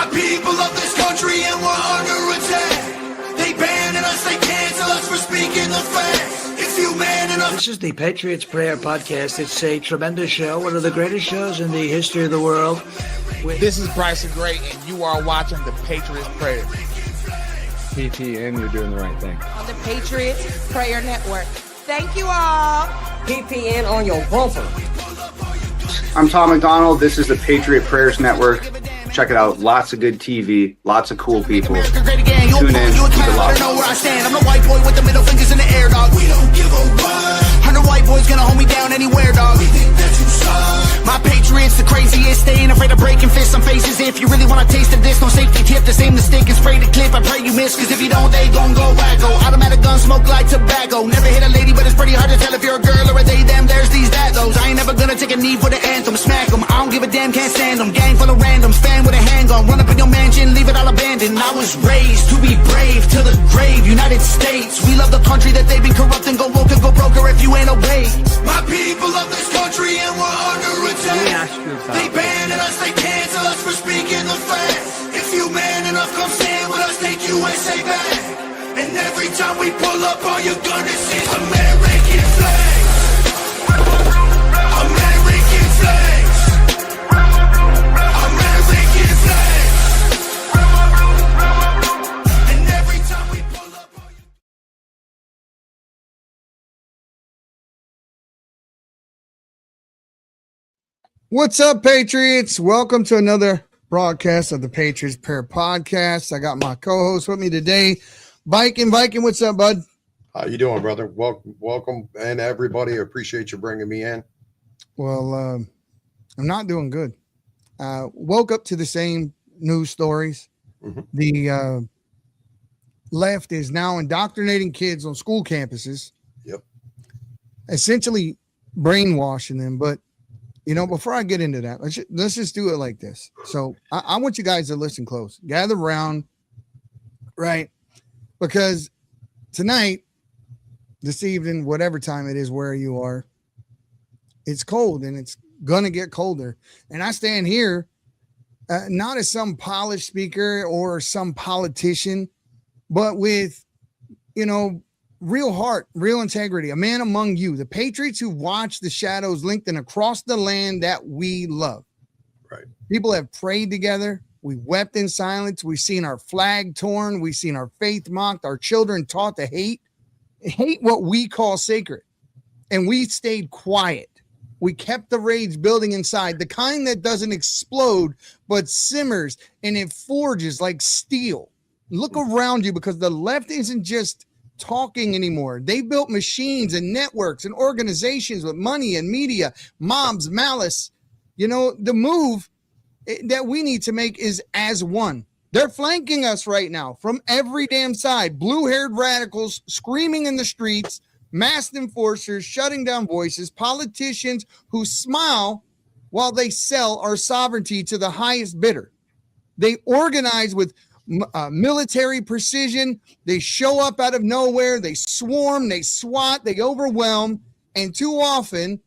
My people of this country and we're under attack. They banning us, they cancel us for speaking the facts. If you man enough. This is the Patriots Prayer Podcast. It's a tremendous show, one of the greatest shows in the history of the world. This is Bryson Gray, and you are watching the Patriots Prayer. PTN, you're doing the right thing. On the Patriots Prayer Network. Thank you all. PPN on your bumper. I'm Tom McDonald. This is the Patriot Prayers Network. Check it out. Lots of good TV. Lots of cool people. Tune in. Keep it locked. I'm the white boy with the middle fingers in the air, dog. We don't give a what. 100 white boys gonna hold me down anywhere, dog. We think that you suck. My Patriots, the craziest. They ain't afraid of breaking fists on faces. If you really wanna taste of this, no safety tip. The same mistake and spray the clip. I pray you miss, cause if you don't, they gon' go wacko. Automatic gun smoke like tobacco. Never hit a lady, but it's pretty hard to tell if you're a girl or a they, them. There's these, that, those. I ain't never gonna take a knee for the anthem. Smack them. I don't give a damn, can't stand them. Gang full of randoms. Fan with a handgun. Run up in your mansion, leave it all abandoned. I was raised to be brave to the grave. United States, we love the country that they've been corrupting. Go woke and go broker if you ain't obeyed. My people of this country and we're under attack. They banning us, they cancel us for speaking the facts. If you man enough, come stand with us, take USA back. And every time we pull up, all you're gonna see is American flags. American flags. American flags. And every time we pull up, all you... What's up, Patriots? Welcome to another broadcast of the Patriots Prayer Podcast. I got my co-host with me today, Viking. Viking, what's up, bud? How you doing, brother? Welcome, and everybody. I appreciate you bringing me in. Well, I'm not doing good. Woke up to the same news stories. Mm-hmm. The left is now indoctrinating kids on school campuses. Yep. Essentially brainwashing them, but you know, before I get into that, let's just do it like this. So I want you guys to listen close. Gather around, right? Because tonight, this evening, whatever time it is where you are, it's cold and it's going to get colder. And I stand here not as some polished speaker or some politician, but with, you know, real heart, real integrity, a man among you, the Patriots who watch the shadows lengthen across the land that we love. Right. People have prayed together. We wept in silence. We've seen our flag torn. We've seen our faith mocked, our children taught to hate what we call sacred. And we stayed quiet. We kept the rage building inside, the kind that doesn't explode, but simmers and it forges like steel. Look around you, because the left isn't just talking anymore. They built machines and networks and organizations with money and media, mobs, malice. You know, the move that we need to make is as one. They're flanking us right now from every damn side. Blue-haired radicals screaming in the streets, masked enforcers shutting down voices, politicians who smile while they sell our sovereignty to the highest bidder. They organize with military precision. They show up out of nowhere. They swarm, they swat, they overwhelm. And too often,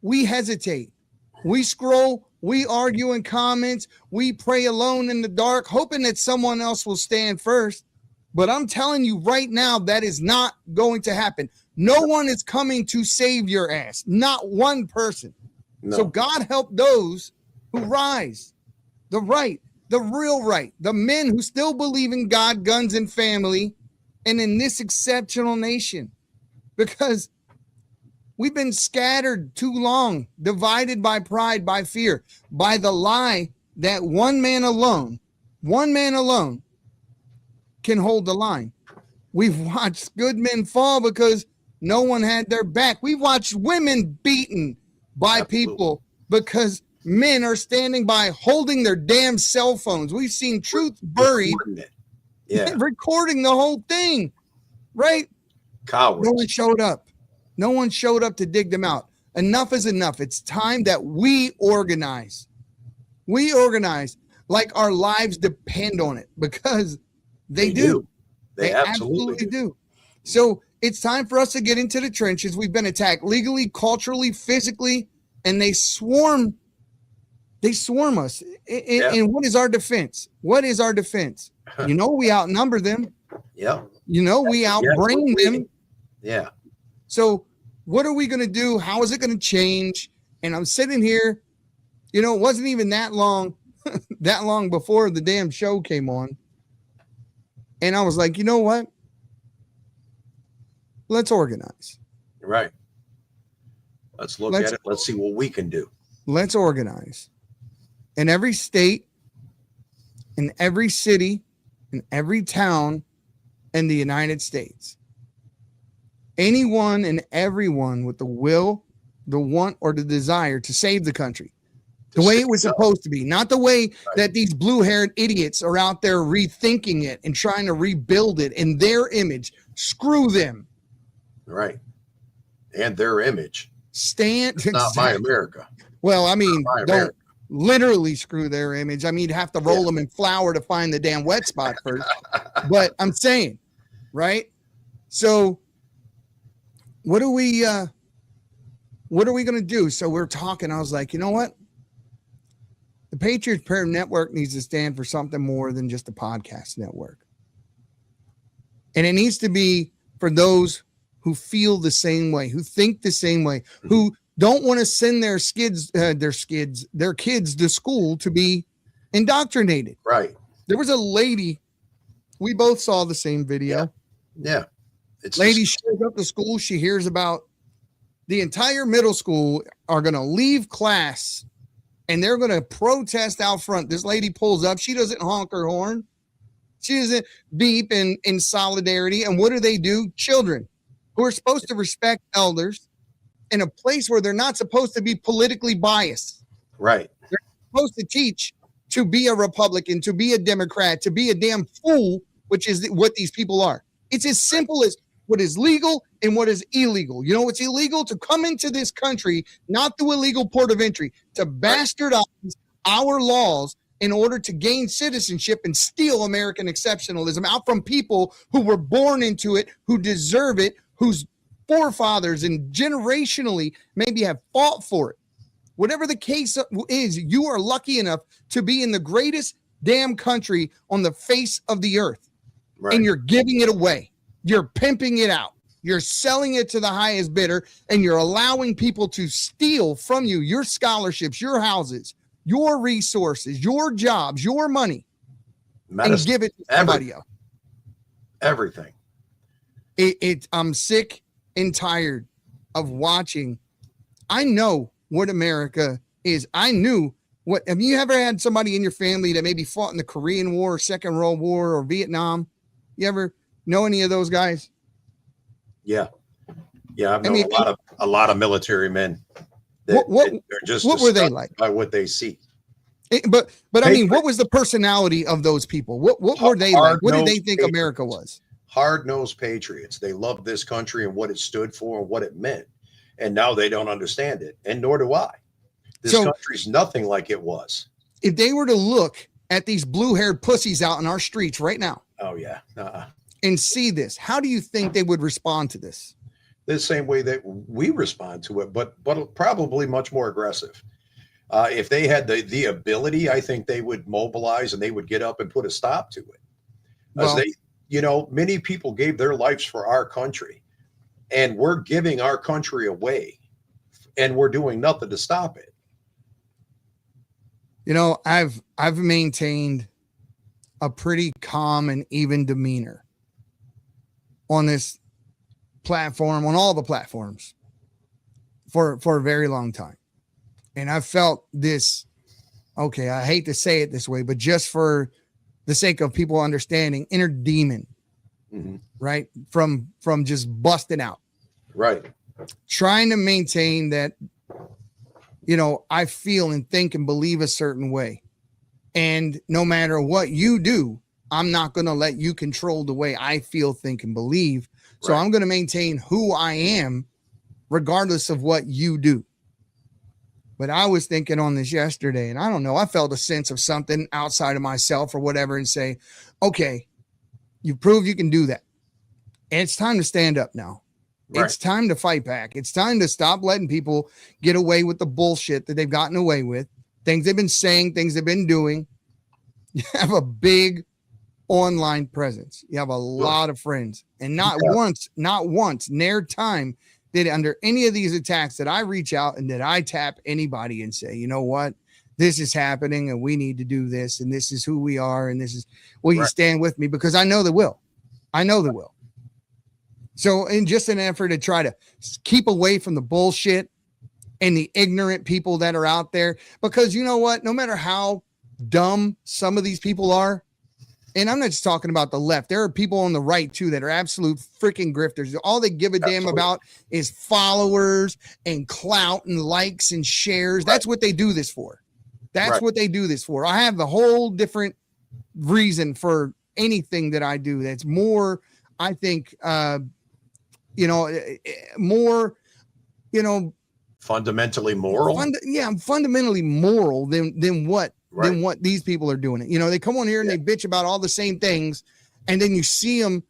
we hesitate. We scroll, we argue in comments, we pray alone in the dark, hoping that someone else will stand first. But I'm telling you right now, that is not going to happen. No one is coming to save your ass. Not one person. No. So God help those who rise. The right, the real right, the men who still believe in God, guns, and family, and in this exceptional nation. Because we've been scattered too long, divided by pride, by fear, by the lie that one man alone can hold the line. We've watched good men fall because no one had their back. We've watched women beaten by people because men are standing by holding their damn cell phones. We've seen truth buried, recording the whole thing, right? Cowards. No one showed up. No one showed up to dig them out. Enough is enough. It's time that we organize. We organize like our lives depend on it, because they do. They absolutely do. So it's time for us to get into the trenches. We've been attacked legally, culturally, physically, and they swarm They swarm us. And what is our defense? What is our defense? You know, we outnumber them. Yeah. You know, we outbrain them. Yeah. So what are we going to do? How is it going to change? And I'm sitting here, you know, it wasn't even that long before the damn show came on. And I was like, you know what? Let's organize. Right. Let's look at it. Let's see what we can do. Let's organize. In every state, in every city, in every town in the United States, anyone and everyone with the will, the want, or the desire to save the country the way it was supposed to be, not the way that these blue-haired idiots are out there rethinking it and trying to rebuild it in their image. Screw them. Right. And their image. Stand. It's not my America. Well, I mean, don't literally screw their image. I mean, you'd have to roll them in flour to find the damn wet spot first. But I'm saying, right? So what are we going to do? So we're talking. I was like, you know what? The Patriots Prayer Network needs to stand for something more than just a podcast network. And it needs to be for those who feel the same way, who think the same way, who don't want to send their kids to school to be indoctrinated. Right. There was a lady, we both saw the same video. Yeah. Lady shows up to school. She hears about the entire middle school are going to leave class and they're going to protest out front. This lady pulls up. She doesn't honk her horn. She doesn't beep in solidarity. And what do? Children who are supposed to respect elders in a place where they're not supposed to be politically biased. Right. They're supposed to teach to be a Republican, to be a Democrat, to be a damn fool, which is what these people are. It's as simple as what is legal and what is illegal. You know what's illegal? To come into this country, not through a legal port of entry, to bastardize our laws in order to gain citizenship and steal American exceptionalism out from people who were born into it, who deserve it, whose forefathers and generationally maybe have fought for it. Whatever the case is, you are lucky enough to be in the greatest damn country on the face of the earth. Right. And you're giving it away. You're pimping it out. You're selling it to the highest bidder, and you're allowing people to steal from you your scholarships, your houses, your resources, your jobs, your money, and give it to somebody else. Everything. I'm sick and tired of watching. I know what America is. I knew what. Have you ever had somebody in your family that maybe fought in the Korean War, Second World War, or Vietnam? You ever know any of those guys? Yeah. I've known a lot of military men. What were they like? By what they see. But I mean, what was the personality of those people? What were they like? What did they think America was? Hard-nosed patriots. They loved this country and what it stood for and what it meant. And now they don't understand it. And nor do I. This country's nothing like it was. If they were to look at these blue-haired pussies out in our streets right now. Oh, yeah. And see this, how do you think they would respond to this? The same way that we respond to it, but probably much more aggressive. If they had the ability, I think they would mobilize and they would get up and put a stop to it. As many people gave their lives for our country, and we're giving our country away, and we're doing nothing to stop it. You know, I've maintained a pretty calm and even demeanor on this platform, on all the platforms, for a very long time. And I felt this, okay, I hate to say it this way, but just for the sake of people understanding, inner demon, right? From just busting out. Right. Trying to maintain that, I feel and think and believe a certain way. And no matter what you do, I'm not going to let you control the way I feel, think, and believe. So I'm going to maintain who I am, regardless of what you do. But I was thinking on this yesterday, and I don't know, I felt a sense of something outside of myself or whatever and say, okay, you proved you can do that. And it's time to stand up now. Right. It's time to fight back. It's time to stop letting people get away with the bullshit that they've gotten away with. things they've been saying, things they've been doing. You have a big online presence. You have a lot of friends. And not once, ne'er time did under any of these attacks that I reach out and that I tap anybody and say, you know what? This is happening and we need to do this. And this is who we are. And this is, will you stand with me? Because I know they will. I know they will. So in just an effort to try to keep away from the bullshit and the ignorant people that are out there, because you know what? No matter how dumb some of these people are, and I'm not just talking about the left, there are people on the right too that are absolute freaking grifters. All they give a damn about is followers and clout and likes and shares. That's what they do this for. That's what they do this for. I have a whole different reason for anything that I do. That's more, I think, more, fundamentally moral. I'm fundamentally moral than what these people are doing. They come on here and they bitch about all the same things, and then you see them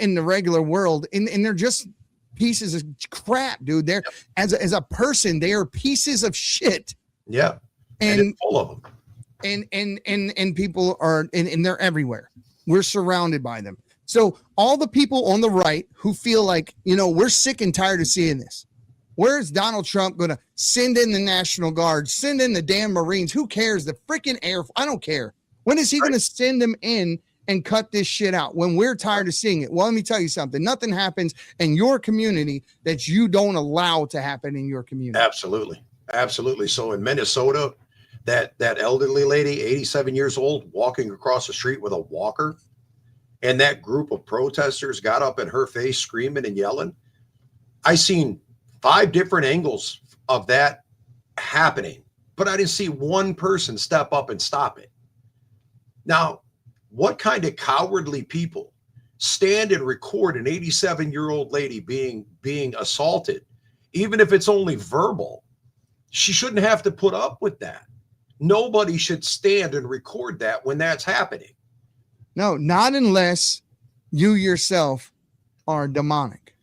in the regular world, and they're just pieces of crap, dude. They're as a person, they are pieces of shit. Yeah. And full of them. And people are, and they're everywhere. We're surrounded by them. So all the people on the right who feel like, we're sick and tired of seeing this. Where's Donald Trump going to send in the National Guard, send in the damn Marines? Who cares? The freaking Air Force. I don't care. When is he going to send them in and cut this shit out when we're tired of seeing it? Well, let me tell you something. Nothing happens in your community that you don't allow to happen in your community. Absolutely. Absolutely. So in Minnesota, that elderly lady, 87 years old, walking across the street with a walker, and that group of protesters got up in her face screaming and yelling. I seen 5 different angles of that happening, but I didn't see one person step up and stop it. Now, what kind of cowardly people stand and record an 87-year-old lady being assaulted, even if it's only verbal? She shouldn't have to put up with that. Nobody should stand and record that when that's happening. No, not unless you yourself are demonic.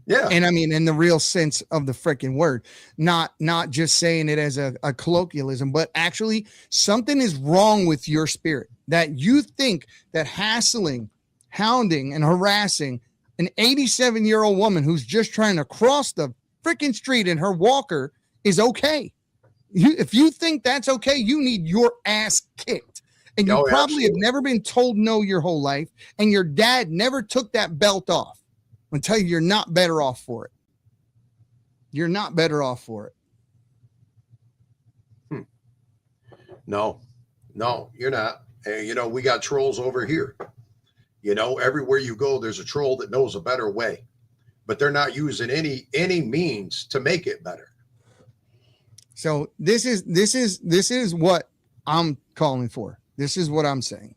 Yeah. And I mean, in the real sense of the freaking word, not just saying it as a colloquialism, but actually something is wrong with your spirit, that you think that hassling, hounding, and harassing an 87-year-old woman who's just trying to cross the freaking street in her walker is okay. If you think that's okay, you need your ass kicked. And you probably have never been told no your whole life, and your dad never took that belt off. I'm tell you, you're not better off for it. You're not better off for it. No, you're not. And, we got trolls over here. Everywhere you go, there's a troll that knows a better way, but they're not using any means to make it better. So this is what I'm calling for. This is what I'm saying.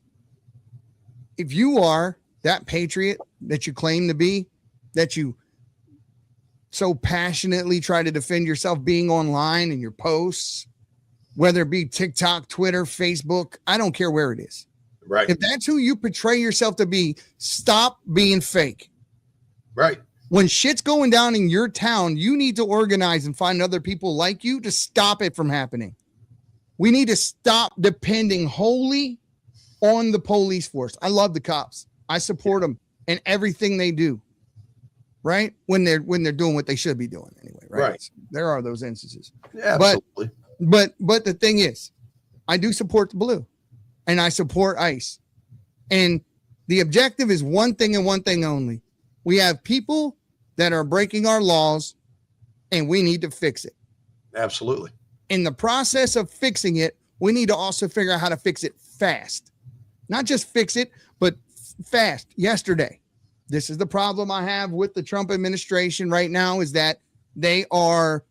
If you are that patriot that you claim to be, that you so passionately try to defend yourself being online in your posts, whether it be TikTok, Twitter, Facebook, I don't care where it is. Right. If that's who you portray yourself to be, stop being fake. Right. When shit's going down in your town, you need to organize and find other people like you to stop it from happening. We need to stop depending wholly on the police force. I love the cops. I support them in everything they do. Right? When they're doing what they should be doing anyway. Right. There are those instances. Yeah, absolutely. But the thing is, I do support the blue and I support ICE. And the objective is one thing and one thing only. We have people that are breaking our laws and we need to fix it. Absolutely. In the process of fixing it, we need to also figure out how to fix it fast. Not just fix it, but fast. Yesterday, this is the problem I have with the Trump administration right now, is that they are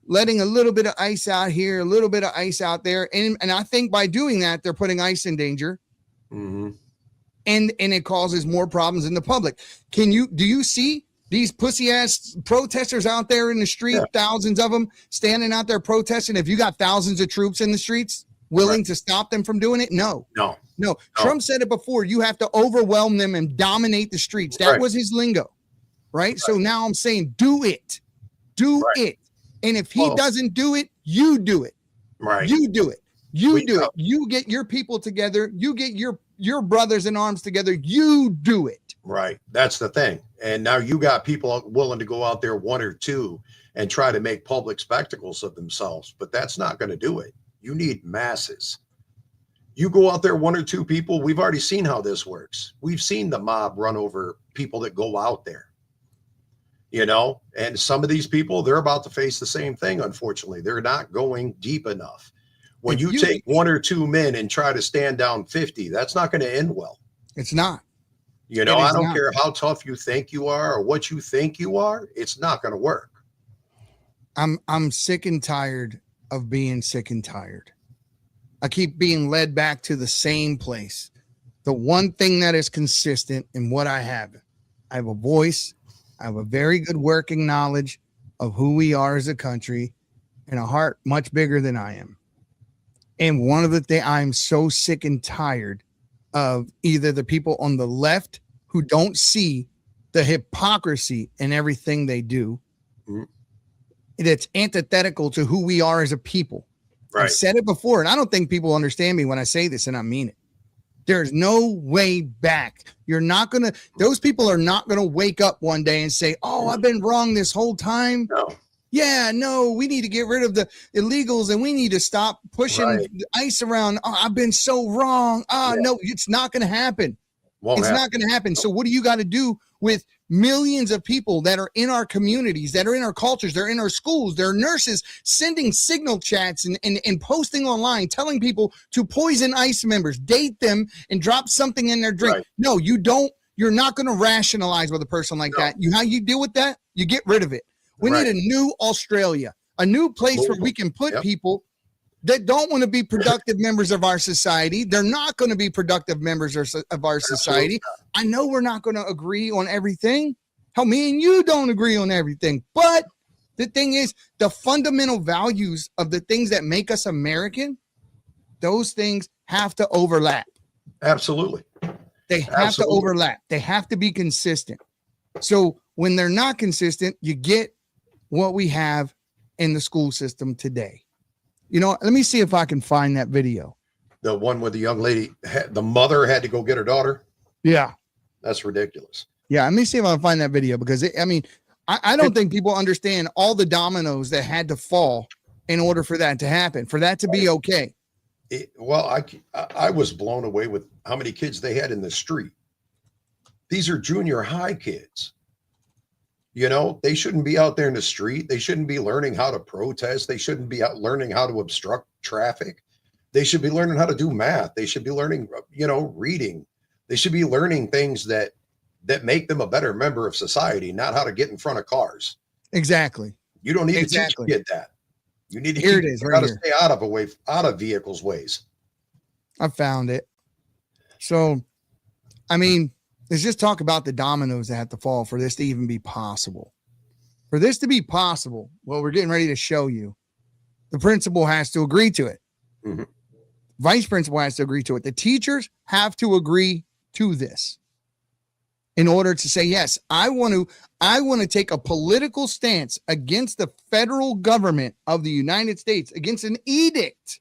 letting a little bit of ICE out here, a little bit of ICE out there. And I think by doing that, they're putting ICE in danger. Mm-hmm. And it causes more problems in the public. Do you see these pussy ass protesters out there in the street, thousands of them standing out there protesting? If you got thousands of troops in the streets willing to stop them from doing it? No. Trump said it before. You have to overwhelm them and dominate the streets. That was his lingo. Right. So now I'm saying, do it. Do it. And if he doesn't do it, you do it. Right. You do it. You do it. You get your people together. You get your brothers in arms together. You do it. Right. That's the thing. And now you got people willing to go out there, one or two, and try to make public spectacles of themselves. But that's not going to do it. You need masses. You go out there, one or two people. We've already seen how this works. We've seen the mob run over people that go out there. You know, and some of these people, they're about to face the same thing. Unfortunately, they're not going deep enough. When you take one or two men and try to stand down 50, that's not going to end well. It's not. You know, I don't care how tough you think you are or what you think you are. It's not going to work. I'm sick and tired of being sick and tired. I keep being led back to the same place. The one thing that is consistent in what I have a voice. I have a very good working knowledge of who we are as a country and a heart much bigger than I am. And one of the things I'm so sick and tired of either the people on the left who don't see the hypocrisy in everything they do. That's antithetical to who we are as a people. Right. I've said it before, and I don't think people understand me when I say this, and I mean it. There's no way back. Those people are not going to wake up one day and say, oh, I've been wrong this whole time. No. Yeah, no, we need to get rid of the illegals and we need to stop pushing ICE around. Oh, I've been so wrong. No, it's not going to happen. It's not going to happen. So what do you got to do with millions of people that are in our communities, that are in our cultures, they're in our schools, they're nurses sending signal chats and posting online, telling people to poison ICE members, date them, and drop something in their drink. Right. No, you don't. You're not going to rationalize with a person like that. How you deal with that? You get rid of it. We need a new Australia, a new place where we can put people that don't want to be productive members of our society. They're not going to be productive members of our society. I know we're not going to agree on everything. How me and you don't agree on everything. But the thing is, the fundamental values of the things that make us American, those things have to overlap. Absolutely. They have to overlap. They have to be consistent. So when they're not consistent, you get what we have in the school system today. You know, let me see if I can find that video. The one where the young lady, the mother had to go get her daughter. Yeah. That's ridiculous. Yeah. Let me see if I can find that video because I don't think people understand all the dominoes that had to fall in order for that to happen, for that to be okay. I was blown away with how many kids they had in the street. These are junior high kids. You know, they shouldn't be out there in the street. They shouldn't be learning how to protest. They shouldn't be out learning how to obstruct traffic. They should be learning how to do math. They should be learning, reading. They should be learning things that make them a better member of society, not how to get in front of cars. Exactly. You don't need to teach a kid that. You need to stay out of vehicles' ways. I found it. So, let's just talk about the dominoes that have to fall for this to even be possible. For this to be possible, we're getting ready to show you. The principal has to agree to it. Mm-hmm. Vice principal has to agree to it. The teachers have to agree to this in order to say, yes, I want to take a political stance against the federal government of the United States, against an edict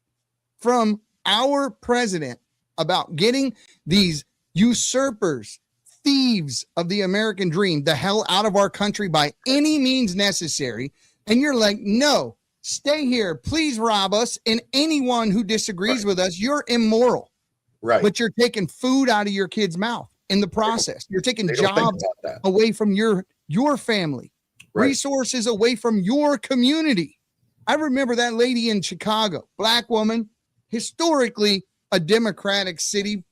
from our president about getting these usurpers, thieves of the American dream, the hell out of our country by any means necessary. And you're like, no, stay here. Please rob us. And anyone who disagrees with us, you're immoral. Right. But you're taking food out of your kid's mouth in the process. You're taking jobs away from your family, resources away from your community. I remember that lady in Chicago, black woman, historically a Democratic city.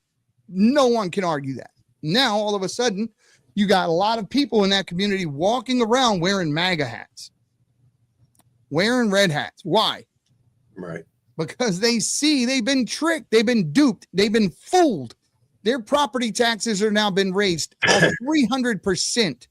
No one can argue that. Now, all of a sudden, you got a lot of people in that community walking around wearing MAGA hats, wearing red hats. Why? Right. Because they see they've been tricked. They've been duped. They've been fooled. Their property taxes are now been raised 300%.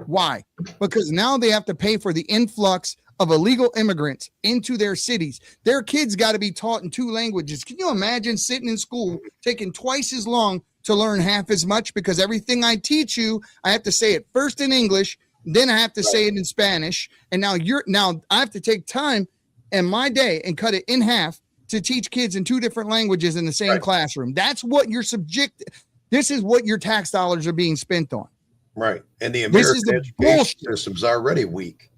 Why? Because now they have to pay for the influx of illegal immigrants into their cities. Their kids got to be taught in 2 languages. Can you imagine sitting in school, taking twice as long to learn half as much? Because everything I teach you, I have to say it first in English, then I have to say it in Spanish. And now I have to take time in my day and cut it in half to teach kids in 2 different languages in the same classroom. That's what you're this is what your tax dollars are being spent on. Right. And the American education system's already weak.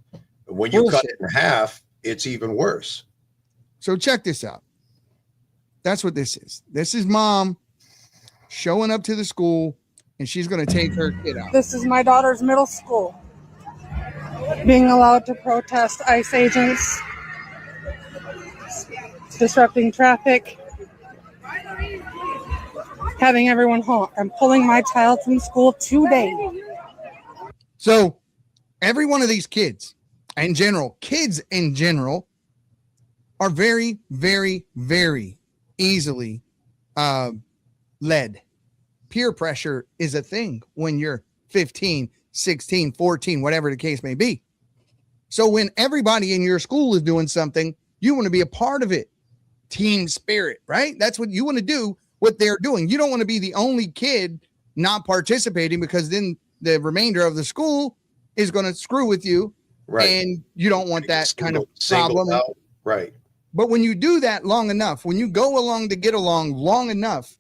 When you cut it in half, it's even worse. So check this out. That's what this is. This is mom showing up to the school, and she's going to take her kid out. This is my daughter's middle school. Being allowed to protest ICE agents, disrupting traffic, having everyone home. I'm pulling my child from school today. So every one of these kids in general are very, very, very easily led. Peer pressure is a thing when you're 15, 16, 14, whatever the case may be. So when everybody in your school is doing something, you want to be a part of it. Team spirit, right? That's what you want to do, what they're doing. You don't want to be the only kid not participating, because then the remainder of the school is going to screw with you. Right. And you don't want that kind of problem. Right. But when you do that long enough, when you go along to get along long enough,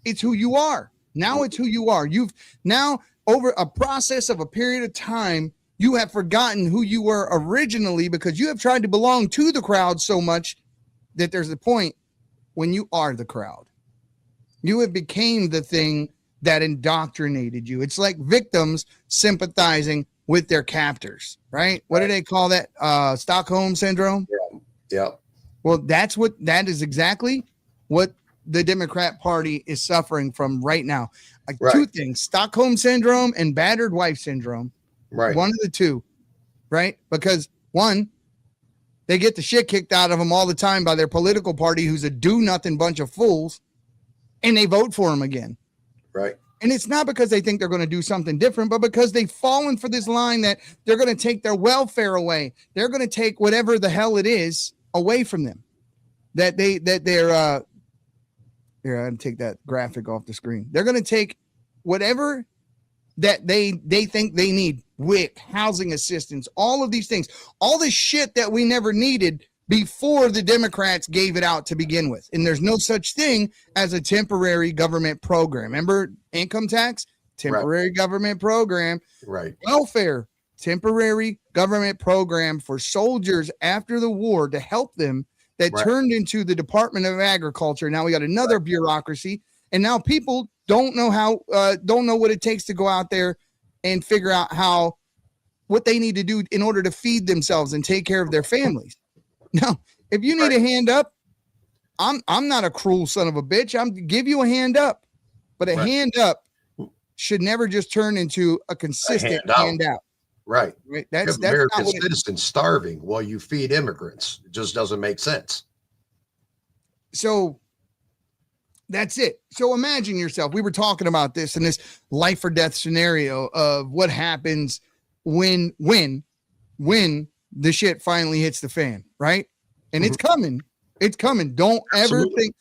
it's who you are. Now it's who you are. You've now, over a process of a period of time, you have forgotten who you were originally, because you have tried to belong to the crowd so much that there's a point when you are the crowd. You have became the thing that indoctrinated you. It's like victims sympathizing with their captors, right? What do they call that? Stockholm syndrome? Yeah. Well, that is exactly what the Democrat Party is suffering from right now. Two things: Stockholm syndrome and battered wife syndrome. Right. One of the two, right? Because one, they get the shit kicked out of them all the time by their political party, who's a do-nothing bunch of fools, and they vote for them again. Right. And it's not because they think they're going to do something different, but because they've fallen for this line that they're going to take their welfare away. They're going to take whatever the hell it is away from them. They're here, I'm going to take that graphic off the screen. They're going to take whatever that they think they need. WIC, housing assistance, all of these things, all this shit that we never needed before the Democrats gave it out to begin with. And there's no such thing as a temporary government program. Remember income tax? Temporary government program. Right. Welfare, temporary government program for soldiers after the war to help them, that turned into the Department of Agriculture. Now we got another bureaucracy, and now people don't know what it takes to go out there and figure out what they need to do in order to feed themselves and take care of their families. Now, if you need a hand up, I'm not a cruel son of a bitch. I'm give you a hand up, but a hand up should never just turn into a consistent handout. Right. That's American citizens starving while you feed immigrants. It just doesn't make sense. So that's it. So imagine yourself. We were talking about this in this life or death scenario of what happens when the shit finally hits the fan, right? And it's coming. It's coming. Don't ever think.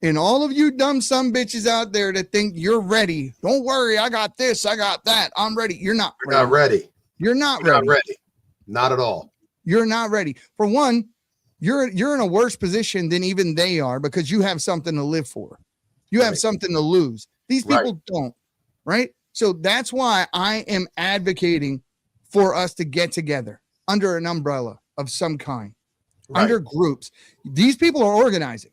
And all of you dumb some bitches out there that think you're ready, don't worry. I got this. I got that. I'm ready. You're not ready. Not ready. You're not You're ready. Not ready. Not at all. You're not ready. For one, you're in a worse position than even they are, because you have something to live for. You have something to lose. These people don't, right? So that's why I am advocating for us to get together under an umbrella of some kind, under groups. These people are organizing,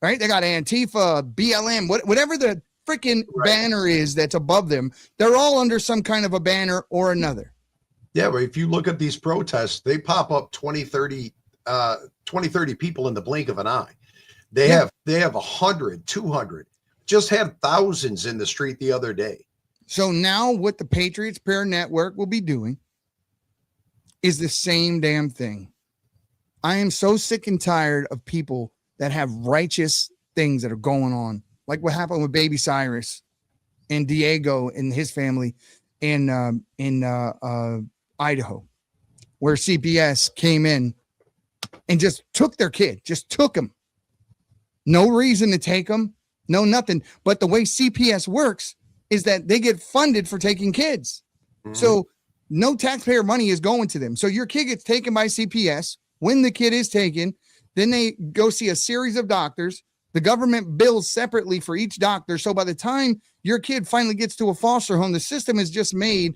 right? They got Antifa, BLM, whatever the freaking banner is that's above them. They're all under some kind of a banner or another. Yeah, but if you look at these protests, they pop up 20, 30 people in the blink of an eye. They have 100, 200, just had thousands in the street the other day. So now what the Patriots Prayer Network will be doing is the same damn thing. I am so sick and tired of people that have righteous things that are going on, like what happened with baby Cyrus and Diego and his family in Idaho, where CPS came in and just took their kid, just took him. No reason to take them, no nothing. But the way CPS works is that they get funded for taking kids. So no taxpayer money is going to them. So your kid gets taken by CPS. When the kid is taken, Then they go see a series of doctors. The government bills separately for each doctor. So by the time your kid finally gets to a foster home, the system has just made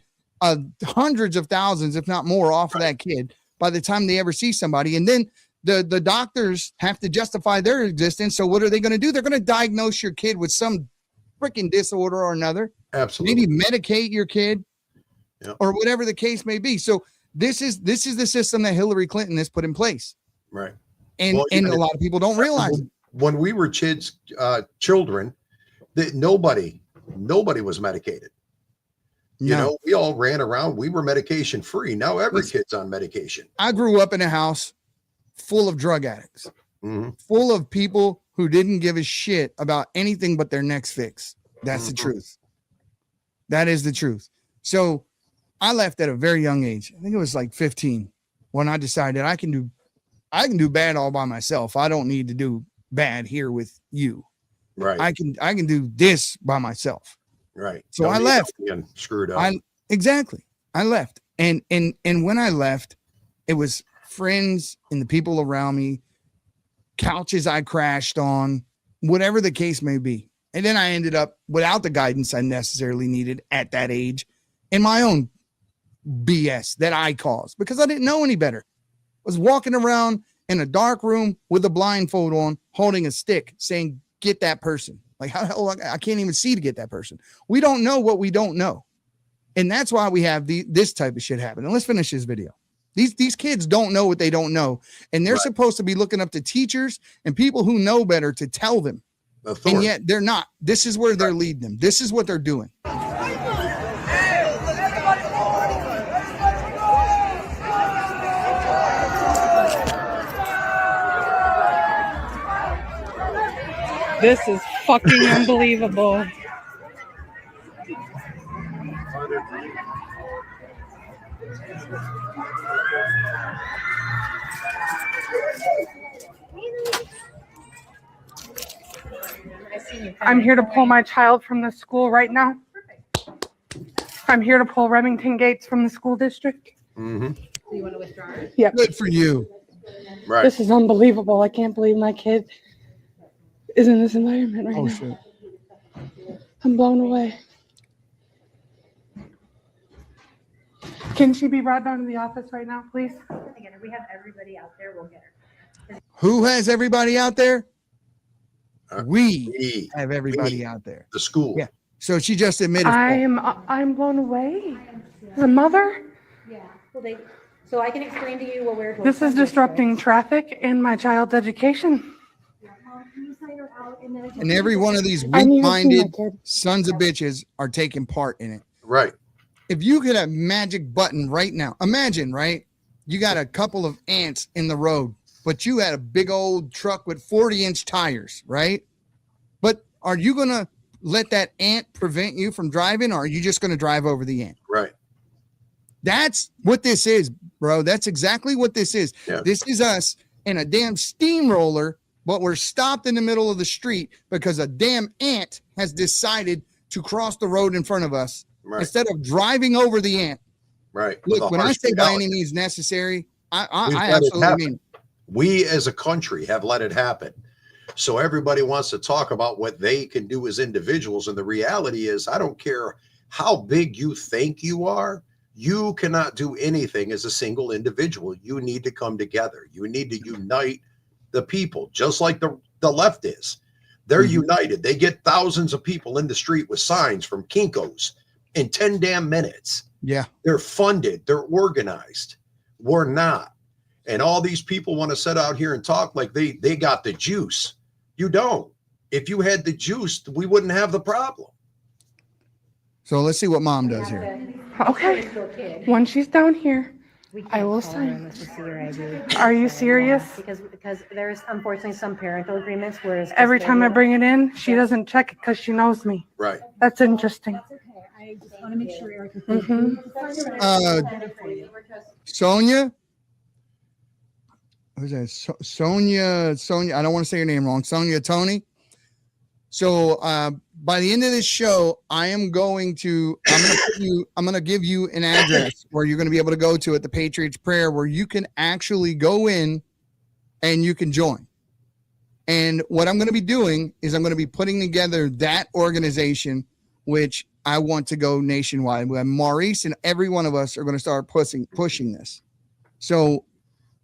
hundreds of thousands, if not more, off of that kid by the time they ever see somebody. And then the doctors have to justify their existence. So what are they going to do? They're going to diagnose your kid with some freaking disorder or another. Absolutely. Maybe medicate your kid or whatever the case may be. So this is the system that Hillary Clinton has put in place. Right. And a lot of people don't realize it. When we were children, that nobody was medicated. You know, we all ran around. We were medication free. Now every kid's on medication. I grew up in a house full of drug addicts, full of people who didn't give a shit about anything but their next fix. That's the truth. That is the truth. So I left at a very young age. I think it was like 15 when I decided I can do bad all by myself. I don't need to do bad here with you. Right. I can do this by myself. Right. So I left. Screwed up. Exactly. I left. And when I left, it was friends and the people around me, couches I crashed on, whatever the case may be. And then I ended up without the guidance I necessarily needed at that age in my own BS that I caused because I didn't know any better. I was walking around in a dark room with a blindfold on, holding a stick saying, get that person. Like, how the hell I can't even see to get that person. We don't know what we don't know. And that's why we have this type of shit happen. And let's finish this video. These kids don't know what they don't know. And they're supposed to be looking up to teachers and people who know better to tell them. And yet they're not. This is where they're leading them. This is what they're doing. This is fucking unbelievable. I'm here to pull my child from the school right now. I'm here to pull Remington Gates from the school district. Mm-hmm. So you want to withdraw? Yeah. Good for you. Right. This is unbelievable. I can't believe my kid is in this environment right now. Shit. I'm blown away. Can she be brought down to the office right now, please? Again, if we have everybody out there, we'll get her. Who has everybody out there? We have everybody out there. The school. Yeah. So she just admitted. I'm blown away. The mother. Yeah. Well, so I can explain to you what we're. This is disrupting traffic and my child's education. And every one of these weak-minded sons of bitches are taking part in it. Right. If you get a magic button right now, imagine, right? You got a couple of ants in the road, but you had a big old truck with 40-inch tires, right? But are you going to let that ant prevent you from driving, or are you just going to drive over the ant? Right. That's what this is, bro. That's exactly what this is. Yeah. This is us in a damn steamroller, but we're stopped in the middle of the street because a damn ant has decided to cross the road in front of us instead of driving over the ant. Right. Look, when I say by any means necessary, I absolutely mean it. We as a country have let it happen. So everybody wants to talk about what they can do as individuals. And the reality is, I don't care how big you think you are, you cannot do anything as a single individual. You need to come together. You need to unite the people, just like the left is. They're united. They get thousands of people in the street with signs from Kinko's in 10 damn minutes. Yeah. They're funded. They're organized. We're not. And all these people want to sit out here and talk like they got the juice. You don't. If you had the juice, we wouldn't have the problem. So let's see what mom does here. Okay. When she's down here, I will sign. Are you serious? Because there's unfortunately some parental agreements where Every time I bring it in, she doesn't check it because she knows me. Right. That's interesting. I just want to make sure Erica. Sonia. Who's that? Sonia. I don't want to say your name wrong. Sonia Tony. So by the end of this show, I'm going to give you an address where you're going to be able to go to at the Patriots Prayer, where you can actually go in and you can join. And what I'm going to be doing is I'm going to be putting together that organization, which I want to go nationwide. Maurice and every one of us are going to start pushing this. So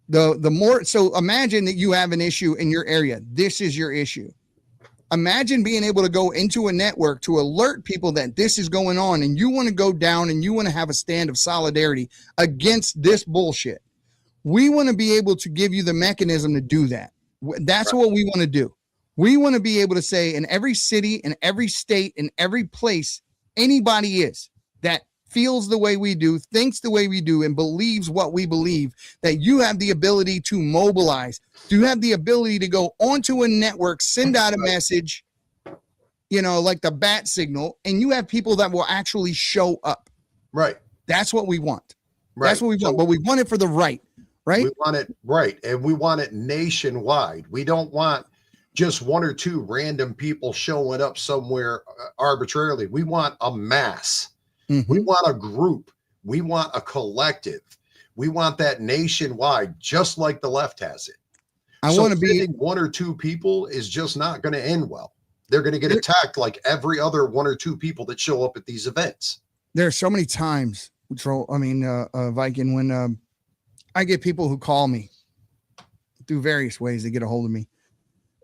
the more, so imagine that you have an issue in your area. This is your issue. Imagine being able to go into a network to alert people that this is going on, and you want to go down and you want to have a stand of solidarity against this bullshit. We want to be able to give you the mechanism to do that. That's what we want to do. We want to be able to say in every city, in every state, in every place, anybody is that feels the way we do, thinks the way we do, and believes what we believe, that you have the ability to mobilize. You have the ability to go onto a network, send out a message, like the bat signal, and you have people that will actually show up. Right. That's what we want. Right. That's what we want, but we want it for the right. Right. We want it right. And we want it nationwide. We don't want just one or two random people showing up somewhere arbitrarily. We want a mass. We want a group. We want a collective. We want that nationwide, just like the left has it. I want to be one or two people is just not going to end well. They're going to get attacked like every other one or two people that show up at these events. There are so many times, Viking, when I get people who call me through various ways. They get a hold of me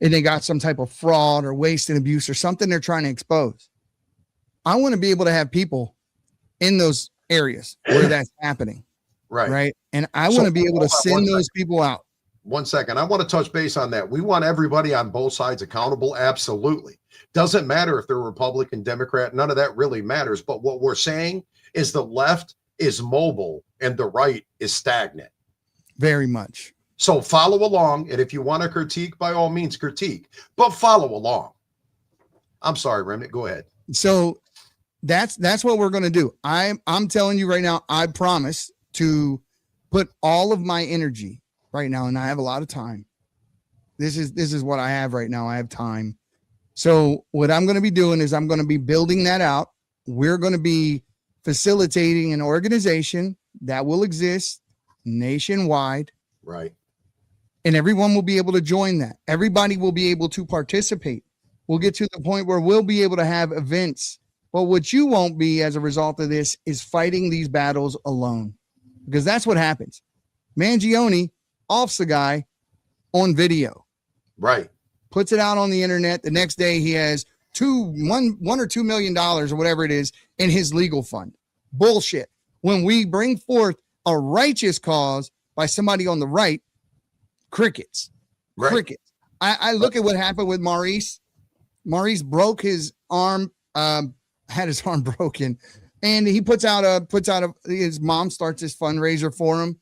and they got some type of fraud or waste and abuse or something they're trying to expose. I want to be able to have people in those areas where that's happening. Right. Right. And I want to be able to send those people out. 1 second. I want to touch base on that. We want everybody on both sides accountable. Absolutely. Doesn't matter if they're Republican, Democrat, none of that really matters. But what we're saying is the left is mobile and the right is stagnant. Very much. So follow along. And if you want to critique, by all means, critique, but follow along. I'm sorry, Remnant, go ahead. So that's what we're going to do. I'm telling you right now, I promise to put all of my energy right now. And I have a lot of time. This is what I have right now. I have time. So what I'm going to be doing is I'm going to be building that out. We're going to be facilitating an organization that will exist nationwide. Right. And everyone will be able to join that. Everybody will be able to participate. We'll get to the point where we'll be able to have events. But what you won't be as a result of this is fighting these battles alone, because that's what happens. Mangione offs a guy on video. Right. Puts it out on the internet. The next day he has $1 or $2 million or whatever it is in his legal fund. Bullshit. When we bring forth a righteous cause by somebody on the right, crickets. Right. Crickets. I look at what happened with Maurice. Maurice broke his arm, had his arm broken, and he puts out his mom starts this fundraiser for him,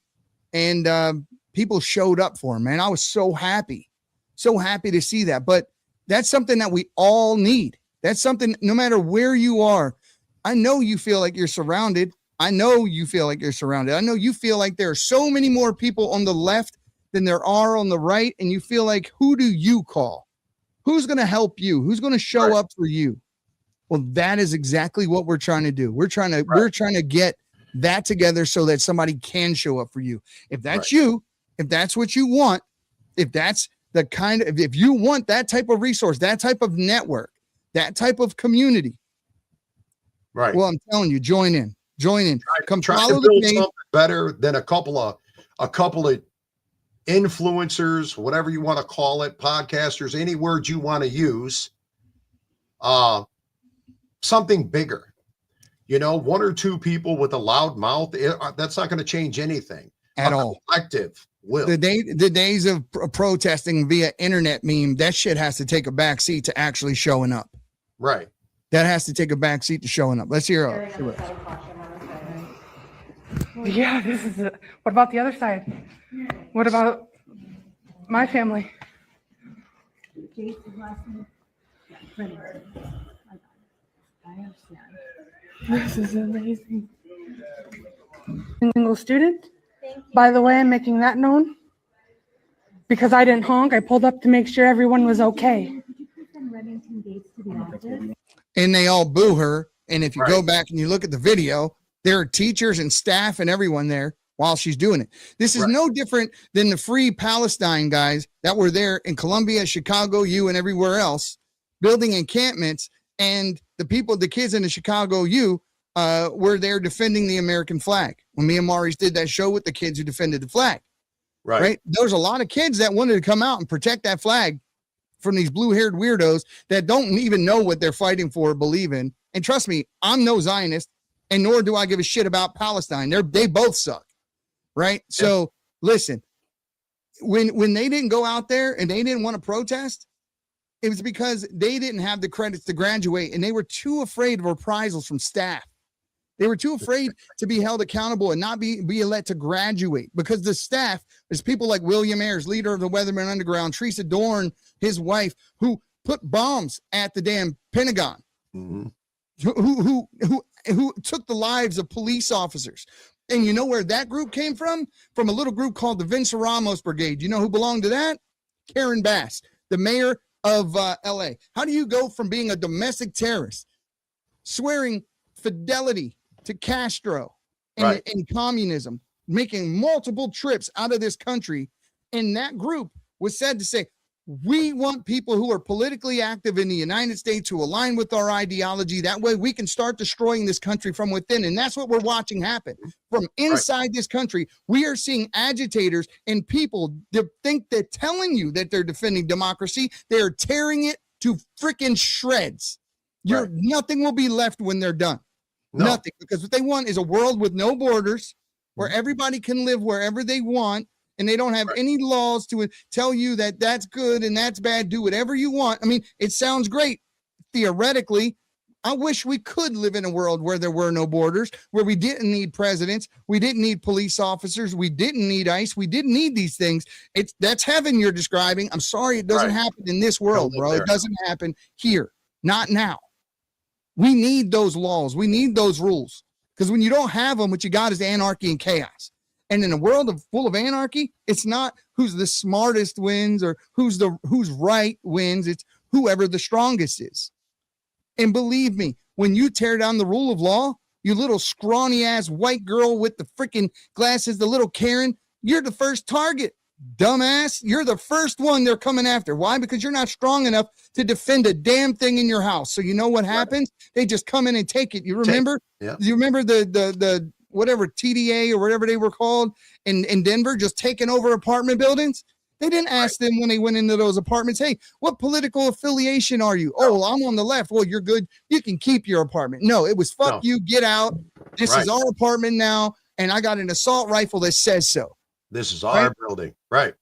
and people showed up for him, man. I was so happy to see that. But that's something that we all need. That's something, no matter where you are. I know you feel like you're surrounded. I know you feel like there are so many more people on the left than there are on the right. And you feel like, who do you call? Who's going to help you? Who's going to show up for you? Well, that is exactly what we're trying to do. We're trying to get that together so that somebody can show up for you. If that's you, if that's what you want, if that's if you want that type of resource, that type of network, that type of community. Right. Well, I'm telling you, join in. Come try follow to build the something better than a couple of influencers, whatever you want to call it, podcasters, any word you want to use. Something bigger, one or two people with a loud mouth. That's not going to change anything at all. Collective will. The days of protesting via internet meme, that shit has to take a back seat to actually showing up. Right. That has to take a back seat to showing up. Let's hear it. Yeah, this is it. What about the other side? What about my family? This is amazing. Single student. By the way, I'm making that known because I didn't honk. I pulled up to make sure everyone was okay. And they all boo her. And if you go back and you look at the video, there are teachers and staff and everyone there while she's doing it. This is no different than the Free Palestine guys that were there in Columbia, Chicago, U, and everywhere else, building encampments, and the kids in the Chicago U were there defending the American flag. When me and Maurice did that show with the kids who defended the flag, right? There's a lot of kids that wanted to come out and protect that flag from these blue-haired weirdos that don't even know what they're fighting for or believe in. And trust me, I'm no Zionist, and nor do I give a shit about Palestine. They both suck, right? Yeah. So listen, when they didn't go out there and they didn't want to protest, it was because they didn't have the credits to graduate, and they were too afraid of reprisals from staff. They were too afraid to be held accountable and not be let to graduate, because the staff is people like William Ayers, leader of the Weatherman Underground, Teresa Dorn, his wife, who put bombs at the damn Pentagon, who took the lives of police officers. And you know where that group came from? From a little group called the Vince Ramos Brigade. You know who belonged to that? Karen Bass, the mayor of LA. How do you go from being a domestic terrorist, swearing fidelity to Castro and communism, making multiple trips out of this country, and that group was said to say, we want people who are politically active in the United States to align with our ideology. That way we can start destroying this country from within. And that's what we're watching happen from inside this country. We are seeing agitators and people that think they're telling you that they're defending democracy. They're tearing it to freaking shreds. Nothing will be left when they're done. Nothing, because what they want is a world with no borders, where everybody can live wherever they want, and they don't have any laws to tell you that that's good and that's bad. Do whatever you want. I mean, it sounds great theoretically. I wish we could live in a world where there were no borders, where we didn't need presidents, we didn't need police officers, we didn't need ICE, we didn't need these things. That's heaven you're describing. I'm sorry, it doesn't happen in this world, bro. It doesn't happen here, not now. We need those laws. We need those rules, because when you don't have them, what you got is anarchy and chaos. And in a world full of anarchy, it's not who's the smartest wins or who's right wins. It's whoever the strongest is. And believe me, when you tear down the rule of law, you little scrawny ass white girl with the freaking glasses, the little Karen, you're the first target. Dumbass, you're the first one they're coming after. Why? Because you're not strong enough to defend a damn thing in your house. So you know what happens? They just come in and take it. You remember? You remember the whatever TDA or whatever they were called in Denver, just taking over apartment buildings? They didn't ask them when they went into those apartments, hey, what political affiliation are you? Oh, well, I'm on the left. Well, you're good. You can keep your apartment. No, it was fuck you, get out. This is our apartment now, and I got an assault rifle that says so. This is our building. Right.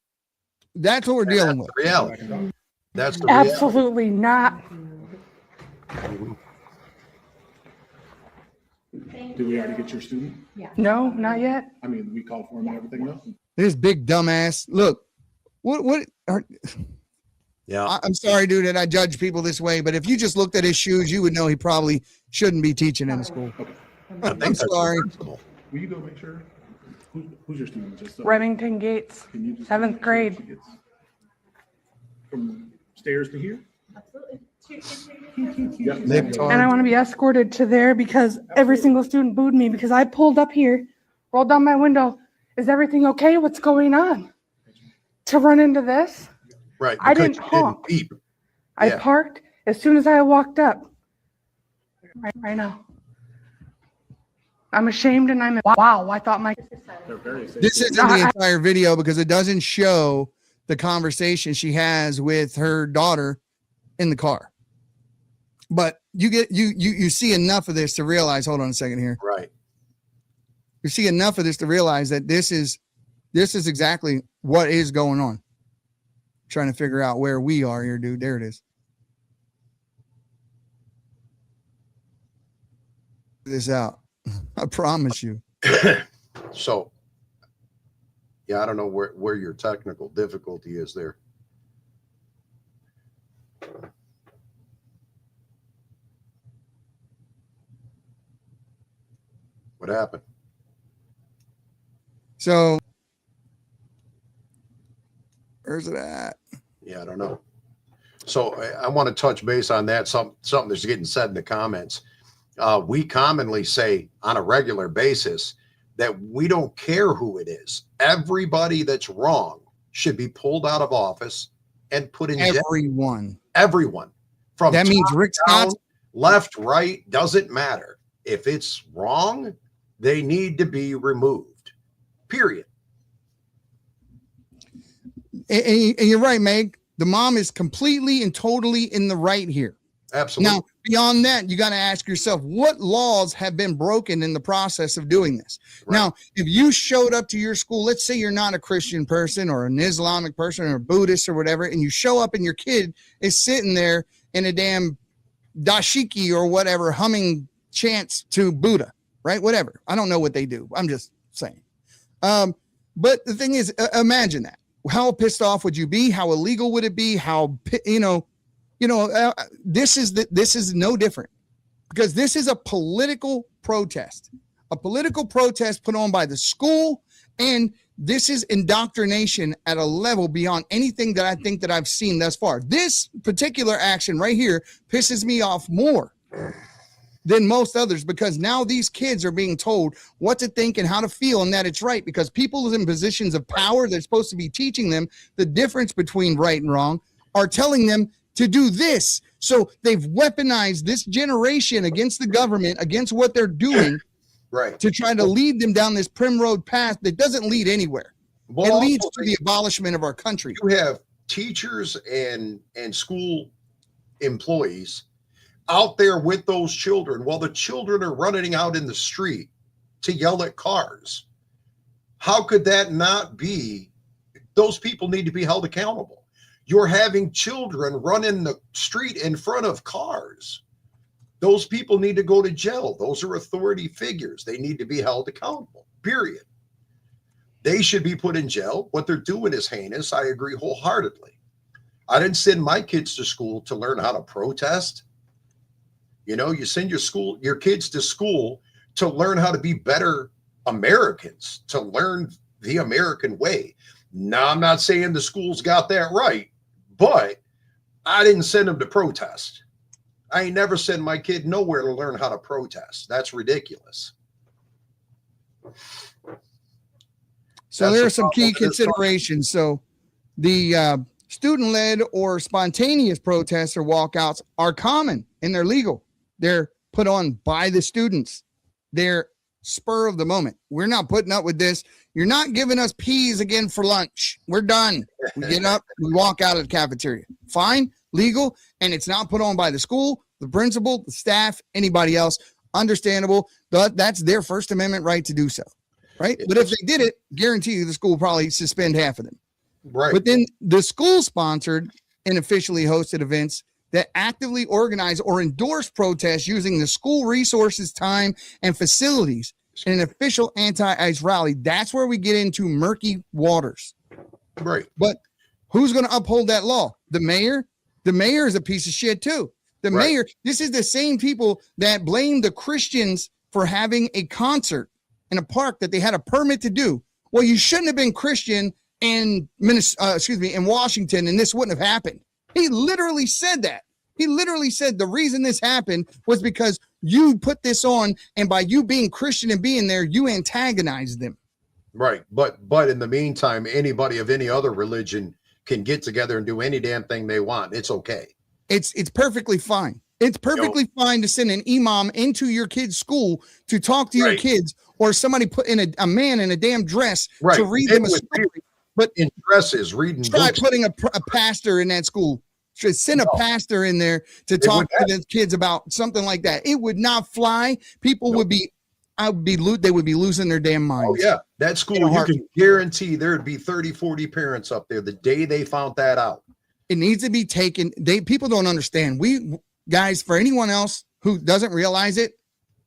That's what we're dealing with. Reality. That's the absolutely not. Did we already get your student? Yeah. No, not yet. I mean, we called for him and everything else. This big dumbass. Look, I'm sorry, dude, that I judge people this way, but if you just looked at his shoes, you would know he probably shouldn't be teaching in the school. Okay. I'm sorry. Will you go make sure? Who's your student? Just Remington Gates, 7th grade. From stairs to here? Absolutely. And I want to be escorted to there because every single student booed me because I pulled up here, rolled down my window. Is everything okay? What's going on? To run into this? Right. I didn't honk. I parked as soon as I walked up. Right now. I'm ashamed and I'm wow. I thought this isn't the entire video because it doesn't show the conversation she has with her daughter in the car. But you see enough of this to realize, hold on a second here. Right. You see enough of this to realize that this is exactly what is going on. Trying to figure out where we are here, dude. There it is. This out. I promise you. So, yeah, I don't know where your technical difficulty is there. What happened? So, where's it at? Yeah, I don't know. So I want to touch base on that. Something that's getting said in the comments. We commonly say on a regular basis that we don't care who it is. Everybody that's wrong should be pulled out of office and put in jail. Everyone. From that means Rick down, Scott, left, right, doesn't matter. If it's wrong, they need to be removed. Period. And you're right, Meg. The mom is completely and totally in the right here. Absolutely. Now, beyond that, you got to ask yourself, what laws have been broken in the process of doing this? Right. Now, if you showed up to your school, let's say you're not a Christian person or an Islamic person or a Buddhist or whatever, and you show up and your kid is sitting there in a damn dashiki or whatever, humming chants to Buddha, right? Whatever. I don't know what they do. I'm just saying. But the thing is, imagine that. How pissed off would you be? How illegal would it be? How, this is no different, because this is a political protest put on by the school. And this is indoctrination at a level beyond anything that I think that I've seen thus far. This particular action right here pisses me off more than most others, because now these kids are being told what to think and how to feel, and that it's right, because people in positions of power, they're supposed to be teaching them the difference between right and wrong, are telling them to do this. So they've weaponized this generation against the government, against what they're doing, right, to try to lead them down this primrose path that doesn't lead anywhere. Well, it leads to the abolishment of our country. You have teachers and school employees out there with those children while the children are running out in the street to yell at cars. How could that not be? Those people need to be held accountable. You're having children run in the street in front of cars. Those people need to go to jail. Those are authority figures. They need to be held accountable, period. They should be put in jail. What they're doing is heinous. I agree wholeheartedly. I didn't send my kids to school to learn how to protest. You know, you send your kids to school to learn how to be better Americans, to learn the American way. Now, I'm not saying the schools got that right, but I didn't send them to protest. I ain't never sent my kid nowhere to learn how to protest. That's ridiculous. So there are some key considerations. So the student-led or spontaneous protests or walkouts are common and they're legal. They're put on by the students. They're spur of the moment. We're not putting up with this. You're not giving us peas again for lunch. We're done. We get up, we walk out of the cafeteria. Fine, legal, and it's not put on by the school, the principal, the staff, anybody else. Understandable. That's their First Amendment right to do so, right? But if they did it, guarantee you the school will probably suspend half of them. Right. But then the school-sponsored and officially hosted events that actively organize or endorse protests using the school resources, time, and facilities in an official anti-ICE rally, that's where we get into murky waters. Right. But who's going to uphold that law? The mayor? The mayor is a piece of shit too. The mayor, this is the same people that blame the Christians for having a concert in a park that they had a permit to do. Well, you shouldn't have been Christian in Washington, and this wouldn't have happened. He literally said that. He literally said the reason this happened was because you put this on, and by you being Christian and being there, you antagonized them. Right. But in the meantime, anybody of any other religion can get together and do any damn thing they want. It's okay. It's perfectly fine. It's perfectly fine to send an imam into your kid's school to talk to your kids, or somebody put in a man in a damn dress to read them a story. But in dresses, reading try books. Putting a pastor in that school. Should send a pastor in there to talk to the kids about something like that. It would not fly. People would be, they would be losing their damn minds. Oh yeah, that school, you can guarantee there'd be 30, 40 parents up there the day they found that out. It needs to be taken. People don't understand. We guys, for anyone else who doesn't realize it,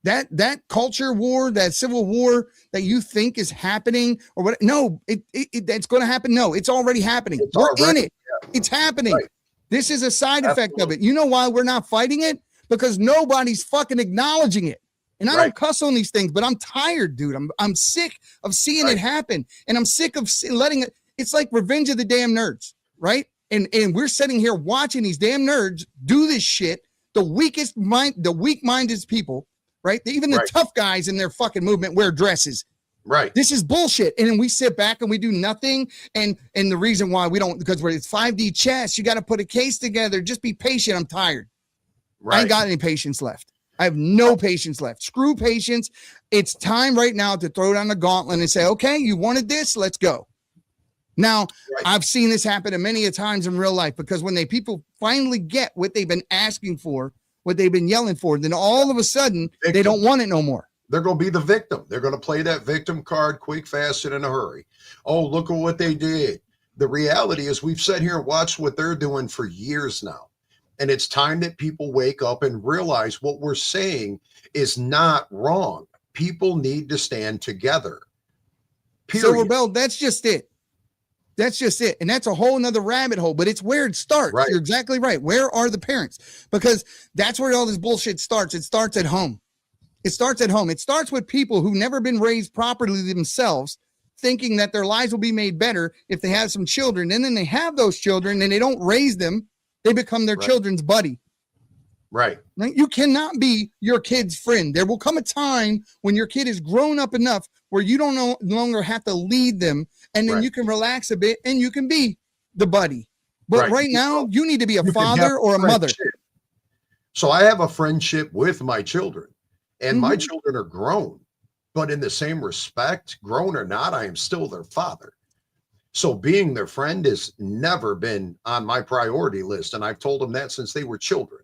that culture war, that civil war that you think is happening or what? No, that's going to happen. No, it's already happening. We're in it. Yeah. It's happening. Right. This is a side effect of it. You know why we're not fighting it? Because nobody's fucking acknowledging it. And I don't cuss on these things, but I'm tired, dude. I'm sick of seeing it happen. And I'm sick of letting it. It's like Revenge of the Damn Nerds, right? And we're sitting here watching these damn nerds do this shit. The weak-minded people, right? Even the tough guys in their fucking movement wear dresses. Right. This is bullshit. And then we sit back and we do nothing. And the reason why we don't, because it's 5D chess. You got to put a case together. Just be patient. I'm tired. Right. I ain't got any patience left. I have no patience left. Screw patience. It's time right now to throw down the gauntlet and say, okay, you wanted this, let's go. Now, I've seen this happen many a times in real life, because when people finally get what they've been asking for, what they've been yelling for, then all of a sudden they don't want it no more. They're going to be the victim. They're going to play that victim card quick, fast, and in a hurry. Oh, look at what they did. The reality is we've sat here and watched what they're doing for years now. And it's time that people wake up and realize what we're saying is not wrong. People need to stand together. Period. So, Rebel, that's just it. That's just it. And that's a whole nother rabbit hole, but it's where it starts. Right. You're exactly right. Where are the parents? Because that's where all this bullshit starts. It starts at home. It starts at home. It starts with people who've never been raised properly themselves, thinking that their lives will be made better if they have some children. And then they have those children and they don't raise them. They become their children's buddy. Right. You cannot be your kid's friend. There will come a time when your kid is grown up enough where you don't no longer have to lead them, and then you can relax a bit and you can be the buddy. But right now, you need to be a father or a mother. So I have a friendship with my children, and my children are grown, but in the same respect, grown or not, I am still their father. So being their friend has never been on my priority list. And I've told them that since they were children.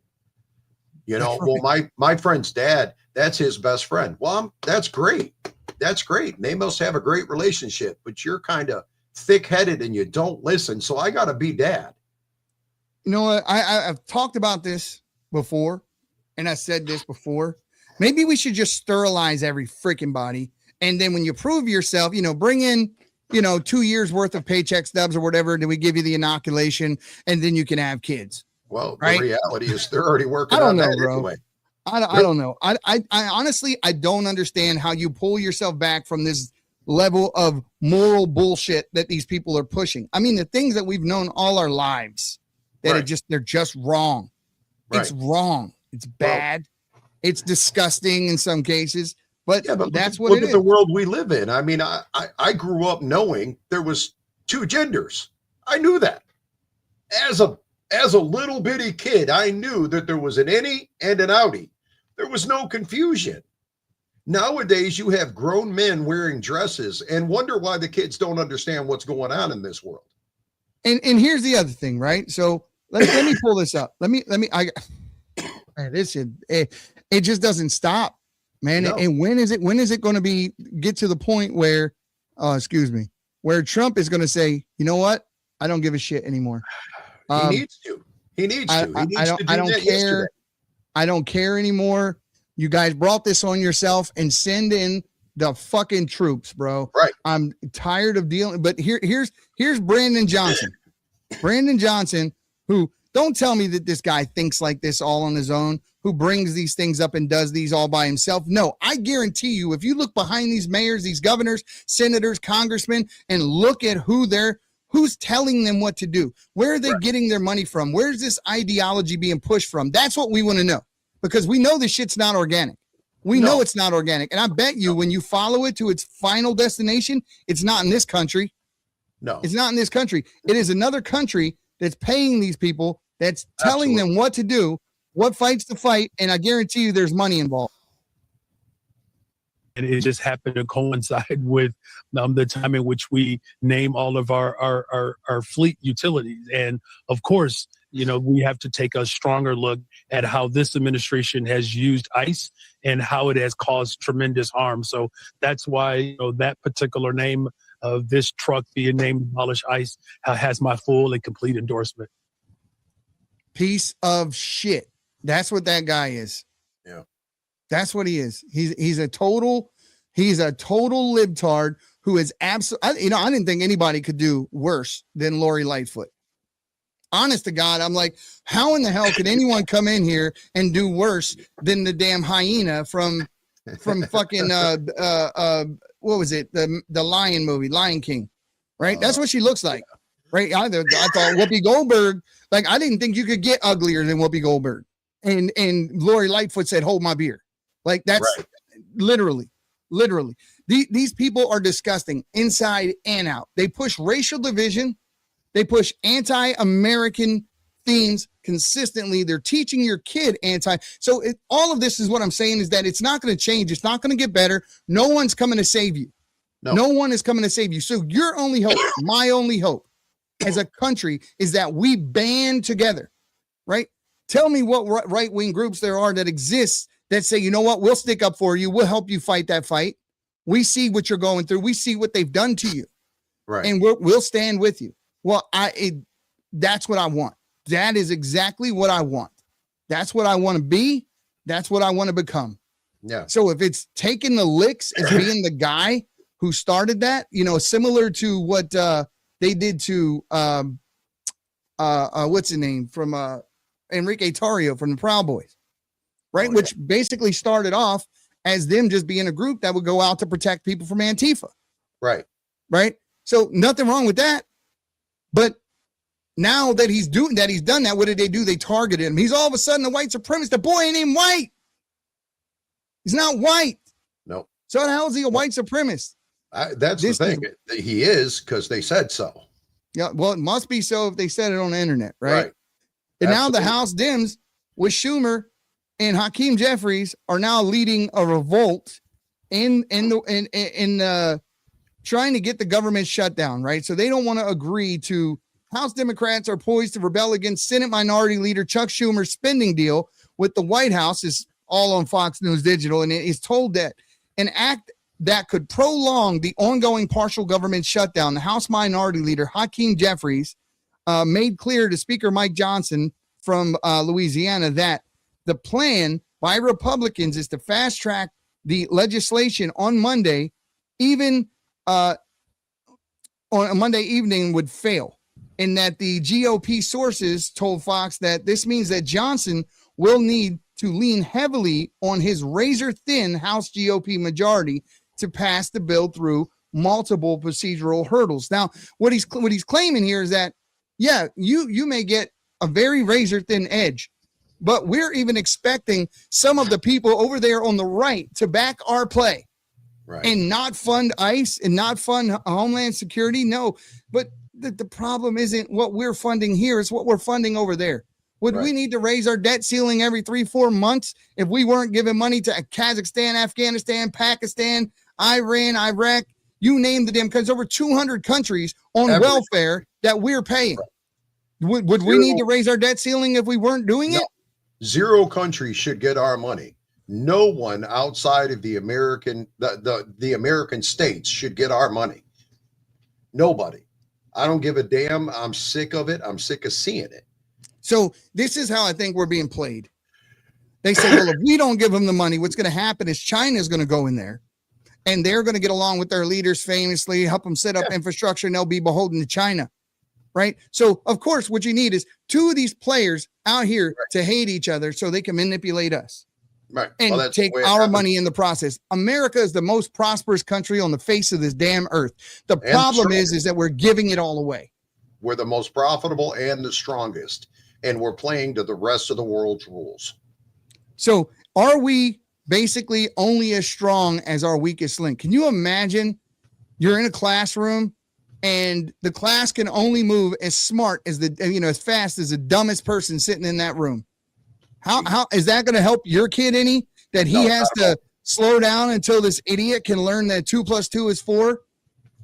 You know, well, my friend's dad, that's his best friend. Well, that's great. That's great. And they must have a great relationship, but you're kind of thick-headed and you don't listen. So I got to be dad. You know what? I've talked about this before, and I said this before. Maybe we should just sterilize every freaking body. And then when you prove yourself, bring in, 2 years worth of paycheck stubs or whatever, then we give you the inoculation, and then you can have kids. Well, the reality is they're already working on that bro. Anyway. I don't know. I honestly, I don't understand how you pull yourself back from this level of moral bullshit that these people are pushing. I mean, the things that we've known all our lives that they're just wrong. It's wrong. It's bad. It's disgusting in some cases. But that's what it is. Look at the world we live in. I mean, I grew up knowing there was two genders. I knew that. As a little bitty kid, I knew that there was an innie and an outie. There was no confusion. Nowadays, you have grown men wearing dresses and wonder why the kids don't understand what's going on in this world. And here's the other thing, right? So let me pull this up. It just doesn't stop. Man, no. And when is it going to get to the point where, where Trump is going to say, you know what? I don't give a shit anymore. He needs to. He needs to. I don't care. Yesterday. I don't care anymore. You guys brought this on yourself, and send in the fucking troops, bro. Right. I'm tired of dealing. But here's Brandon Johnson. Brandon Johnson, who, don't tell me that this guy thinks like this all on his own, who brings these things up and does these all by himself. No, I guarantee you, if you look behind these mayors, these governors, senators, congressmen, and look at who's telling them what to do, where are they getting their money from? Where's this ideology being pushed from? That's what we want to know, because we know this shit's not organic. We know it's not organic. And I bet you when you follow it to its final destination, it's not in this country. No, it's not in this country. It is another country that's paying these people, that's telling them what to do, what fights to fight, and I guarantee you there's money involved. And it just happened to coincide with the time in which we name all of our fleet utilities. And of course, we have to take a stronger look at how this administration has used ICE and how it has caused tremendous harm. So that's why that particular name of this truck being named Abolish ICE has my full and complete endorsement. Piece of shit. That's what that guy is. Yeah. That's what he is. He's a total libtard who is absolutely, I didn't think anybody could do worse than Lori Lightfoot. Honest to God, I'm like, how in the hell could anyone come in here and do worse than the damn hyena from fucking what was it? The Lion movie, Lion King, right? That's what she looks like, right? I thought Whoopi Goldberg, like, I didn't think you could get uglier than Whoopi Goldberg. And Lori Lightfoot said, "Hold my beer." Like, that's literally literally. These people are disgusting inside and out. They push racial division. They push anti-American themes consistently. They're teaching your kid So all of this is what I'm saying is that it's not going to change. It's not going to get better. No one's coming to save you. No one is coming to save you. So your only hope, my only hope as a country is that we band together, right? Tell me what right-wing groups there are that exist that say, you know what, we'll stick up for you. We'll help you fight that fight. We see what you're going through. We see what they've done to you. Right. And we'll stand with you. Well, that's what I want. That is exactly what I want. That's what I want to be. That's what I want to become. Yeah. So if it's taking the licks as being the guy who started that, you know, similar to what they did to what's his name from Enrique Tarrio from the Proud Boys, right? Which basically started off as them just being a group that would go out to protect people from Antifa. Right. Right. So nothing wrong with that. But now that he's done that, what did they do? They targeted him. He's all of a sudden a white supremacist. The boy ain't even white. He's not white. No. So how is he a white supremacist? That's the thing. He is because they said so. Yeah. Well, it must be so if they said it on the internet, right? And Absolutely. now the House Dems with Schumer and Hakeem Jeffries are now leading a revolt in trying to get the government shut down, right? So they don't want to agree to. House Democrats are poised to rebel against Senate Minority Leader Chuck Schumer's spending deal with the White House. Is all on Fox News Digital, and it is told that an act that could prolong the ongoing partial government shutdown. The House Minority Leader Hakeem Jeffries made clear to Speaker Mike Johnson from Louisiana that the plan by Republicans is to fast track the legislation on Monday, even on a Monday evening would fail. And that the GOP sources told Fox that this means that Johnson will need to lean heavily on his razor-thin House GOP majority to pass the bill through multiple procedural hurdles. Now, what he's claiming here is that, yeah, you may get a very razor-thin edge, but we're even expecting some of the people over there on the right to back our play, right, and not fund ICE and not fund Homeland Security. No, but the problem isn't what we're funding here, it's what we're funding over there. Would we need to raise our debt ceiling every 3-4 months if we weren't giving money to Kazakhstan, Afghanistan, Pakistan, Iran, Iraq, you name the damn countries, over 200 countries on welfare that we're paying? Would we need to raise our debt ceiling if we weren't doing it? Zero countries should get our money. No one outside of the American states should get our money. Nobody. I don't give a damn. I'm sick of it. I'm sick of seeing it. So this is how I think we're being played. They say, well, if we don't give them the money, what's going to happen is China's going to go in there and they're going to get along with their leaders famously, help them set up infrastructure, and they'll be beholden to China. Right. So, of course, what you need is two of these players out here to hate each other so they can manipulate us. Right. And take our money in the process. America is the most prosperous country on the face of this damn earth. The problem is that we're giving it all away. We're the most profitable and the strongest, and we're playing to the rest of the world's rules. So are we basically only as strong as our weakest link? Can you imagine you're in a classroom and the class can only move as smart as as fast as the dumbest person sitting in that room? How is that going to help your kid any? That he has to slow down until this idiot can learn that 2 + 2 is 4?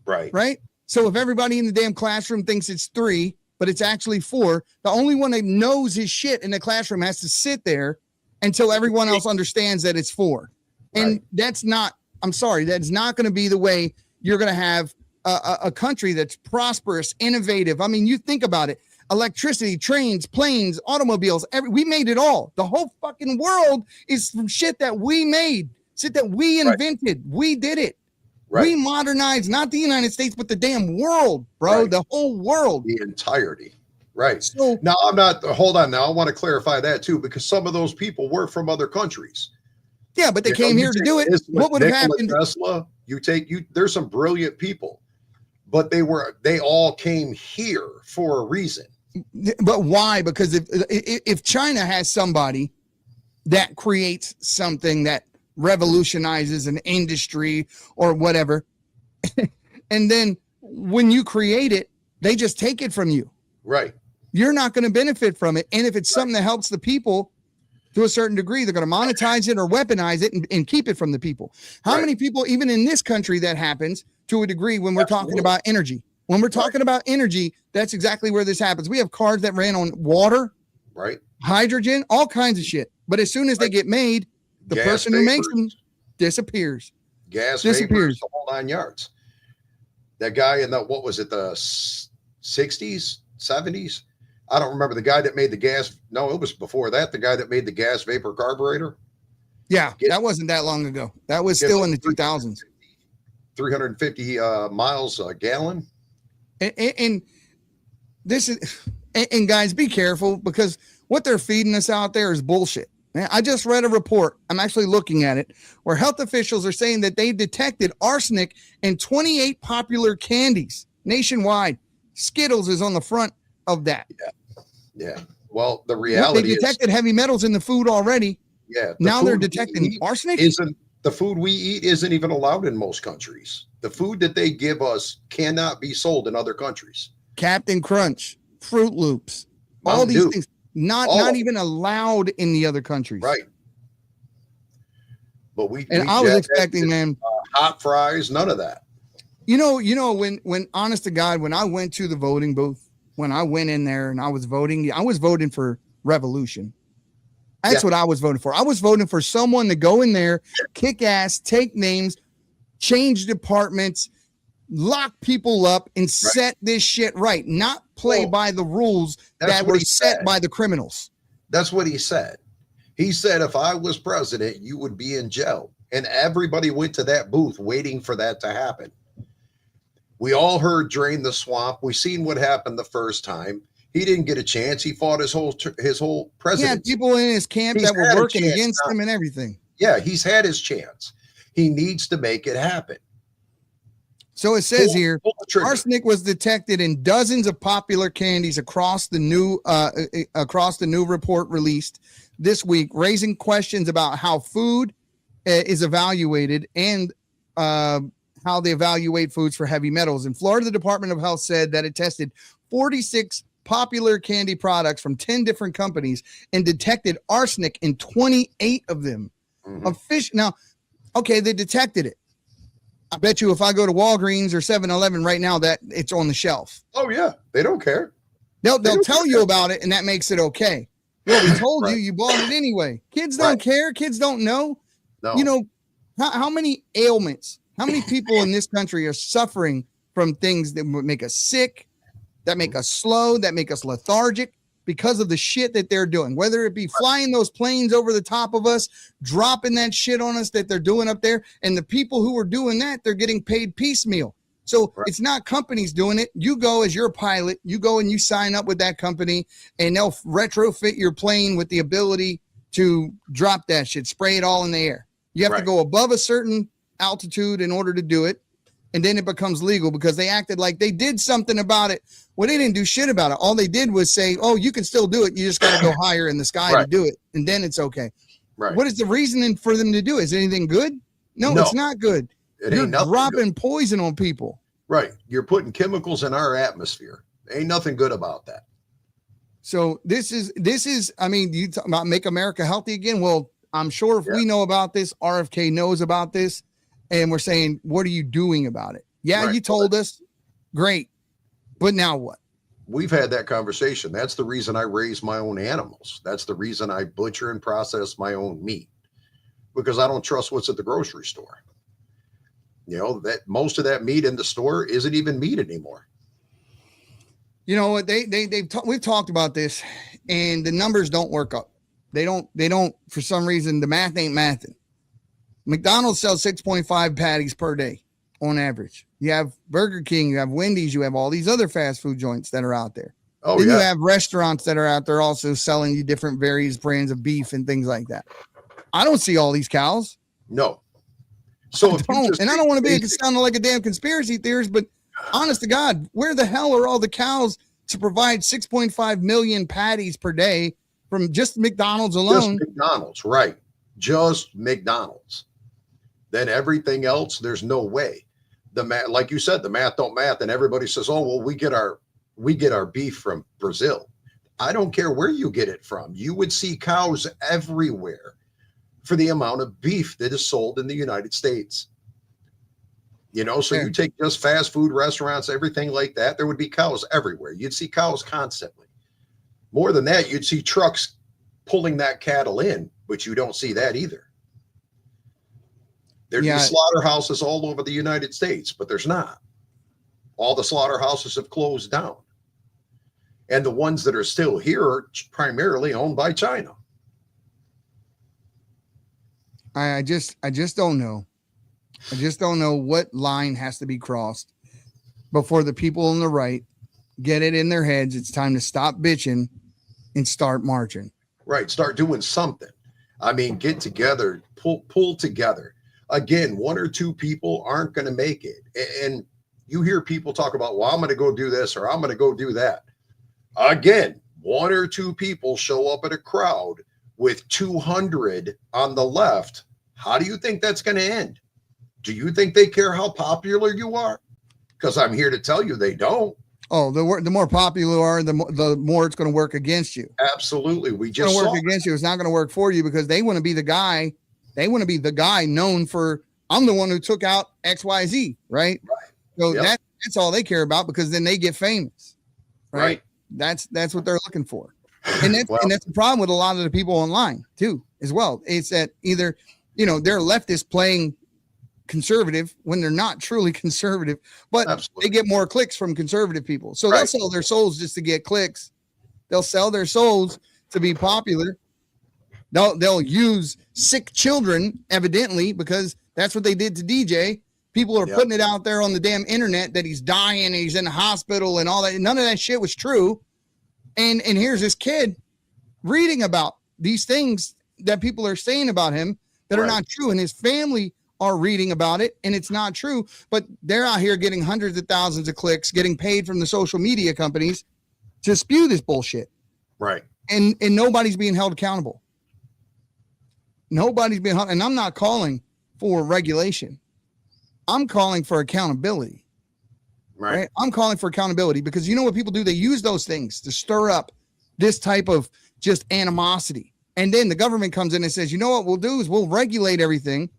Right. Right. So if everybody in the damn classroom thinks it's 3, but it's actually 4, the only one that knows his shit in the classroom has to sit there until everyone else understands that it's 4. And that's not, I'm sorry, that's not going to be the way you're going to have a country that's prosperous, innovative. I mean, you think about it. Electricity, trains, planes, automobiles, we made it all. The whole fucking world is from shit that we made, shit that we invented. We did it. We modernized not the United States, but the damn world, bro. The whole world. The entirety. Right. So now hold on. Now I want to clarify that too, because some of those people were from other countries. Yeah, but they came here to do it. What would have happened? Tesla, there's some brilliant people, but they all came here for a reason. But why? Because if China has somebody that creates something that revolutionizes an industry or whatever. And then when you create it, they just take it from you. Right. You're not going to benefit from it. And if it's something that helps the people to a certain degree, they're going to monetize it or weaponize it and keep it from the people. How many people, even in this country, that happens to a degree when we're talking about energy? When we're talking about energy, that's exactly where this happens. We have cars that ran on water, right, hydrogen, all kinds of shit. But as soon as they get made, the person who makes them disappears. Gas disappears. The whole 9 yards. That guy in the, what was it, the 60s, 70s? I don't remember the guy that made the gas. No, it was before that. The guy that made the gas vapor carburetor. Yeah, that wasn't that long ago. That was still in the 2000s. 350 miles a gallon. And this is, and guys, be careful, because what they're feeding us out there is bullshit. I just read a report. I'm actually looking at it, where health officials are saying that they detected arsenic in 28 popular candies nationwide. Skittles is on the front of that. Yeah. Well, the reality they detected heavy metals in the food already. Yeah. Now they're detecting arsenic. The food we eat isn't even allowed in most countries. The food that they give us cannot be sold in other countries. Captain Crunch, Fruit Loops, all these things not even allowed in the other countries. Right. But I was expecting, man, hot fries, none of that. You know, when honest to God, when I went to the voting booth, when I went in there and I was voting for revolution. That's what I was voting for. I was voting for someone to go in there, kick ass, take names, change departments, lock people up, and set this shit right. Not play by the rules that were set by the criminals. That's what he said. He said, if I was president, you would be in jail. And everybody went to that booth waiting for that to happen. We all heard drain the swamp. We seen what happened the first time. He didn't get a chance. He fought his whole presidency. Yeah, people in his camp that were working against him and everything. Yeah, he's had his chance. He needs to make it happen. So it says here, arsenic was detected in dozens of popular candies across the new report released this week, raising questions about how food is evaluated and how they evaluate foods for heavy metals. In Florida, the Department of Health said that it tested 46 popular candy products from 10 different companies and detected arsenic in 28 of them. Now, okay, they detected it. I bet you if I go to Walgreens or 7-Eleven right now, that it's on the shelf. Oh yeah, they don't care. They'll tell you about it, and that makes it okay. Well, we told you, you bought it anyway. Kids don't care. Kids don't know. No. You know, how many ailments, how many people in this country are suffering from things that would make us sick, that make us slow, that make us lethargic because of the shit that they're doing, whether it be flying those planes over the top of us, dropping that shit on us that they're doing up there. And the people who are doing that, they're getting paid piecemeal. So it's not companies doing it. You go as your pilot, you go and you sign up with that company, and they'll retrofit your plane with the ability to drop that shit, spray it all in the air. You have to go above a certain altitude in order to do it. And then it becomes legal because they acted like they did something about it. Well, they didn't do shit about it. All they did was say, oh, you can still do it. You just got to go higher in the sky to do it. And then it's okay. Right. What is the reasoning for them to do? Is anything good? No, it's not good. You're dropping poison on people. Right. You're putting chemicals in our atmosphere. Ain't nothing good about that. So this is, I mean, you talk about make America healthy again. Well, I'm sure if we know about this, RFK knows about this. And we're saying, what are you doing about it? Yeah, you told us. Great. But now what? We've had that conversation. That's the reason I raise my own animals. That's the reason I butcher and process my own meat, because I don't trust what's at the grocery store. You know, that most of that meat in the store isn't even meat anymore. You know what? We've talked about this, and the numbers don't work up. They don't, for some reason, the math ain't mathing. McDonald's sells 6.5 patties per day on average. You have Burger King, you have Wendy's, you have all these other fast food joints that are out there. Then you have restaurants that are out there also selling you different various brands of beef and things like that. I don't see all these cows. No. So I don't want to be sounding like a damn conspiracy theorist, but honest to God, where the hell are all the cows to provide 6.5 million patties per day from just McDonald's alone? Just McDonald's, right. Just McDonald's. then everything else, there's no way. The math, like you said, the math don't math, and everybody says, oh, well, we get our beef from Brazil. I don't care where you get it from. You would see cows everywhere for the amount of beef that is sold in the United States. You know, so you take just fast food restaurants, everything like that, there would be cows everywhere. You'd see cows constantly. More than that, you'd see trucks pulling that cattle in, but you don't see that either. There'd be slaughterhouses all over the United States, but there's not. All the slaughterhouses have closed down. And the ones that are still here are primarily owned by China. I just don't know. I just don't know what line has to be crossed before the people on the right get it in their heads. It's time to stop bitching and start marching. Right. Start doing something. I mean, get together, pull together. Again, one or two people aren't going to make it. And you hear people talk about, well, I'm going to go do this or I'm going to go do that. Again, one or two people show up at a crowd with 200 on the left. How do you think that's going to end? Do you think they care how popular you are? Because I'm here to tell you they don't. Oh, the more popular you are, the more it's going to work against you. Absolutely. It's going to work against you. It's not going to work for you because they want to be the guy. They want to be the guy known for, I'm the one who took out XYZ, right? So that's all they care about because then they get famous, right? That's what they're looking for. And that's the problem with a lot of the people online too, as well. It's that either, they're leftists playing conservative when they're not truly conservative, but they get more clicks from conservative people. So they'll sell their souls just to get clicks. They'll sell their souls to be popular. They'll use sick children, evidently, because that's what they did to DJ. People are putting it out there on the damn internet that he's dying and he's in the hospital and all that. None of that shit was true. And here's this kid reading about these things that people are saying about him that are not true. And his family are reading about it and it's not true, but they're out here getting hundreds of thousands of clicks, getting paid from the social media companies to spew this bullshit. Right. And nobody's being held accountable. Nobody's being held. And I'm not calling for regulation. I'm calling for accountability. Right. I'm calling for accountability because you know what people do? They use those things to stir up this type of just animosity. And then the government comes in and says, you know what we'll do is we'll regulate everything.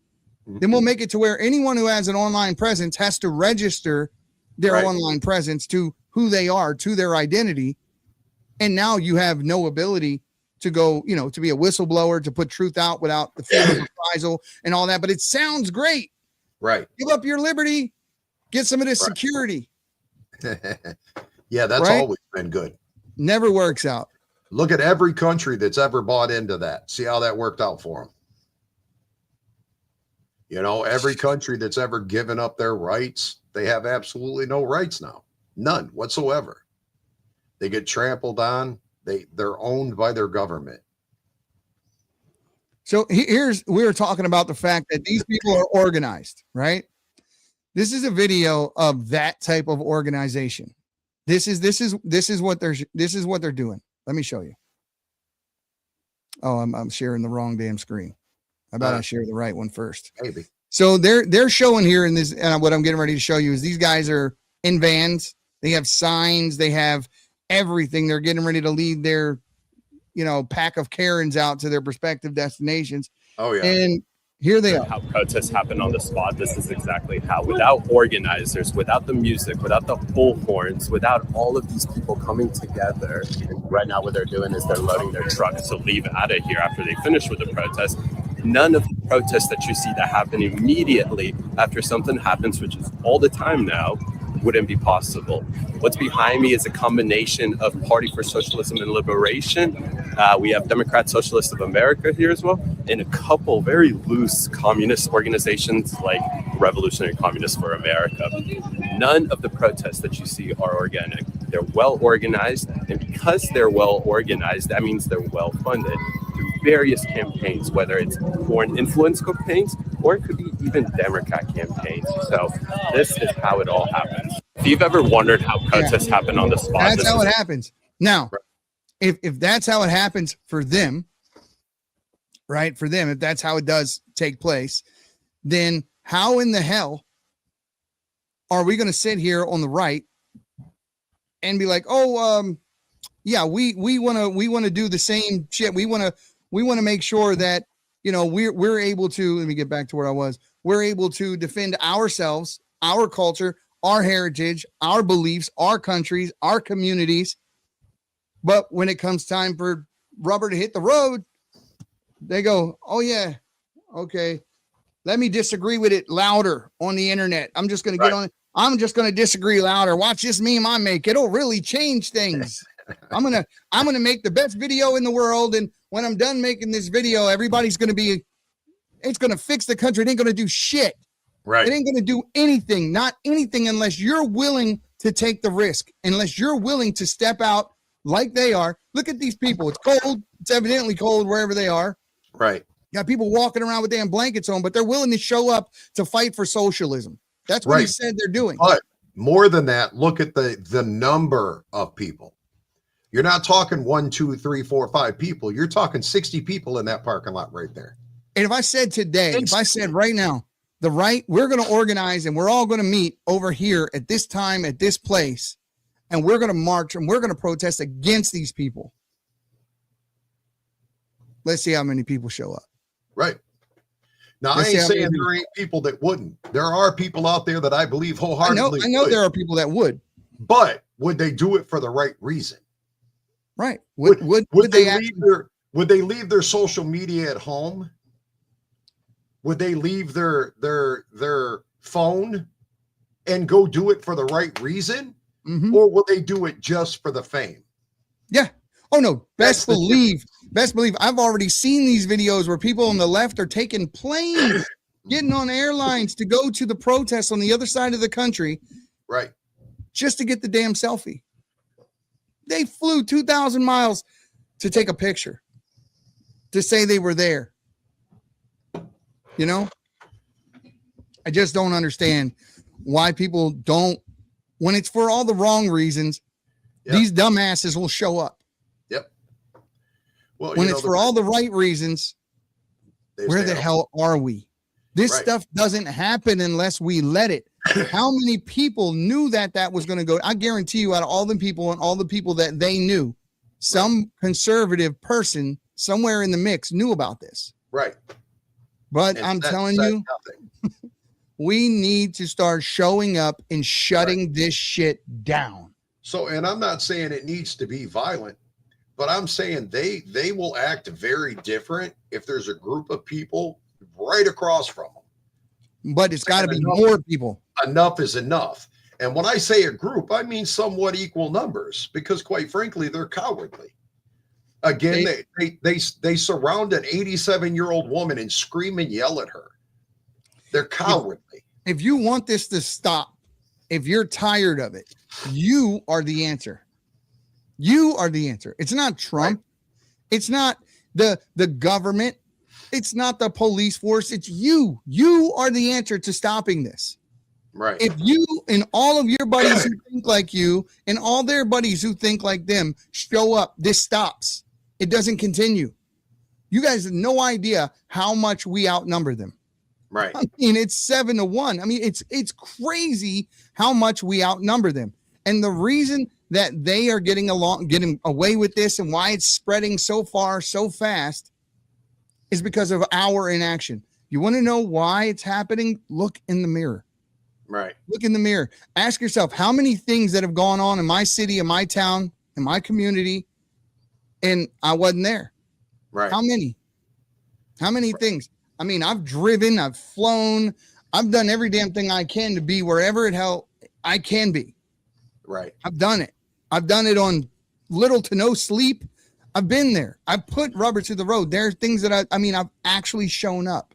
Then we'll make it to where anyone who has an online presence has to register their online presence to who they are, to their identity. And now you have no ability to go, to be a whistleblower, to put truth out without the fear of reprisal and all that. But it sounds great. Right. Give up your liberty. Get some of this security. Yeah, that's always been good. Never works out. Look at every country that's ever bought into that. See how that worked out for them. Every country that's ever given up their rights, they have absolutely no rights now. None whatsoever. They get trampled on. They're owned by their government. So we're talking about the fact that these people are organized, right? This is a video of that type of organization. This is what they're doing. Let me show you. Oh, I'm sharing the wrong damn screen. How about I share the right one first? Maybe. So they're showing here in this, and what I'm getting ready to show you is these guys are in vans. They have signs. They have everything. They're getting ready to lead their, pack of Karens out to their respective destinations. Oh yeah. And here they are. How protests happen on the spot. This is exactly how. Without organizers, without the music, without the bullhorns, without all of these people coming together. And right now what they're doing is they're loading their trucks to leave out of here after they finish with the protest. None of the protests that you see that happen immediately after something happens, which is all the time now, wouldn't be possible. What's behind me is a combination of Party for Socialism and Liberation. We have Democrat Socialists of America here as well, and a couple very loose communist organizations like Revolutionary Communists for America. None of the protests that you see are organic. They're well organized, and because they're well organized, that means they're well funded through various campaigns, whether it's foreign influence campaigns or it could be even Democrat campaigns. So this is how it all happens. If you've ever wondered how protests happen on the spot, that's how it happens. Now, if that's how it happens for them, right? For them, if that's how it does take place, then how in the hell are we going to sit here on the right and be like, oh, yeah, we want to do the same shit. We want to make sure that, you know, we're able to, let me get back to where I was. We're able to defend ourselves, our culture, our heritage, our beliefs, our countries, our communities. But when it comes time for rubber to hit the road, they go, oh yeah, okay, let me disagree with it louder on the internet. I'm just going to get on it. I'm just going to disagree louder. Watch this meme I make. It'll really change things. I'm going to make the best video in the world. And when I'm done making this video, everybody's going to be, it's going to fix the country. It ain't going to do shit. Right. It ain't going to do anything, not anything, unless you're willing to take the risk, unless you're willing to step out like they are. Look at these people. It's cold. It's evidently cold wherever they are. Right. You got people walking around with damn blankets on, but they're willing to show up to fight for socialism. That's what he said they're doing. But more than that, look at the number of people. You're not talking 1, 2, 3, 4, 5 people. You're talking 60 people in that parking lot right there. And if I said today, if I said right now, the right, we're going to organize and we're all going to meet over here at this time, at this place, and we're going to march and we're going to protest against these people. Let's see how many people show up. Right. Now, I ain't saying there ain't people that wouldn't. There are people out there that I believe wholeheartedly I know there are people that would. But would they do it for the right reason? Right. Would they leave their social media at home? Would they leave their phone and go do it for the right reason? Mm-hmm. Or will they do it just for the fame? Yeah. Oh no, best believe. I've already seen these videos where people on the left are taking planes, getting on airlines to go to the protests on the other side of the country. Right. Just to get the damn selfie. They flew 2,000 miles to take a picture, to say they were there. You know, I just don't understand why people don't, when it's for all the wrong reasons, these dumbasses will show up. Yep. Well, when it's for all the right reasons, where the hell are we? This stuff doesn't happen unless we let it. How many people knew that was going to go? I guarantee you, out of all the people and all the people that they knew, some conservative person somewhere in the mix knew about this. Right. But and I'm telling you, we need to start showing up and shutting this shit down. So, and I'm not saying it needs to be violent, but I'm saying they will act very different if there's a group of people right across from them. But it's got to be more people. Enough is enough. And when I say a group, I mean somewhat equal numbers, because quite frankly, they're cowardly. Again, they surround an 87-year-old woman and scream and yell at her. They're cowardly. If you want this to stop, if you're tired of it, you are the answer. You are the answer. It's not Trump. Right. It's not the government. It's not the police force. It's you. You are the answer to stopping this. Right. If you and all of your buddies who think like you and all their buddies who think like them show up, this stops. It doesn't continue. You guys have no idea how much we outnumber them. Right. I mean, it's 7-1. I mean, it's crazy how much we outnumber them. And the reason that they are getting away with this and why it's spreading so far, so fast is because of our inaction. You want to know why it's happening? Look in the mirror. Right. Look in the mirror. Ask yourself how many things that have gone on in my city, in my town, in my community, and I wasn't there. Right. How many? How many things? I mean, I've driven, I've flown, I've done every damn thing I can to be wherever the hell I can be. Right. I've done it. I've done it on little to no sleep. I've been there. I've put rubber to the road. There are things that I've actually shown up.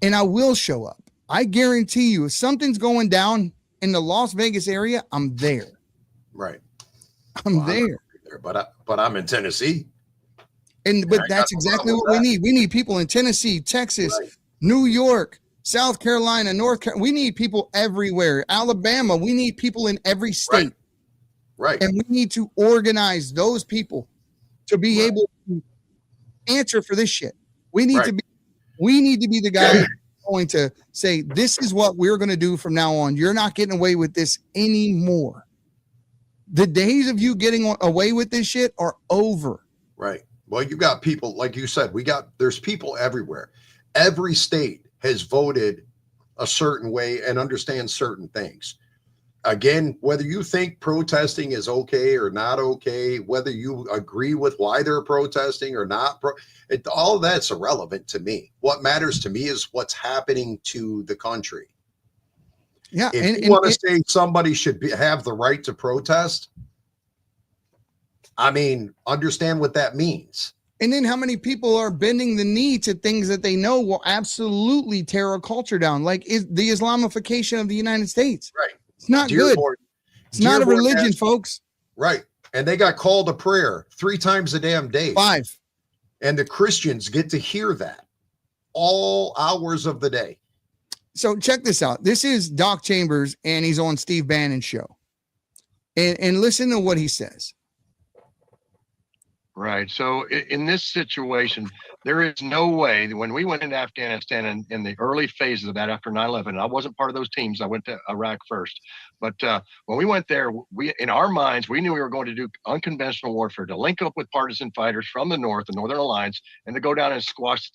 And I will show up. I guarantee you, if something's going down in the Las Vegas area, I'm there. Right. I'm there. But I'm in Tennessee. But that's exactly what we need. We need people in Tennessee, Texas, New York, South Carolina, North Carolina. We need people everywhere. Alabama. We need people in every state. Right. And we need to organize those people to be able to answer for this shit. We need to be We need to be the guy going to say, this is what we're going to do from now on. You're not getting away with this anymore. The days of you getting away with this shit are over. Right. Well, you got people, like you said, there's people everywhere. Every state has voted a certain way and understands certain things. Again, whether you think protesting is okay or not okay, whether you agree with why they're protesting or not, all that's irrelevant to me. What matters to me is what's happening to the country. Yeah. If you want to say somebody should have the right to protest, I mean, understand what that means. And then how many people are bending the knee to things that they know will absolutely tear a culture down, like is the Islamification of the United States. Right. It's not good. It's not a religion, folks. Right. And they got called to prayer 3 times a damn day. 5. And the Christians get to hear that all hours of the day. So check this out. This is Doc Chambers, and he's on Steve Bannon's show. And listen to what he says. Right. So in this situation, there is no way that when we went into Afghanistan in the early phases of that after 9/11, I wasn't part of those teams. I went to Iraq first. But when we went there, in our minds, we knew we were going to do unconventional warfare, to link up with partisan fighters from the North, the Northern Alliance, and to go down and squash.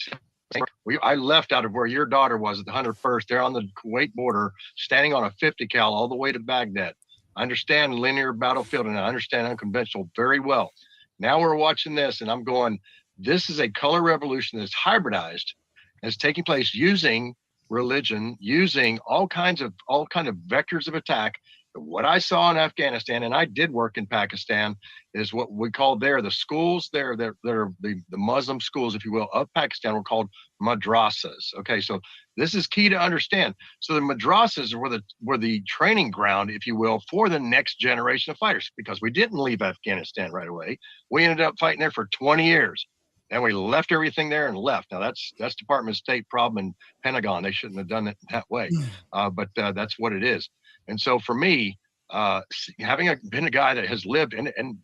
I left out of where your daughter was at the 101st. They're on the Kuwait border, standing on a 50 cal all the way to Baghdad. I understand linear battlefield, and I understand unconventional very well. Now we're watching this, and I'm going, this is a color revolution that's hybridized, that's taking place using religion, using all kind of vectors of attack. What I saw in Afghanistan, and I did work in Pakistan, is what we call there the schools. They're the Muslim schools, if you will, of Pakistan were called madrasas. Okay, so this is key to understand. So the madrasas were the training ground, if you will, for the next generation of fighters, because we didn't leave Afghanistan right away. We ended up fighting there for 20 years. Then we left everything there and left. Now that's Department of State problem and Pentagon. They shouldn't have done it that way, but that's what it is. And so for me, having been a guy that has lived and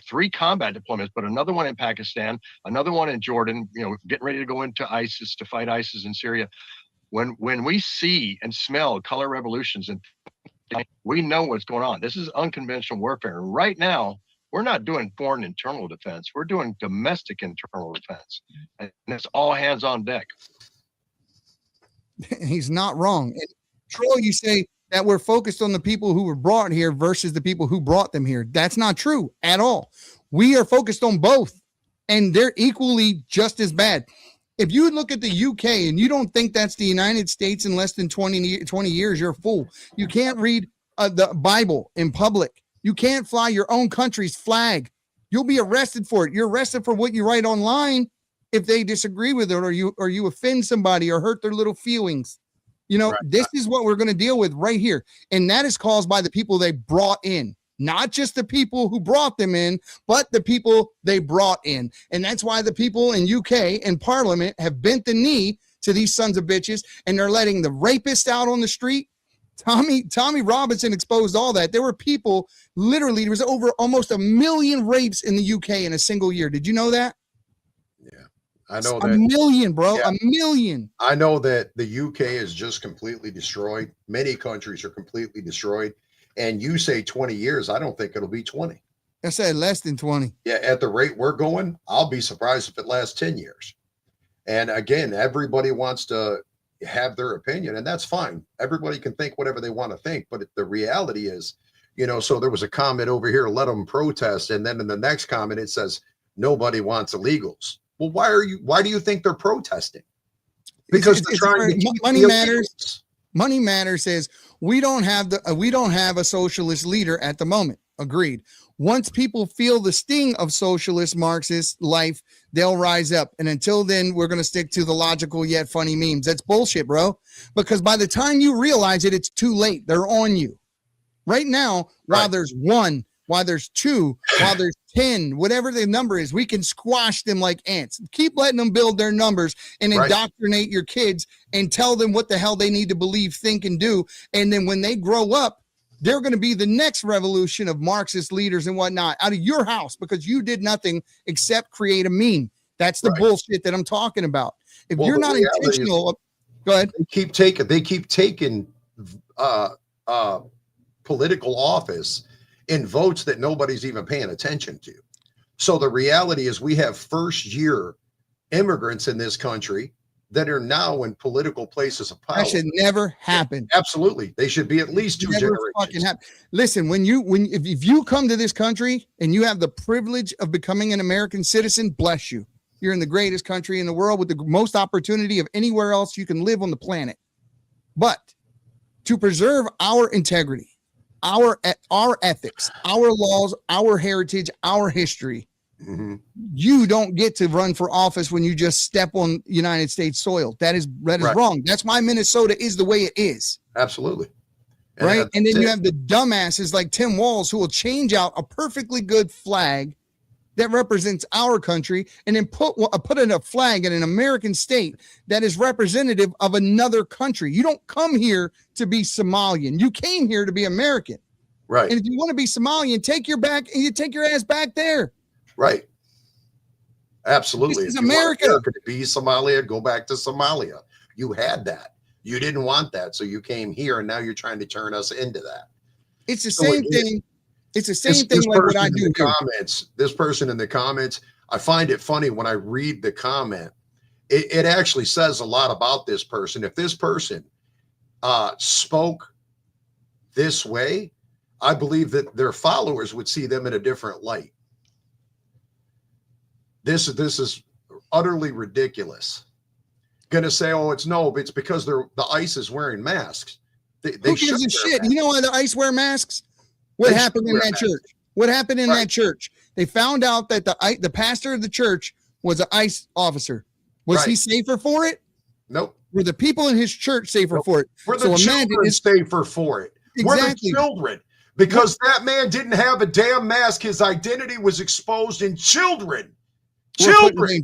3 combat deployments, but another one in Pakistan, another one in Jordan, getting ready to go into ISIS to fight ISIS in Syria. When we see and smell color revolutions, and we know what's going on. This is unconventional warfare. And right now, we're not doing foreign internal defense. We're doing domestic internal defense. And it's all hands on deck. He's not wrong. And Troy, you say that we're focused on the people who were brought here versus the people who brought them here. That's not true at all. We are focused on both, and they're equally just as bad. If you look at the UK and you don't think that's the United States in less than 20 years, you're a fool. You can't read the Bible in public. You can't fly your own country's flag. You'll be arrested for it. You're arrested for what you write online if they disagree with it, or you offend somebody or hurt their little feelings. This is what we're going to deal with right here. And that is caused by the people they brought in, not just the people who brought them in, but the people they brought in. And that's why the people in UK and Parliament have bent the knee to these sons of bitches, and they're letting the rapists out on the street. Tommy Robinson exposed all that. There were people, literally, there was over almost 1 million rapes in the UK in a single year. Did you know that? I know that 1 million, bro. Yeah. 1 million. I know that the UK is just completely destroyed. Many countries are completely destroyed. And you say 20 years. I don't think it'll be 20. I said less than 20. Yeah, at the rate we're going, I'll be surprised if it lasts 10 years. And again, everybody wants to have their opinion, and that's fine. Everybody can think whatever they want to think. But the reality is, so there was a comment over here, let them protest. And then in the next comment, it says, nobody wants illegals. Well, why do you think they're protesting? Because they're trying to keep money matters. Money matters says we don't have a socialist leader at the moment. Agreed. Once people feel the sting of socialist Marxist life, they'll rise up. And until then, we're going to stick to the logical yet funny memes. That's bullshit, bro. Because by the time you realize it, it's too late. They're on you. Right now, while there's 1, while there's 2, while there's 10, whatever the number is, we can squash them like ants. Keep letting them build their numbers and indoctrinate your kids and tell them what the hell they need to believe, think, and do. And then when they grow up, they're going to be the next revolution of Marxist leaders and whatnot out of your house because you did nothing except create a meme. That's the bullshit that I'm talking about. If you're not intentional, go ahead. They keep taking political office in votes that nobody's even paying attention to. So the reality is we have first-year immigrants in this country that are now in political places of power. That should never happen. Absolutely. They should be at least two generations. Listen, if you come to this country and you have the privilege of becoming an American citizen, bless you. You're in the greatest country in the world with the most opportunity of anywhere else you can live on the planet. But to preserve our integrity, our ethics, our laws, our heritage, our history, you don't get to run for office when you just step on United States soil. That is wrong. That's why Minnesota is the way it is. Absolutely. Right. And then you have the dumbasses like Tim Walz who will change out a perfectly good flag that represents our country and then put in a flag in an American state that is representative of another country. You don't come here to be Somalian. You came here to be American. Right. And if you want to be Somalian, take your ass back there. Right. Absolutely. This is if you America. want America to be Somalia, go back to Somalia. You had that. You didn't want that. So you came here and now you're trying to turn us into that. It's the same thing. It's the same thing like what I do. This person in the comments, I find it funny when I read the comment. It actually says a lot about this person. If this person spoke this way, I believe that their followers would see them in a different light. This is utterly ridiculous. Gonna say, oh, it's because the ICE is wearing masks. Who gives a shit? You know why the ICE wear masks? What happened in that church? What happened in that church? They found out that the pastor of the church was an ICE officer. Was he safer for it? Nope. Were the people in his church safer for it? Were the children safer for it? Exactly. Were the children? Because that man didn't have a damn mask. His identity was exposed in children. Children.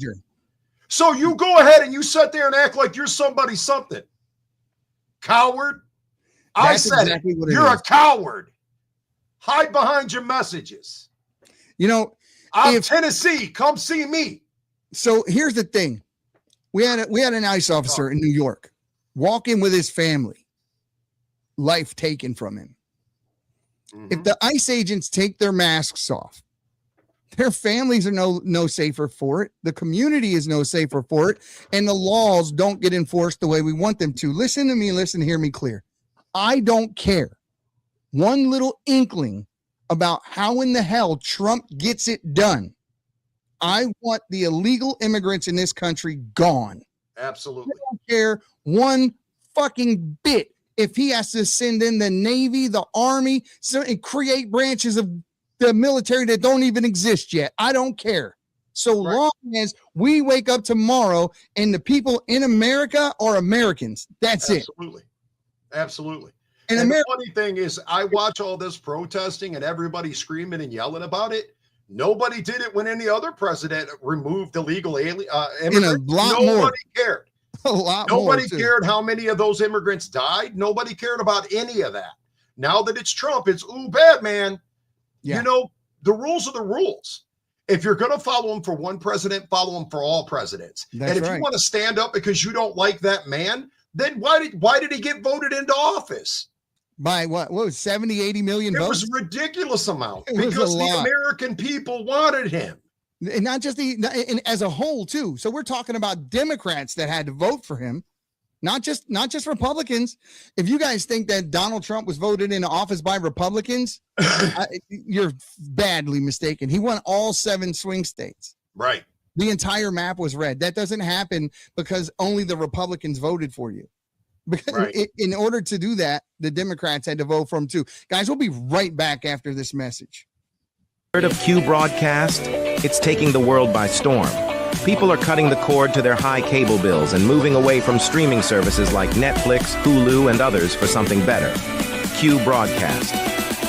So you go ahead and you sit there and act like you're somebody something. Coward. I said exactly it. You're a coward. Hide behind your messages. You know, I'm Tennessee. Come see me. So here's the thing. We had an ICE officer in New York walk in with his family. Life taken from him. If the ICE agents take their masks off, their families are no safer for it. The community is no safer for it. And the laws don't get enforced the way we want them to. Listen to me. Hear me clear. I don't care one little inkling about how in the hell Trump gets it done. I want the illegal immigrants in this country gone. Absolutely. I don't care one fucking bit if he has to send in the Navy, the Army, and create branches of the military that don't even exist yet. I don't care. So long as we wake up tomorrow and the people in America are Americans. That's it. Absolutely. And the funny thing is, I watch all this protesting and everybody screaming and yelling about it. Nobody did it when any other president removed illegal immigrants. Nobody cared. Nobody cared how many of those immigrants died. Nobody cared about any of that. Now that it's Trump, it's bad, man. Yeah. You know, the rules are the rules. If you're going to follow them for one president, follow them for all presidents. And if you want to stand up because you don't like that man, then why did he get voted into office? By what was 70, 80 million votes? It was a ridiculous amount because the American people wanted him. And not just and as a whole too. So we're talking about Democrats that had to vote for him, not just Republicans. If you guys think that Donald Trump was voted into office by Republicans, you're badly mistaken. He won all 7 swing states. Right. The entire map was red. That doesn't happen because only the Republicans voted for you. Because in order to do that, the Democrats had to vote for him too. Guys, we'll be right back after this message. Heard of Q broadcast? It's taking the world by storm. People are cutting the cord to their high cable bills and moving away from streaming services like Netflix, Hulu, and others for something better. Q broadcast.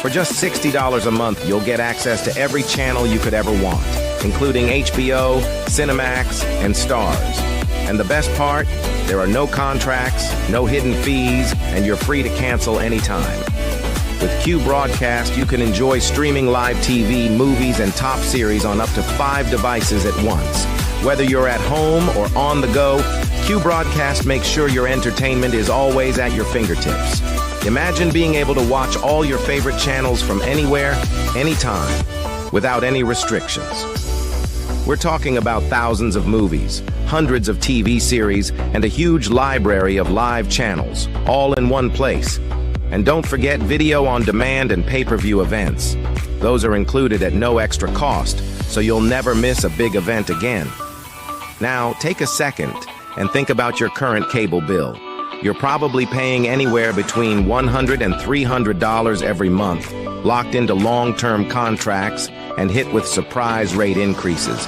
For just $60 a month, you'll get access to every channel you could ever want, including HBO, Cinemax, and Stars. And the best part? There are no contracts, no hidden fees, and you're free to cancel anytime. With Q Broadcast, you can enjoy streaming live TV, movies, and top series on up to 5 devices at once, Whether you're at home or on the go, Q Broadcast makes sure your entertainment is always at your fingertips. Imagine being able to watch all your favorite channels from anywhere, anytime, without any restrictions. We're talking about thousands of movies, hundreds of TV series, and a huge library of live channels, all in one place. And don't forget video on demand and pay-per-view events. Those are included at no extra cost, so you'll never miss a big event again. Now, take a second and think about your current cable bill. You're probably paying anywhere between $100 and $300 every month, locked into long-term contracts and hit with surprise rate increases.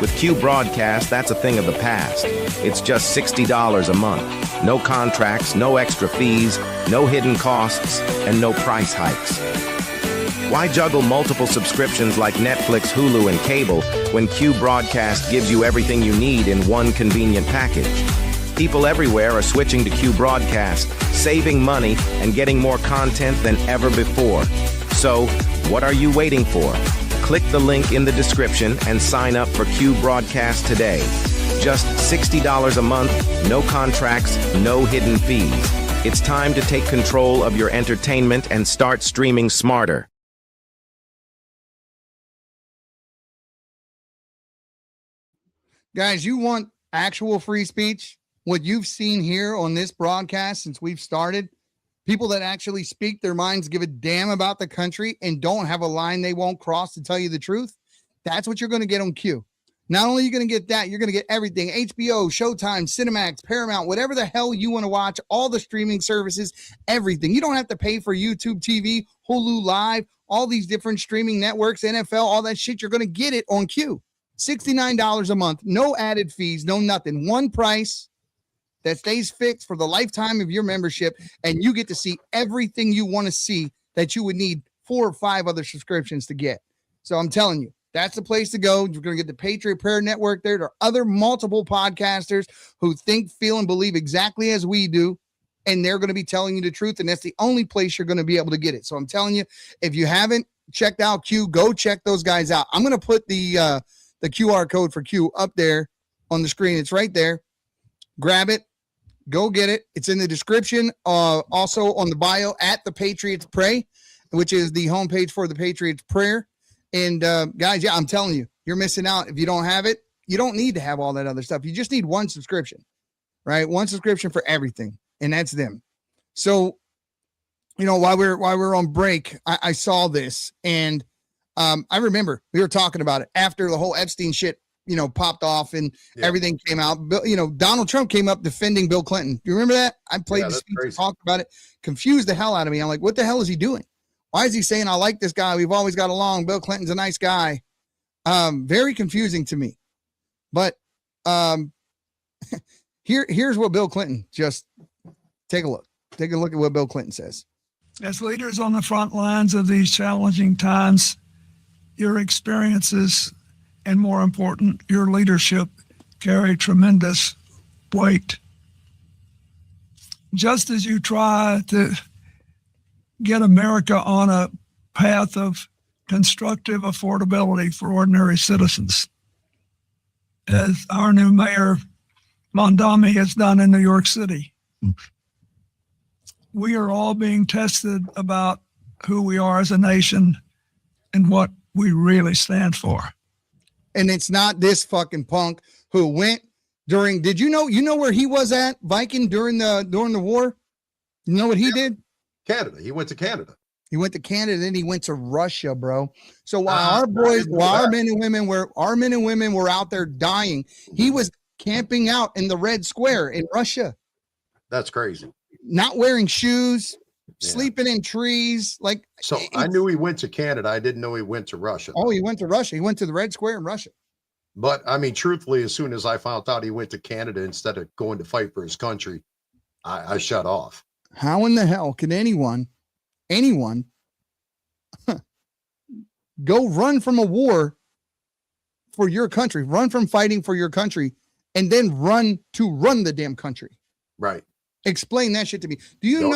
With Q Broadcast, that's a thing of the past. It's just $60 a month. No contracts, no extra fees, no hidden costs, and no price hikes. Why juggle multiple subscriptions like Netflix, Hulu, and cable when Q Broadcast gives you everything you need in one convenient package? People everywhere are switching to Q Broadcast, saving money and getting more content than ever before. So, what are you waiting for? Click the link in the description and sign up for Q Broadcast today. Just $60 a month, no contracts, no hidden fees. It's time to take control of your entertainment and start streaming smarter. Guys, you want actual free speech? What you've seen here on this broadcast since we've started, people that actually speak their minds, give a damn about the country, and don't have a line they won't cross to tell you the truth, that's what you're going to get on Q. Not only are you going to get that, you're going to get everything. HBO, Showtime, Cinemax, Paramount, whatever the hell you want to watch, all the streaming services, everything. You don't have to pay for YouTube TV, Hulu Live, all these different streaming networks, NFL, all that shit. You're going to get it on Q. $69 a month, no added fees, no nothing. One price that stays fixed for the lifetime of your membership, and you get to see everything you want to see that you would need 4 or 5 other subscriptions to get. So I'm telling you, that's the place to go. You're going to get the Patriot Prayer Network there. There are other multiple podcasters who think, feel, and believe exactly as we do, and they're going to be telling you the truth, and that's the only place you're going to be able to get it. So I'm telling you, if you haven't checked out Q, go check those guys out. I'm going to put the QR code for Q up there on the screen. It's right there. Grab it. Go get it. It's in the description. Also on the bio at the Patriots Pray, which is the homepage for the Patriots Prayer. And guys, yeah, I'm telling you, you're missing out. If you don't have it, you don't need to have all that other stuff. You just need one subscription, right? One subscription for everything. And that's them. So, you know, while we're on break, I saw this, and I remember we were talking about it after the whole Epstein shit, you know, popped off and everything came out. You know, Donald Trump came up defending Bill Clinton. Do you remember that? I played the speech and talked about it, confused the hell out of me. I'm like, what the hell is he doing? Why is he saying, I like this guy? We've always got along. Bill Clinton's a nice guy. Very confusing to me. But here's what Bill Clinton, just take a look. Take a look at what Bill Clinton says. As leaders on the front lines of these challenging times, your experiences and, more important, your leadership carry tremendous weight. Just as you try to get America on a path of constructive affordability for ordinary citizens, as our new mayor Mondami has done in New York City, we are all being tested about who we are as a nation and what we really stand for. And it's not this fucking punk who went during, did you know where he was at, Viking, during the war? You know what he did? Canada. He went to Canada. He went to Canada, then he went to Russia, bro. So while our men and women were out there dying, he was camping out in the Red Square in Russia. That's crazy. Not wearing shoes, sleeping in trees. Like, so I knew he went to Canada. I didn't know he went to Russia. Oh, he went to Russia. He went to the Red Square in Russia. But I mean, truthfully, as soon as I found out he went to Canada instead of going to fight for his country, I shut off. How in the hell can anyone go run from a war for your country, run from fighting for your country, and then run the damn country? Right. Explain that shit to me. Do you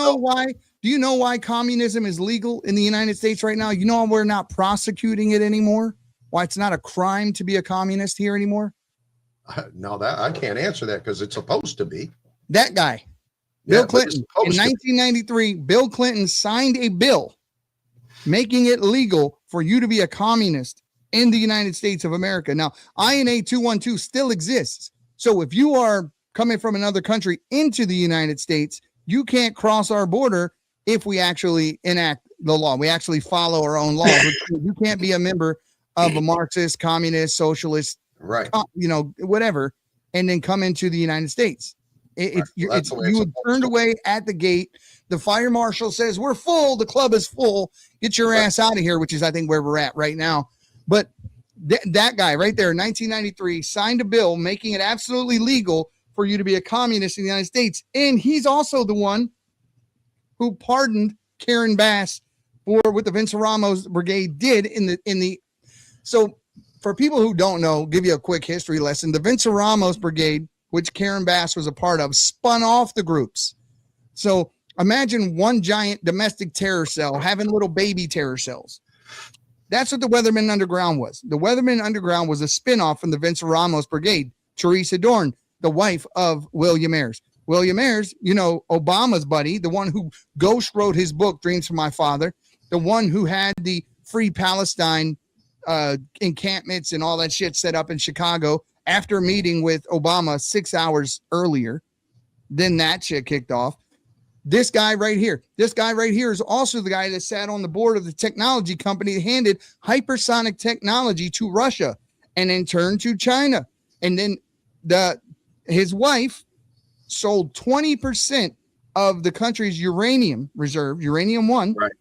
know why communism is legal in the United States right now? You know we're not prosecuting it anymore? Why it's not a crime to be a communist here anymore? Now that I can't answer that because it's supposed to be. That guy, Bill Clinton, in 1993, Bill Clinton signed a bill making it legal for you to be a communist in the United States of America. Now, INA 212 still exists. So if you are coming from another country into the United States, you can't cross our border if we actually enact the law. We actually follow our own laws. You can't be a member of a Marxist, communist, socialist, right? Whatever, and then come into the United States. You would turned away at the gate. The fire marshal says, "We're full. The club is full. Get your ass out of here," which is, I think, where we're at right now. But that guy right there, 1993, signed a bill making it absolutely legal for you to be a communist in the United States. And he's also the one who pardoned Karen Bass for what the Vince Ramos Brigade did in the. So for people who don't know, give you a quick history lesson. The Vince Ramos Brigade, which Karen Bass was a part of, spun off the groups. So imagine one giant domestic terror cell having little baby terror cells. That's what the Weathermen Underground was. The Weathermen Underground was a spinoff from the Vince Ramos Brigade. Teresa Dorn, the wife of William Ayers. William Ayers, Obama's buddy, the one who ghost wrote his book, Dreams from My Father, the one who had the Free Palestine encampments and all that shit set up in Chicago after meeting with Obama 6 hours earlier. Then that shit kicked off. This guy right here is also the guy that sat on the board of the technology company that handed hypersonic technology to Russia and in turn to China. And then his wife sold 20% of the country's uranium reserve, uranium-1, right,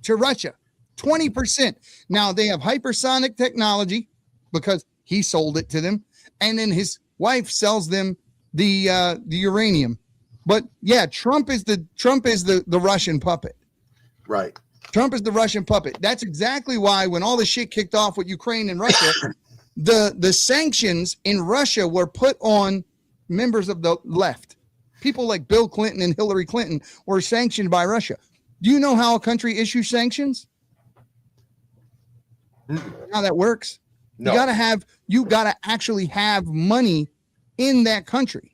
to Russia. 20%. Now they have hypersonic technology because he sold it to them, and then his wife sells them the uranium. But yeah, Trump is the Russian puppet. Right. Trump is the Russian puppet. That's exactly why when all the shit kicked off with Ukraine and Russia, the sanctions in Russia were put on members of the left. People like Bill Clinton and Hillary Clinton were sanctioned by Russia. Do you know how a country issues sanctions? How that works? No. You gotta actually have money in that country.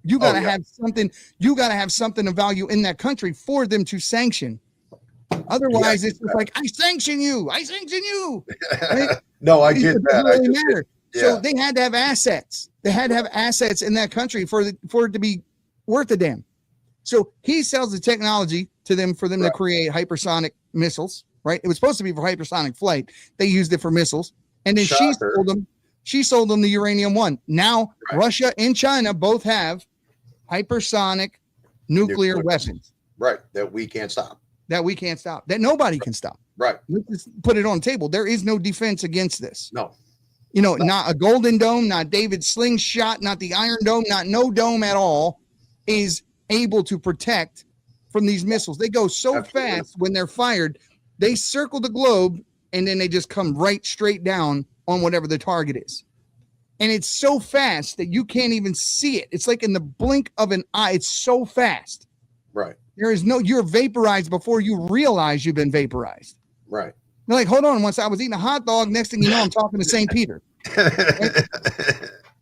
You gotta have something of value in that country for them to sanction. Otherwise, it's just like, I sanction you. Right? No, I get that. Really matter. So they had to have assets. They had to have assets in that country for it to be worth a damn. So he sells the technology to them for them to create hypersonic missiles. Right? It was supposed to be for hypersonic flight. They used it for missiles, and then she sold them the uranium-1. Now Russia and China both have hypersonic nuclear weapons. Right. That we can't stop. That nobody can stop. Right. Let's just put it on the table. There is no defense against this. No. Not a Golden Dome, not David's slingshot, not the Iron Dome, not no dome at all is able to protect from these missiles. They go so fast when they're fired, they circle the globe and then they just come right straight down on whatever the target is. And it's so fast that you can't even see it. It's like in the blink of an eye. It's so fast. Right. You're vaporized before you realize you've been vaporized. Right. You're like, hold on. Once I was eating a hot dog, next thing you know, I'm talking to St. Peter. Right?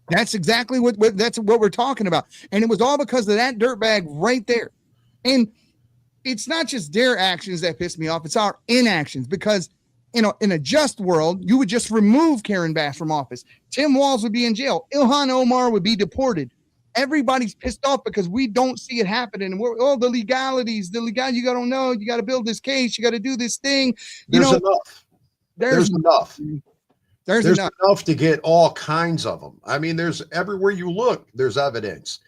That's exactly what we're talking about. And it was all because of that dirtbag right there. And it's not just their actions that piss me off. It's our inactions, because in a just world, you would just remove Karen Bass from office. Tim Walz would be in jail. Ilhan Omar would be deported. Everybody's pissed off because we don't see it happening. And we're, the legalities, you got to know, you got to build this case. You got to do this thing. There's enough. There's enough. There's enough to get all kinds of them. I mean, there's everywhere you look, there's evidence.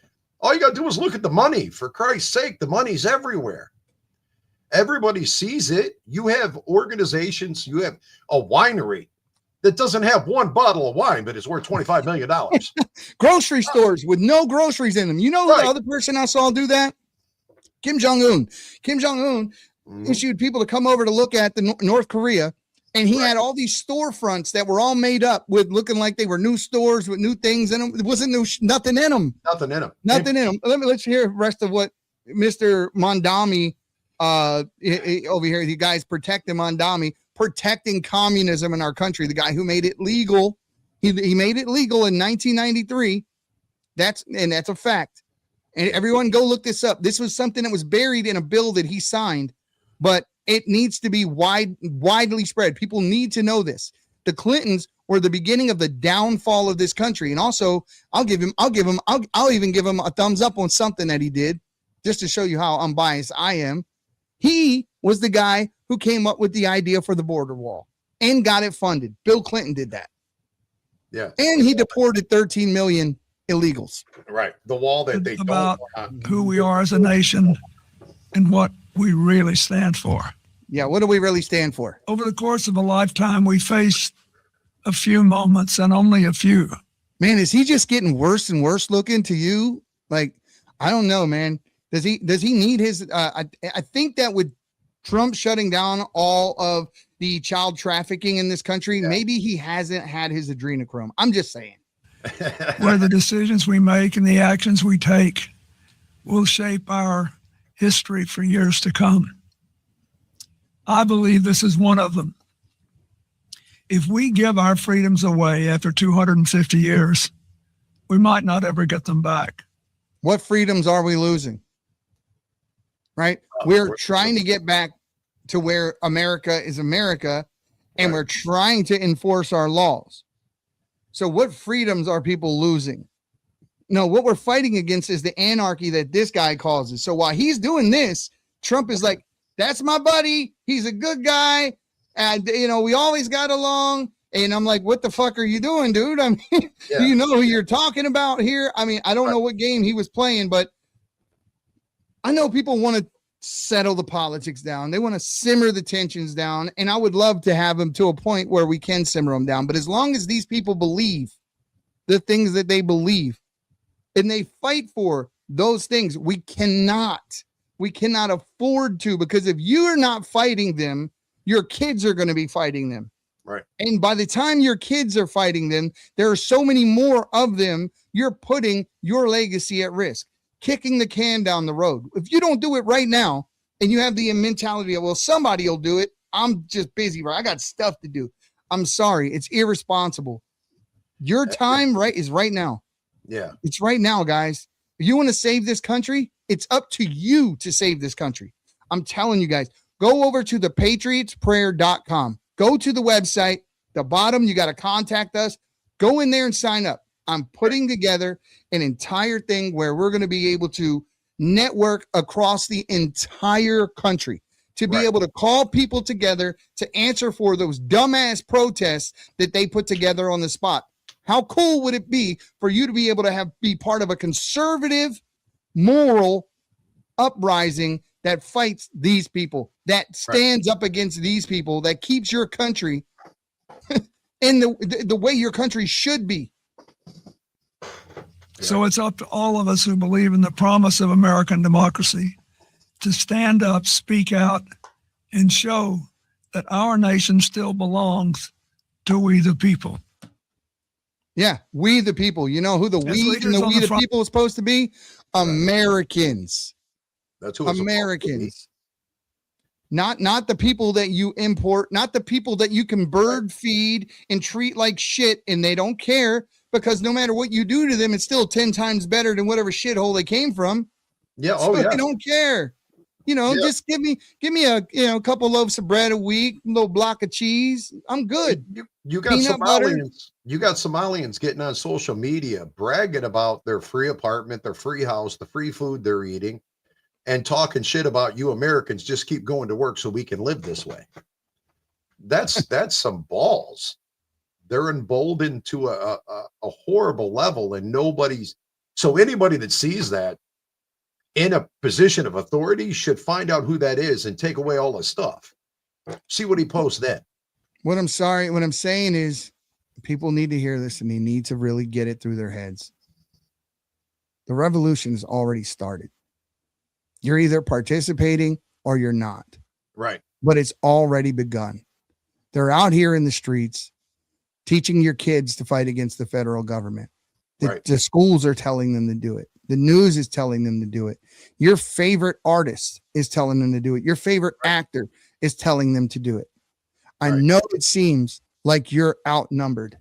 All you got to do is look at the money. For Christ's sake, the money's everywhere. Everybody sees it. You have organizations, you have a winery that doesn't have one bottle of wine, but it's worth $25 million. Grocery stores with no groceries in them. You know the other person I saw do that? Kim Jong-un. Kim Jong-un issued people to come over to look at the North Korea, and he had all these storefronts that were all made up with looking like they were new stores with new things in them. It wasn't nothing in them. Nothing in them. Nothing in them. Let's hear the rest of what Mr. Mondami over here, the guy's protecting Mondami, protecting communism in our country, the guy who made it legal He made it legal in 1993. That's a fact. And everyone go look this up. This was something that was buried in a bill that he signed, but it needs to be widely spread. People need to know this. The Clintons were the beginning of the downfall of this country. And also, I'll even give him a thumbs up on something that he did, just to show you how unbiased I am. He was the guy who came up with the idea for the border wall and got it funded. Bill Clinton did that. Yeah. And he deported 13 million illegals. Right. The wall that they about don't who we are as a nation and what we really stand for. Yeah, what do we really stand for? Over the course of a lifetime, we face a few moments and only a few. Man, is he just getting worse and worse looking to you? Like, I don't know, man. Does he need his I think that with Trump shutting down all of the child trafficking in this country, maybe he hasn't had his adrenochrome. I'm just saying. Where the decisions we make and the actions we take will shape our history for years to come. I believe this is one of them. If we give our freedoms away after 250 years, we might not ever get them back. What freedoms are we losing? Right? We're trying to get back to where America is America, and we're trying to enforce our laws. So what freedoms are people losing? No, what we're fighting against is the anarchy that this guy causes. So while he's doing this, Trump is like, that's my buddy. He's a good guy. And, we always got along. And I'm like, what the fuck are you doing, dude? I mean, do you know who you're talking about here? I mean, I don't know what game he was playing, but I know people want to settle the politics down. They want to simmer the tensions down. And I would love to have them to a point where we can simmer them down. But as long as these people believe the things that they believe and they fight for those things, we cannot afford to, because if you are not fighting them, your kids are going to be fighting them. Right. And by the time your kids are fighting them, there are so many more of them. You're putting your legacy at risk, kicking the can down the road. If you don't do it right now and you have the mentality of, well, somebody will do it. I'm just busy, right? I got stuff to do. I'm sorry. It's irresponsible. Your time, right, is right now. Yeah. It's right now, guys. If you want to save this country, it's up to you to save this country. I'm telling you guys, go over to the patriotsprayer.com. Go to the website, the bottom, you got to contact us. Go in there and sign up. I'm putting together an entire thing where we're going to be able to network across the entire country to be able to call people together to answer for those dumbass protests that they put together on the spot. How cool would it be for you to be able to be part of a conservative, moral uprising that fights these people, that stands up against these people, that keeps your country in the way your country should be. So it's up to all of us who believe in the promise of American democracy to stand up, speak out, and show that our nation still belongs to we the people. Yeah, we the people. You know who the we and the we the people is supposed to be? Americans. That's who Americans. Not the people that you import, not the people that you can bird feed and treat like shit, and they don't care, because no matter what you do to them, it's still 10 times better than whatever shithole they came from. Yeah. So they don't care. Just give me a couple loaves of bread a week, a little block of cheese. I'm good. You got Somalians. You got Somalians getting on social media bragging about their free apartment, their free house, the free food they're eating, and talking shit about you Americans just keep going to work so we can live this way. That's some balls. They're emboldened to a horrible level, and so anybody that sees that in a position of authority should find out who that is and take away all the stuff. See what he posts then. What I'm saying is people need to hear this, and they need to really get it through their heads. The revolution has already started. You're either participating or you're not. Right. But it's already begun. They're out here in the streets teaching your kids to fight against the federal government. The schools are telling them to do it. The news is telling them to do it. Your favorite artist is telling them to do it. Your favorite actor is telling them to do it. I know it seems like you're outnumbered.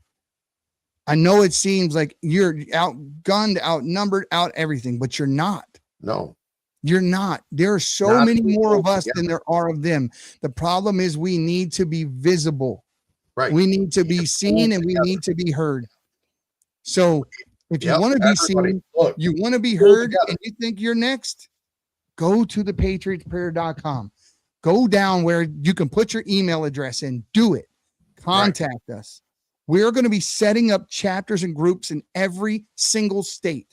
I know it seems like you're outgunned, outnumbered, out everything, but you're not. No. You're not. There are so Not many more of us together. than there are of them. The problem is we need to be visible. Right. We need to be seen and we need to be heard. So if you want to be seen, you want to be heard, and you think you're next, go to the patriotsprayer.com. Go down where you can put your email address in. Do it. Contact us. We're going to be setting up chapters and groups in every single state.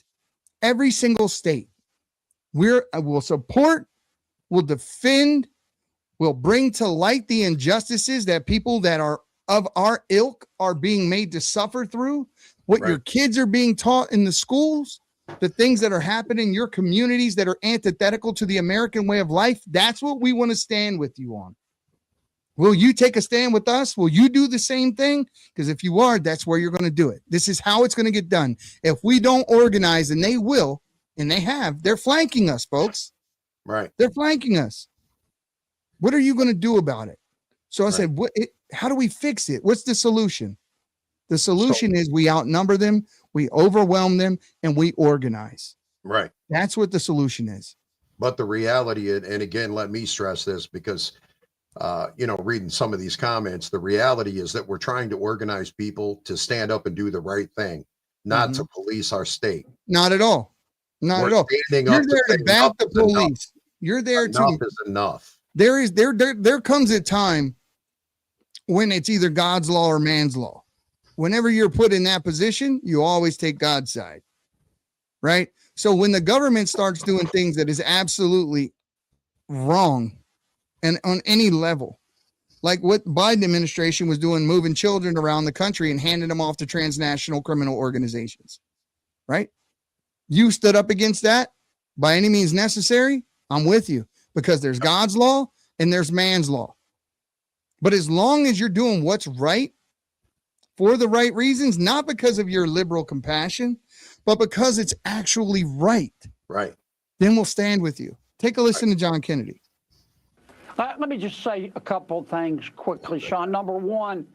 Every single state. We'll support, we'll defend, we'll bring to light the injustices that people that are of our ilk are being made to suffer through, what your kids are being taught in the schools, the things that are happening in your communities that are antithetical to the American way of life. That's what we want to stand with you on. Will you take a stand with us? Will you do the same thing? Because if you are, that's where you're going to do it. This is how it's going to get done. If we don't organize, and they will, and they have, they're flanking us, folks. Right. They're flanking us. What are you going to do about it? So I said, how do we fix it? What's the solution? The solution is we outnumber them, we overwhelm them, and we organize. Right. That's what the solution is. But the reality, and again, let me stress this because, reading some of these comments, the reality is that we're trying to organize people to stand up and do the right thing, not to police our state. Not at all. Not at all. You're there to back the police. You're there to. Enough is enough. There comes a time when it's either God's law or man's law. Whenever you're put in that position, you always take God's side, right? So when the government starts doing things that is absolutely wrong and on any level, like what Biden administration was doing, moving children around the country and handing them off to transnational criminal organizations, right? You stood up against that by any means necessary. I'm with you because there's God's law and there's man's law. But as long as you're doing what's right for the right reasons, not because of your liberal compassion, but because it's actually right. Right. Then we'll stand with you. Take a listen to John Kennedy. Let me just say a couple of things quickly, Sean. Number one,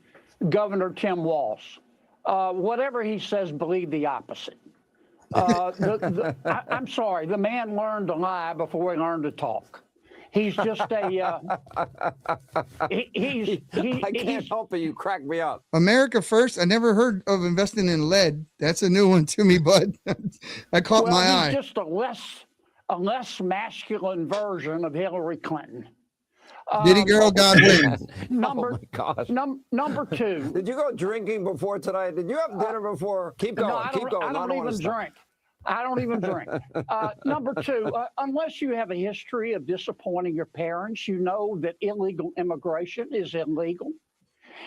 Governor Tim Walz. Whatever he says, believe the opposite. I'm sorry, the man learned to lie before he learned to talk. He's just a. I can't help it. You crack me up. America first. I never heard of investing in lead. That's a new one to me, bud. I caught my eye. He's just a less masculine version of Hillary Clinton. Diddy girl, God wins. Number two. Did you go drinking before tonight? Did you have dinner before? Keep going. No, I don't even drink. I don't even drink. Number two, unless you have a history of disappointing your parents, you know that illegal immigration is illegal.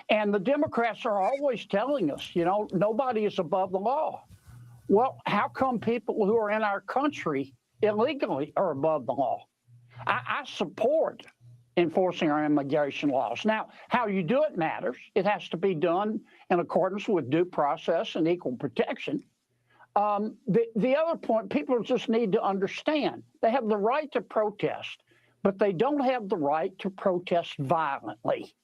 And the Democrats are always telling us, nobody is above the law. Well, how come people who are in our country illegally are above the law? I support enforcing our immigration laws. Now, how you do it matters. It has to be done in accordance with due process and equal protection. The other point, people just need to understand, they have the right to protest, but they don't have the right to protest violently.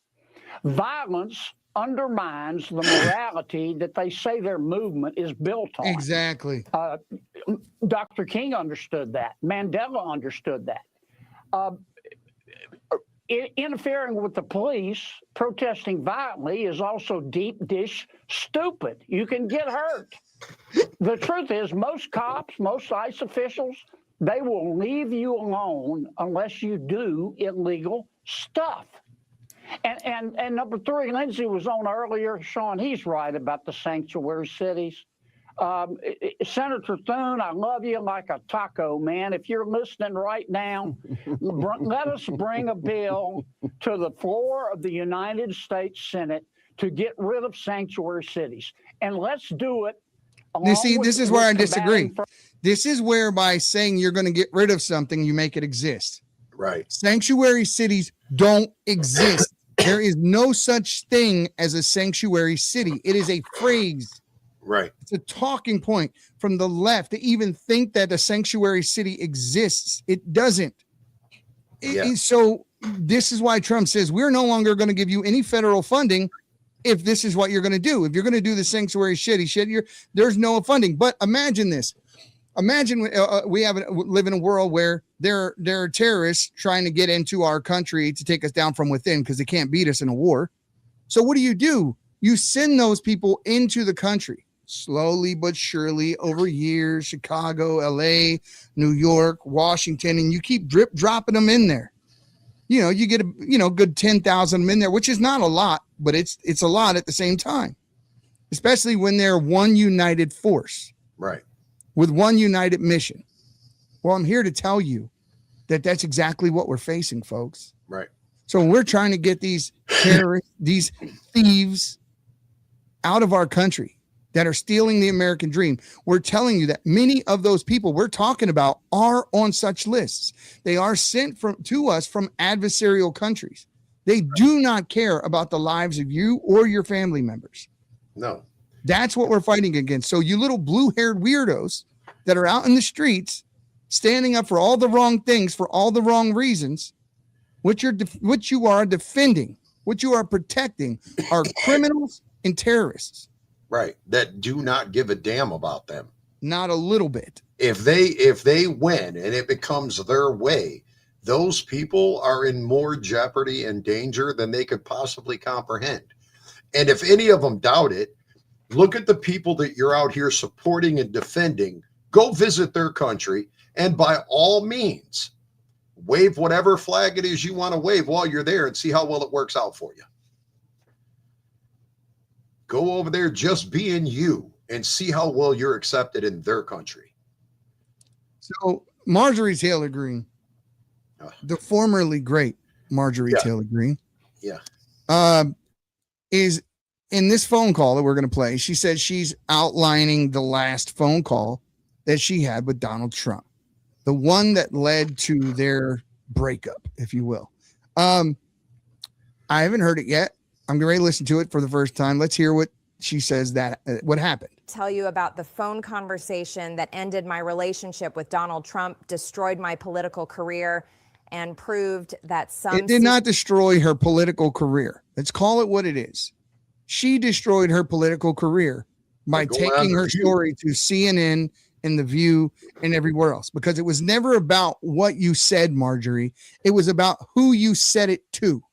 Violence undermines the morality that they say their movement is built on. Exactly. Dr. King understood that. Mandela understood that. Interfering with the police, protesting violently is also deep dish stupid. You can get hurt. The truth is, most cops, most ICE officials, they will leave you alone unless you do illegal stuff. And number three, Lindsay was on earlier. Sean, he's right about the sanctuary cities. Senator Thune, I love you like a taco, man. If you're listening right now, let us bring a bill to the floor of the United States Senate to get rid of sanctuary cities. And let's do it. This is where I disagree. This is where by saying you're going to get rid of something, you make it exist. Right. Sanctuary cities don't exist. There is no such thing as a sanctuary city. It is a phrase. Right. It's a talking point from the left to even think that a sanctuary city exists. It doesn't. So this is why Trump says we're no longer going to give you any federal funding if this is what you're going to do. If you're going to do the sanctuary shitty shit, there's no funding. But imagine this. Imagine we live in a world where there are terrorists trying to get into our country to take us down from within because they can't beat us in a war. So what do? You send those people into the country slowly but surely over years, Chicago, LA, New York, Washington, and you keep dropping them in there. You get a good 10,000 in there, which is not a lot, but it's a lot at the same time, especially when they're one united force. Right. With one united mission. Well, I'm here to tell you that that's exactly what we're facing, folks. Right. So when we're trying to get these terrorists, these thieves out of our country that are stealing the American dream, we're telling you that many of those people we're talking about are on such lists. They are sent to us from adversarial countries. They do not care about the lives of you or your family members. No. That's what we're fighting against. So you little blue-haired weirdos that are out in the streets standing up for all the wrong things for all the wrong reasons, what you are defending, what you are protecting are criminals and terrorists. Right. That do not give a damn about them. Not a little bit. If they win and it becomes their way, those people are in more jeopardy and danger than they could possibly comprehend. And if any of them doubt it, look at the people that you're out here supporting and defending. Go visit their country, and by all means, wave whatever flag it is you want to wave while you're there and see how well it works out for you. Go over there just being you and see how well you're accepted in their country. So Marjorie Taylor Greene, the formerly great Marjorie Taylor Greene, is in this phone call that we're going to play. She said she's outlining the last phone call that she had with Donald Trump, the one that led to their breakup, if you will. I haven't heard it yet. I'm going to listen to it for the first time. Let's hear what she says what happened. Tell you about the phone conversation that ended my relationship with Donald Trump, destroyed my political career, and proved that It did not destroy her political career. Let's call it what it is. She destroyed her political career by taking her story to CNN and The View and everywhere else, because it was never about what you said, Marjorie. It was about who you said it to.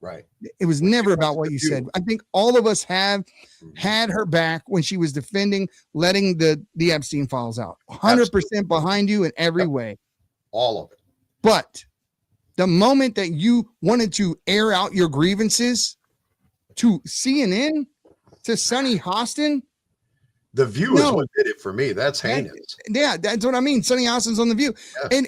Right. It was never about what you said. I think all of us have had her back when she was defending letting the Epstein files out. 100% behind you in every way. All of it. But the moment that you wanted to air out your grievances to CNN, to Sonny Hostin, The View is what did it for me. That's heinous. Yeah, that's what I mean. Sonny Hostin's on The View. Yeah.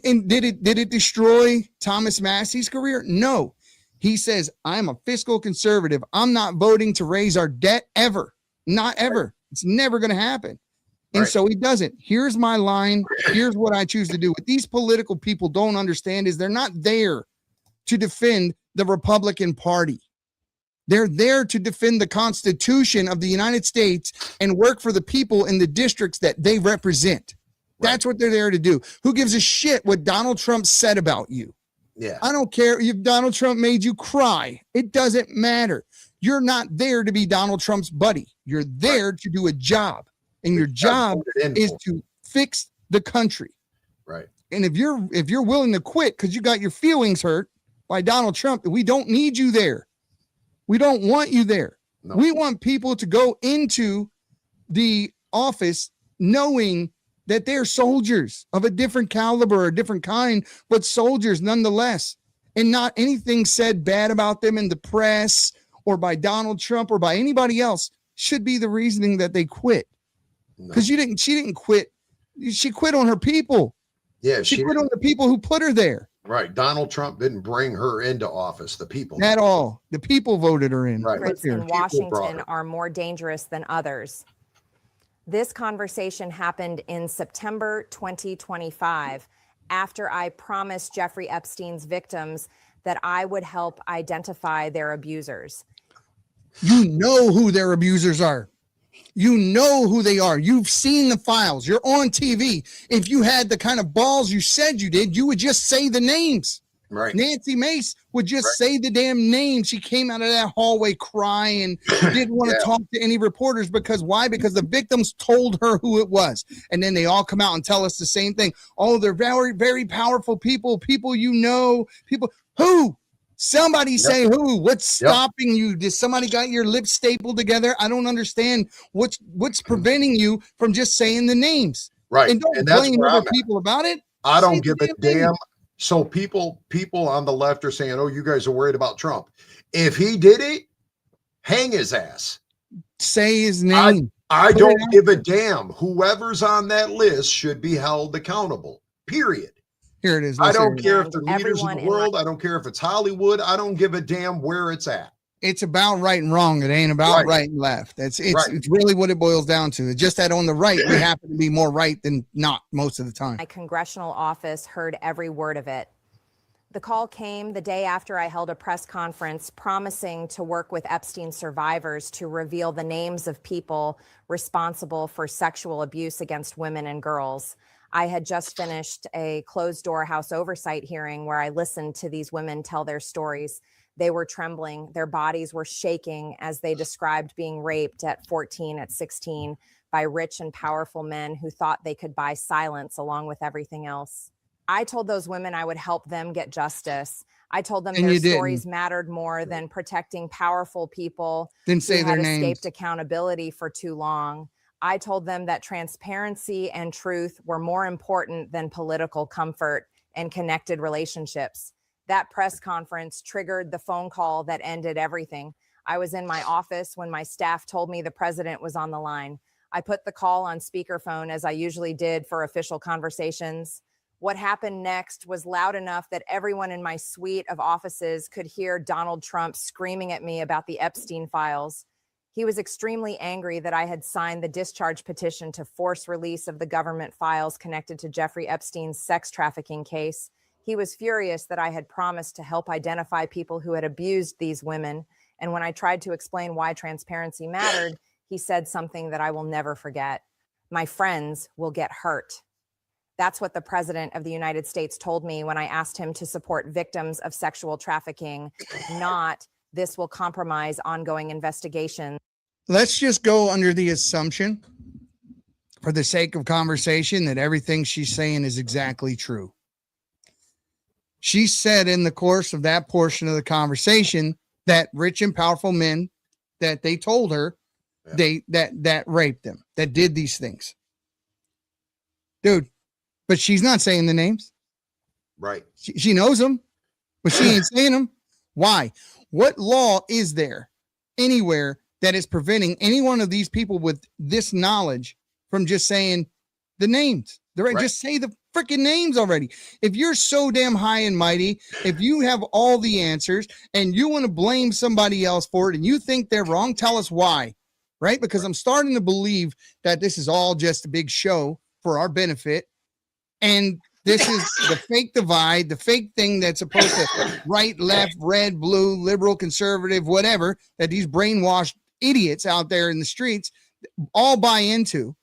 And did it destroy Thomas Massey's career? No. He says, I'm a fiscal conservative. I'm not voting to raise our debt ever. Not ever. Right. It's never going to happen. And so he doesn't. Here's my line. Here's what I choose to do. What these political people don't understand is they're not there to defend the Republican Party. They're there to defend the Constitution of the United States and work for the people in the districts that they represent. Right. That's what they're there to do. Who gives a shit what Donald Trump said about you? Yeah. I don't care if Donald Trump made you cry. It doesn't matter. You're not there to be Donald Trump's buddy. You're there to do a job. And your job is to fix the country. Right. And if you're willing to quit because you got your feelings hurt by Donald Trump, we don't need you there. We don't want you there. No. We want people to go into the office knowing that they're soldiers of a different caliber, a different kind, but soldiers nonetheless, and not anything said bad about them in the press or by Donald Trump or by anybody else should be the reasoning that they quit. Because she didn't quit. She quit on her people. Yeah, she quit on the people who put her there. Right. Donald Trump didn't bring her into office. The people. At all. The people voted her in. Right. Secrets in Washington are more dangerous than others. This conversation happened in September 2025 after I promised Jeffrey Epstein's victims that I would help identify their abusers. You know who their abusers are. You know who they are. You've seen the files. You're on TV. If you had the kind of balls you said you did, you would just say the names. Right. Nancy Mace would just say the damn name. She came out of that hallway crying, didn't want to talk to any reporters because why? Because the victims told her who it was. And then they all come out and tell us the same thing. Oh, they're very, very powerful people, people people. Who? Somebody say who? What's stopping you? Did somebody got your lips stapled together? I don't understand what's preventing you from just saying the names. Right. And don't that's blame where other I'm at. people about it. I Say don't give the a damn damn. thing. So people on the left are saying, oh, you guys are worried about Trump. If he did it, hang his ass. Say his name. I don't give a damn. Whoever's on that list should be held accountable, period. Here it is. I don't Let's care hear if it. they're leaders of the world. I don't care if it's Hollywood. I don't give a damn where it's at. It's about right and wrong. It ain't about right and left. It's really what it boils down to. It's just that on the right, we happen to be more right than not most of the time. My congressional office heard every word of it. The call came the day after I held a press conference promising to work with Epstein survivors to reveal the names of people responsible for sexual abuse against women and girls. I had just finished a closed-door House oversight hearing where I listened to these women tell their stories. They were trembling. Their bodies were shaking as they described being raped at 14, at 16 by rich and powerful men who thought they could buy silence along with everything else. I told those women I would help them get justice. I told them their stories mattered more than protecting powerful people who had escaped accountability for too long. I told them that transparency and truth were more important than political comfort and connected relationships. That press conference triggered the phone call that ended everything. I was in my office when my staff told me the president was on the line. I put the call on speakerphone as I usually did for official conversations. What happened next was loud enough that everyone in my suite of offices could hear Donald Trump screaming at me about the Epstein files. He was extremely angry that I had signed the discharge petition to force release of the government files connected to Jeffrey Epstein's sex trafficking case. He was furious that I had promised to help identify people who had abused these women. And when I tried to explain why transparency mattered, he said something that I will never forget. My friends will get hurt. That's what the president of the United States told me when I asked him to support victims of sexual trafficking, not this will compromise ongoing investigation. Let's just go under the assumption, for the sake of conversation, that everything she's saying is exactly true. She said in the course of that portion of the conversation that rich and powerful men, that they told her that raped them, that did these things. Dude, but she's not saying the names. Right. She knows them, but she ain't saying them. Why? What law is there anywhere that is preventing any one of these people with this knowledge from just saying the names? Just say the freaking names already. If you're so damn high and mighty, if you have all the answers and you want to blame somebody else for it and you think they're wrong, tell us why, right? Because I'm starting to believe that this is all just a big show for our benefit. And this is the fake divide, the fake thing that's supposed to right, left, red, blue, liberal, conservative, whatever, that these brainwashed idiots out there in the streets all buy into.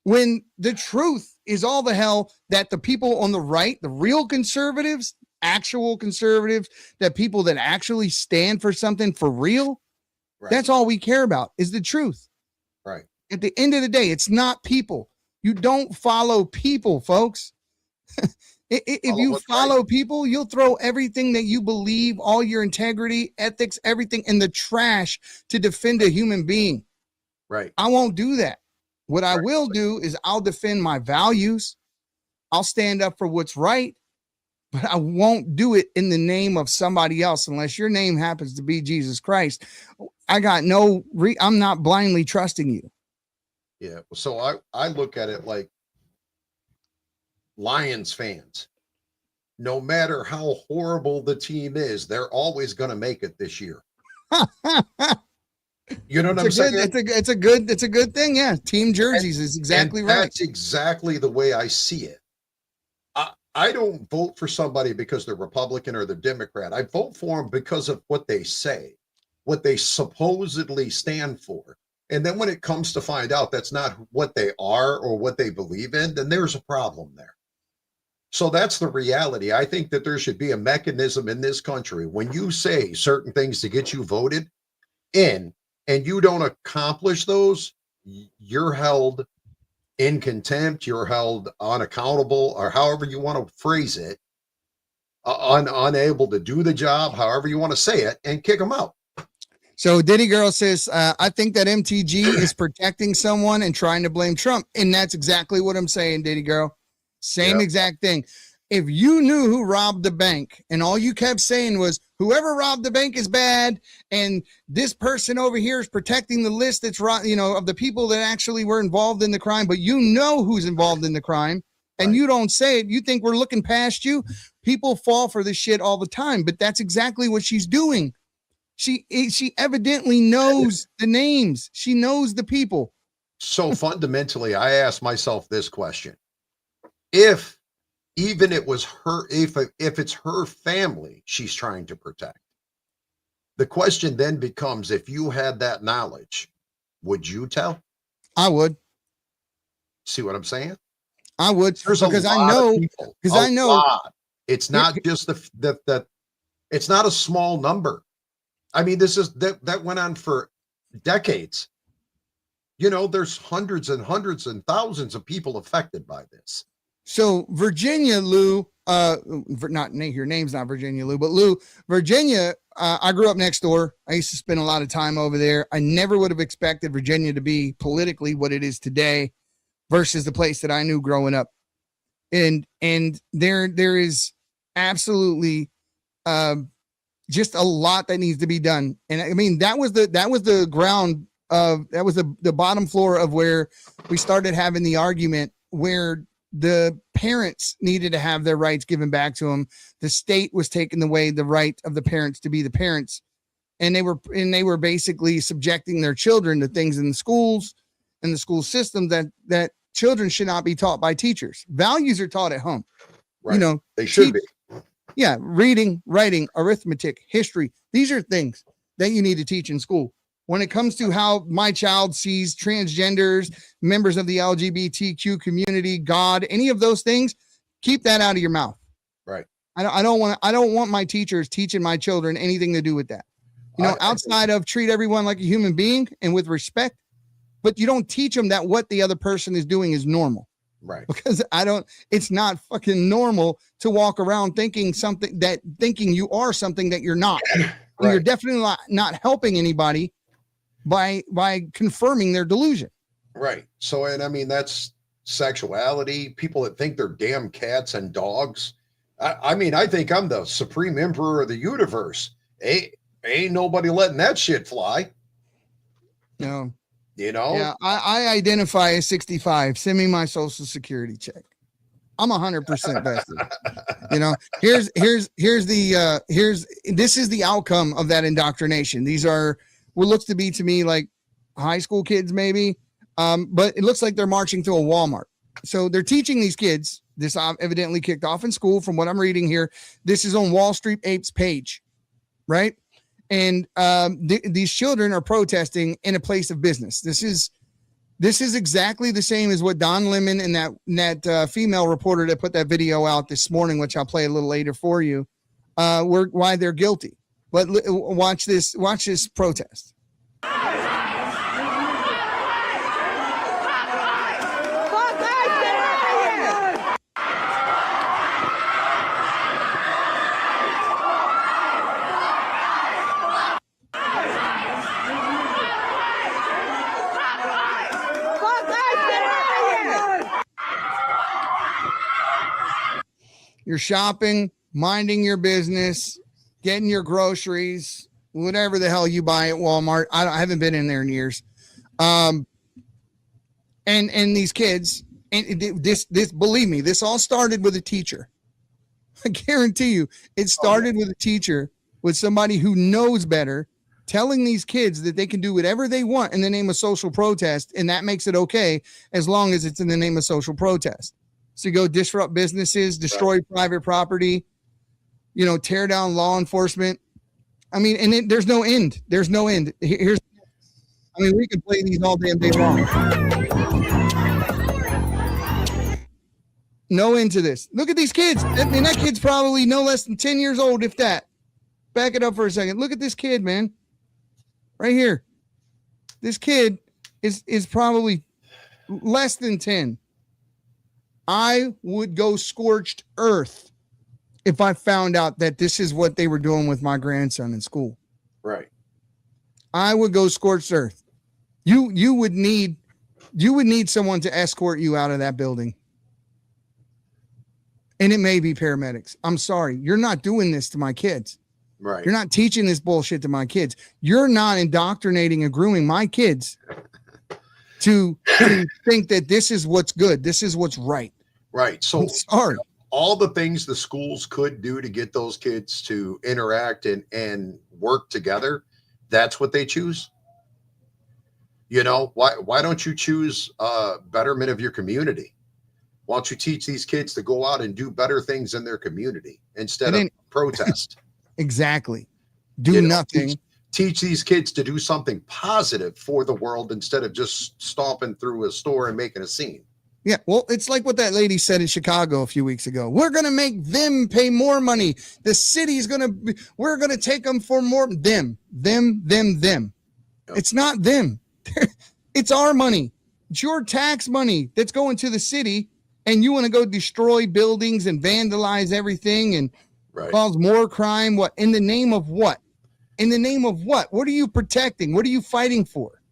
When the truth is all the hell that the people on the right, the real conservatives, actual conservatives, that people that actually stand for something for real, that's all we care about is the truth. Right. At the end of the day, it's not people. You don't follow people, folks. If you follow people, you'll throw everything that you believe, all your integrity, ethics, everything in the trash to defend a human being. Right. I won't do that. What I will do is I'll defend my values. I'll stand up for what's right, but I won't do it in the name of somebody else unless your name happens to be Jesus Christ. I got I'm not blindly trusting you. Yeah. So I look at it like Lions fans. No matter how horrible the team is, they're always going to make it this year. You know what I'm saying? It's a good thing. Yeah. Team jerseys is exactly right. That's exactly the way I see it. I don't vote for somebody because they're Republican or they're Democrat. I vote for them because of what they say, what they supposedly stand for. And then when it comes to find out that's not what they are or what they believe in, then there's a problem there. So that's the reality. I think that there should be a mechanism in this country when you say certain things to get you voted in and you don't accomplish those, you're held in contempt, you're held unaccountable, or however you want to phrase it, unable to do the job, however you want to say it, and kick them out. So Diddy Girl says, I think that MTG is protecting someone and trying to blame Trump. And that's exactly what I'm saying, Diddy Girl. Same exact thing. If you knew who robbed the bank and all you kept saying was whoever robbed the bank is bad and this person over here is protecting the list that's of the people that actually were involved in the crime, but you know who's involved in the crime and you don't say it, you think we're looking past you. People fall for this shit all the time, but that's exactly what she's doing. She evidently knows the names. She knows the people. So fundamentally, I asked myself this question. If even it was her, if it's her family she's trying to protect, the question then becomes, if you had that knowledge, would you tell? I would. See what I'm saying? I would. There's because I know. It's not just the it's not a small number. I mean, this is that went on for decades. There's hundreds and hundreds and thousands of people affected by this. So Virginia, Lou, not her name's not Virginia, Lou, but Lou, Virginia, I grew up next door. I used to spend a lot of time over there. I never would have expected Virginia to be politically what it is today versus the place that I knew growing up. And there is absolutely just a lot that needs to be done. And I mean, that was the ground of, that was the bottom floor of where we started having the argument where the parents needed to have their rights given back to them. The state was taking away the right of the parents to be the parents. And they were basically subjecting their children to things in the schools and the school system that children should not be taught by teachers. Values are taught at home. Right. They should be. Yeah. Reading, writing, arithmetic, history. These are things that you need to teach in school. When it comes to how my child sees transgenders, members of the LGBTQ community, God, any of those things, keep that out of your mouth. Right. I don't want my teachers teaching my children anything to do with that. Outside of treat everyone like a human being and with respect, but you don't teach them that what the other person is doing is normal. Right. Because it's not fucking normal to walk around thinking you are something that you're not. Right. And you're definitely not helping anybody by confirming their delusion. Right. So, and I mean, that's sexuality, people that think they're damn cats and dogs. I mean, I think I'm the supreme emperor of the universe. Ain't nobody letting that shit fly. No. Yeah, I identify as 65. Send me my social security check. I'm 100% vested. This is the outcome of that indoctrination. These are what looks to be to me like high school kids, maybe. But it looks like they're marching through a Walmart. So they're teaching these kids. This evidently kicked off in school from what I'm reading here. This is on Wall Street Apes page, right? And these children are protesting in a place of business. This is exactly the same as what Don Lemon and that female reporter that put that video out this morning, which I'll play a little later for you, why they're guilty. But watch this protest. You're shopping, minding your business, getting your groceries, whatever the hell you buy at Walmart. I haven't been in there in years. And these kids, and this, believe me, this all started with a teacher. I guarantee you, it started with a teacher, with somebody who knows better, telling these kids that they can do whatever they want in the name of social protest, and that makes it okay as long as it's in the name of social protest. So you go disrupt businesses, destroy private property, tear down law enforcement. I mean, and there's no end. There's no end. We can play these all damn day long. no end to this. Look at these kids. I mean, that kid's probably no less than 10 years old, if that. Back it up for a second. Look at this kid, man. Right here. This kid is probably less than 10. I would go scorched earth if I found out that this is what they were doing with my grandson in school. Right. I would go scorched earth. You would need someone to escort you out of that building. And it may be paramedics. I'm sorry. You're not doing this to my kids. Right. You're not teaching this bullshit to my kids. You're not indoctrinating and grooming my kids to think that this is what's good. This is what's right. Right. So I'm sorry. All the things the schools could do to get those kids to interact and work together, that's what they choose. You know, why don't you choose betterment of your community? Why don't you teach these kids to go out and do better things in their community instead of protest? Exactly. Do nothing. Teach these kids to do something positive for the world instead of just stomping through a store and making a scene. Yeah, well, it's like what that lady said in Chicago a few weeks ago. We're going to make them pay more money. The city's we're going to take them for more. Them. Yep. It's not them. It's our money. It's your tax money that's going to the city, and you want to go destroy buildings and vandalize everything and cause more crime. What? In the name of what? In the name of what? What are you protecting? What are you fighting for?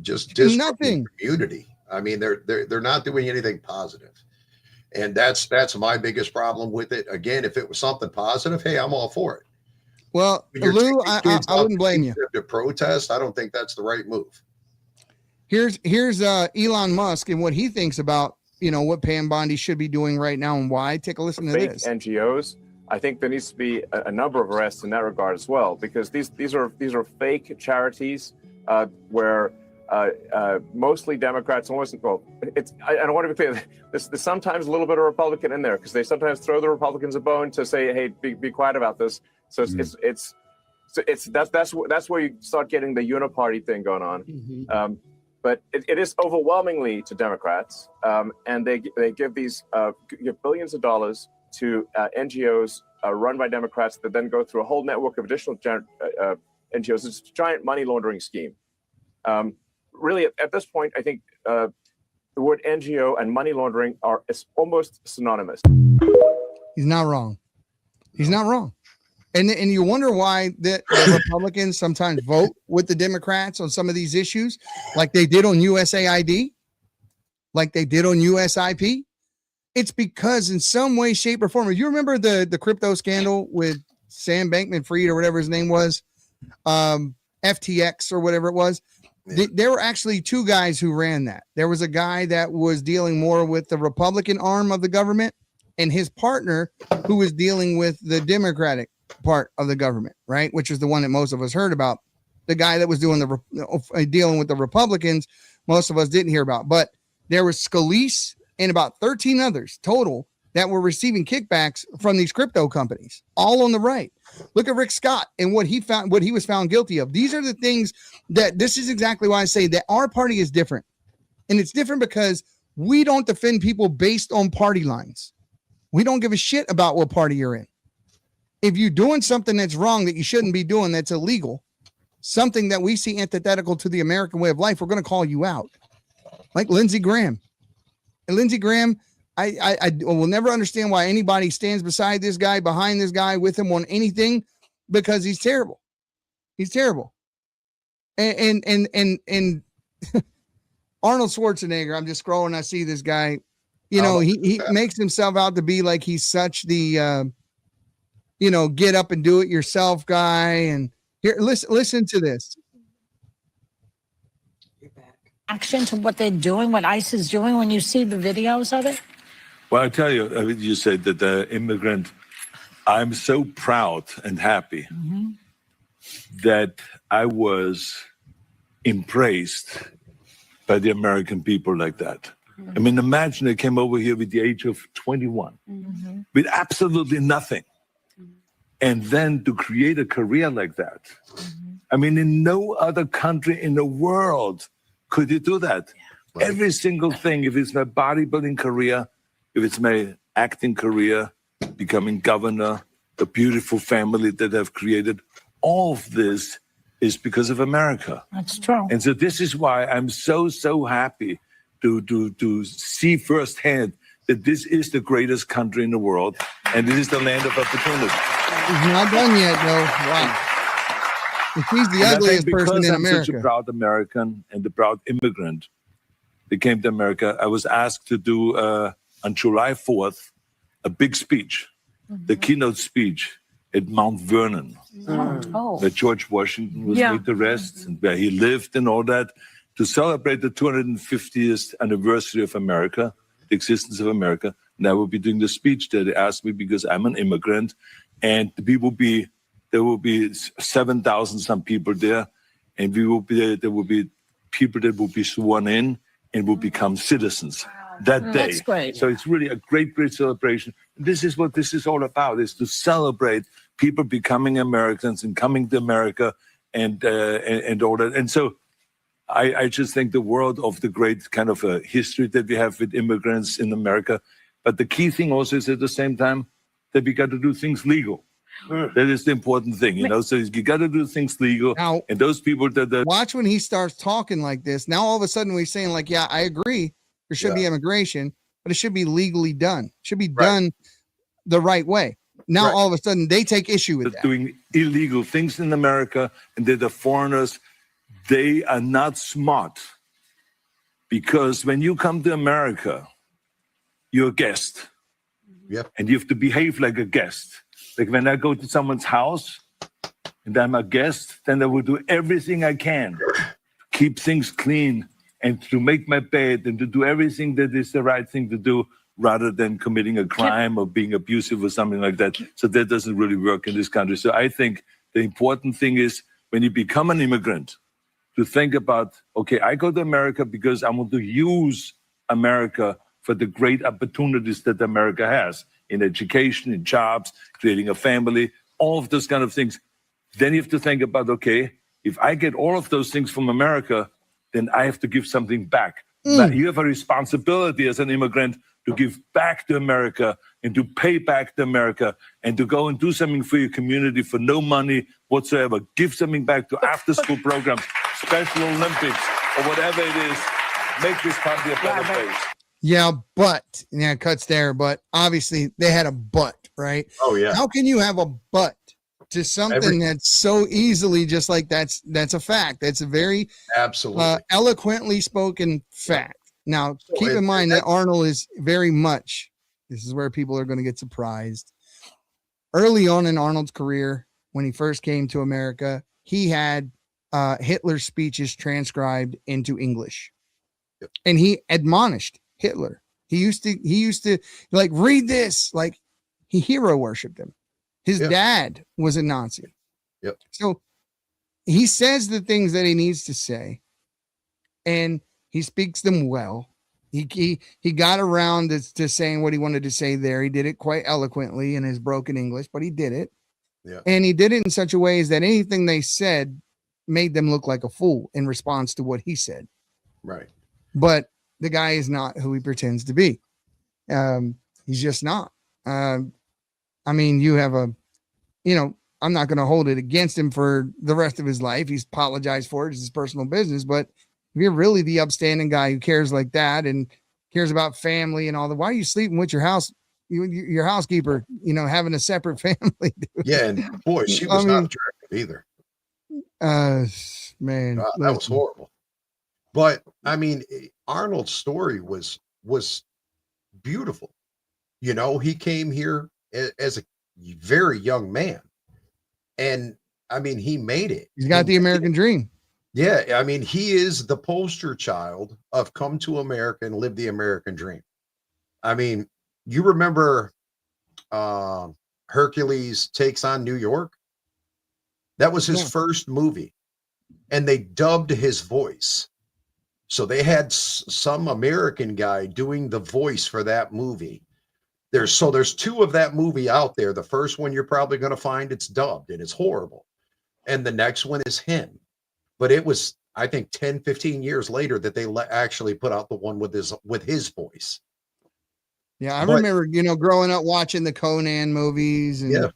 Just nothing. Community. I mean, they're not doing anything positive. And that's my biggest problem with it. Again, if it was something positive, hey, I'm all for it. Well, Lou, I wouldn't blame you. To protest, I don't think that's the right move. Here's Elon Musk and what he thinks about, what Pam Bondi should be doing right now and why. Take a listen to this. NGOs. I think there needs to be a number of arrests in that regard as well, because these are fake charities where mostly Democrats. I don't want to be clear. There's sometimes a little bit of Republican in there because they sometimes throw the Republicans a bone to say, "Hey, be quiet about this." So that's where you start getting the uniparty thing going on. Mm-hmm. But it is overwhelmingly to Democrats, and they give billions of dollars to NGOs run by Democrats that then go through a whole network of additional NGOs. It's a giant money laundering scheme. Really, at this point, I think the word NGO and money laundering is almost synonymous. He's not wrong. He's not wrong. And you wonder why the Republicans sometimes vote with the Democrats on some of these issues, like they did on USAID, like they did on USIP. It's because in some way, shape, or form, you remember the crypto scandal with Sam Bankman-Fried or whatever his name was, FTX or whatever it was. There were actually two guys who ran that. There was a guy that was dealing more with the Republican arm of the government and his partner who was dealing with the Democratic part of the government, right? Which is the one that most of us heard about. The guy that was doing dealing with the Republicans, most of us didn't hear about. But there was Scalise and about 13 others total that were receiving kickbacks from these crypto companies, all on the right. Look at Rick Scott and what he was found guilty of. These are the things this is exactly why I say that our party is different. And it's different because we don't defend people based on party lines. We don't give a shit about what party you're in. If you're doing something that's wrong, that you shouldn't be doing, that's illegal, something that we see antithetical to the American way of life, we're going to call you out. Like Lindsey Graham. And Lindsey Graham, I will never understand why anybody stands beside this guy, behind this guy, with him on anything, because he's terrible. He's terrible. And Arnold Schwarzenegger, I'm just scrolling, I see this guy, he makes himself out to be like he's such the, get up and do it yourself guy. And here, listen to this. Action to what they're doing, what ICE is doing when you see the videos of it? Well, I tell you, you said that the immigrant, I'm so proud and happy that I was embraced by the American people like that. I mean, imagine they came over here with the age of 21 with absolutely nothing. And then to create a career like that. I mean, in no other country in the world could you do that. Right. Every single thing, if it's my bodybuilding career, if it's my acting career, becoming governor, the beautiful family that I've created. All of this is because of America. That's true. And so this is why I'm so happy to see firsthand that this is the greatest country in the world, and it is the land of opportunity. He's not done yet, though. Wow. He's the ugliest person in America. I'm such a proud American and a proud immigrant that came to America, I was asked to do on July 4th a big speech, the keynote speech at Mount Vernon, where George Washington was laid to rest and where he lived and all that, to celebrate the 250th anniversary of America, the existence of America. And I will be doing the speech there. They asked me because I'm an immigrant, and there will be 7,000 some people there, and there will be people that will be sworn in and will become citizens that day. That's great. So it's really a great celebration. This is what this is all about, is to celebrate people becoming Americans and coming to America and all that. And so I just think the world of the great kind of a history that we have with immigrants in America. But the key thing also is at the same time that we got to do things legal. That is the important thing, you know. So you got to do things legal. Now, and those people that watch when he starts talking like this. Now all of a sudden we're saying like, yeah, I agree. There should be immigration, but it should be legally done. It should be done the right way. Now all of a sudden they take issue with that. Doing illegal things in America, and they're the foreigners. They are not smart, because when you come to America, you're a guest. Yep. And you have to behave like a guest. Like when I go to someone's house and I'm a guest, then I will do everything I can to keep things clean and to make my bed and to do everything that is the right thing to do, rather than committing a crime or being abusive or something like that. So that doesn't really work in this country. So I think the important thing is, when you become an immigrant, to think about, okay, I go to America because I want to use America for the great opportunities that America has in education, in jobs, creating a family, all of those kind of things. Then you have to think about, okay, if I get all of those things from America, then I have to give something back. But you have a responsibility as an immigrant to give back to America and to pay back to America and to go and do something for your community for no money whatsoever. Give something back to after-school programs, Special Olympics, or whatever it is. Make this country a better place. Yeah, but cuts there. But obviously they had a but, right? Oh yeah. How can you have a but to something that's so easily just like that's a fact? That's a very absolutely eloquently spoken fact. Now, keep in mind that Arnold is very much. This is where people are going to get surprised. Early on in Arnold's career, when he first came to America, he had Hitler's speeches transcribed into English, and he admonished Hitler. He used to like read this, like he hero worshipped him. His dad was a Nazi. Yep. So he says the things that he needs to say, and he speaks them well. He got around to saying what he wanted to say there. He did it quite eloquently in his broken English, but he did it. Yeah. And he did it in such a way as that anything they said made them look like a fool in response to what he said. Right. But the guy is not who he pretends to be. He's just not. I mean, you have I'm not going to hold it against him for the rest of his life. He's apologized for it. It's his personal business. But if you're really the upstanding guy who cares like that and cares about family and all that, why are you sleeping with your your housekeeper, having a separate family? Dude? Yeah. And boy, she was not attractive either. Man, that was horrible. But I mean, Arnold's story was beautiful. He came here as a very young man, and I mean, he made it. He's got the American dream. Yeah, I mean, he is the poster child of come to America and live the American dream. I mean, you remember Hercules Takes on New York? That was his first movie, and they dubbed his voice. So they had some American guy doing the voice for that movie. There's two of that movie out there. The first one you're probably going to find it's dubbed and it's horrible. And the next one is him. But it was, I think, 10, 15 years later that they actually put out the one with his voice. Yeah, I remember, growing up watching the Conan movies and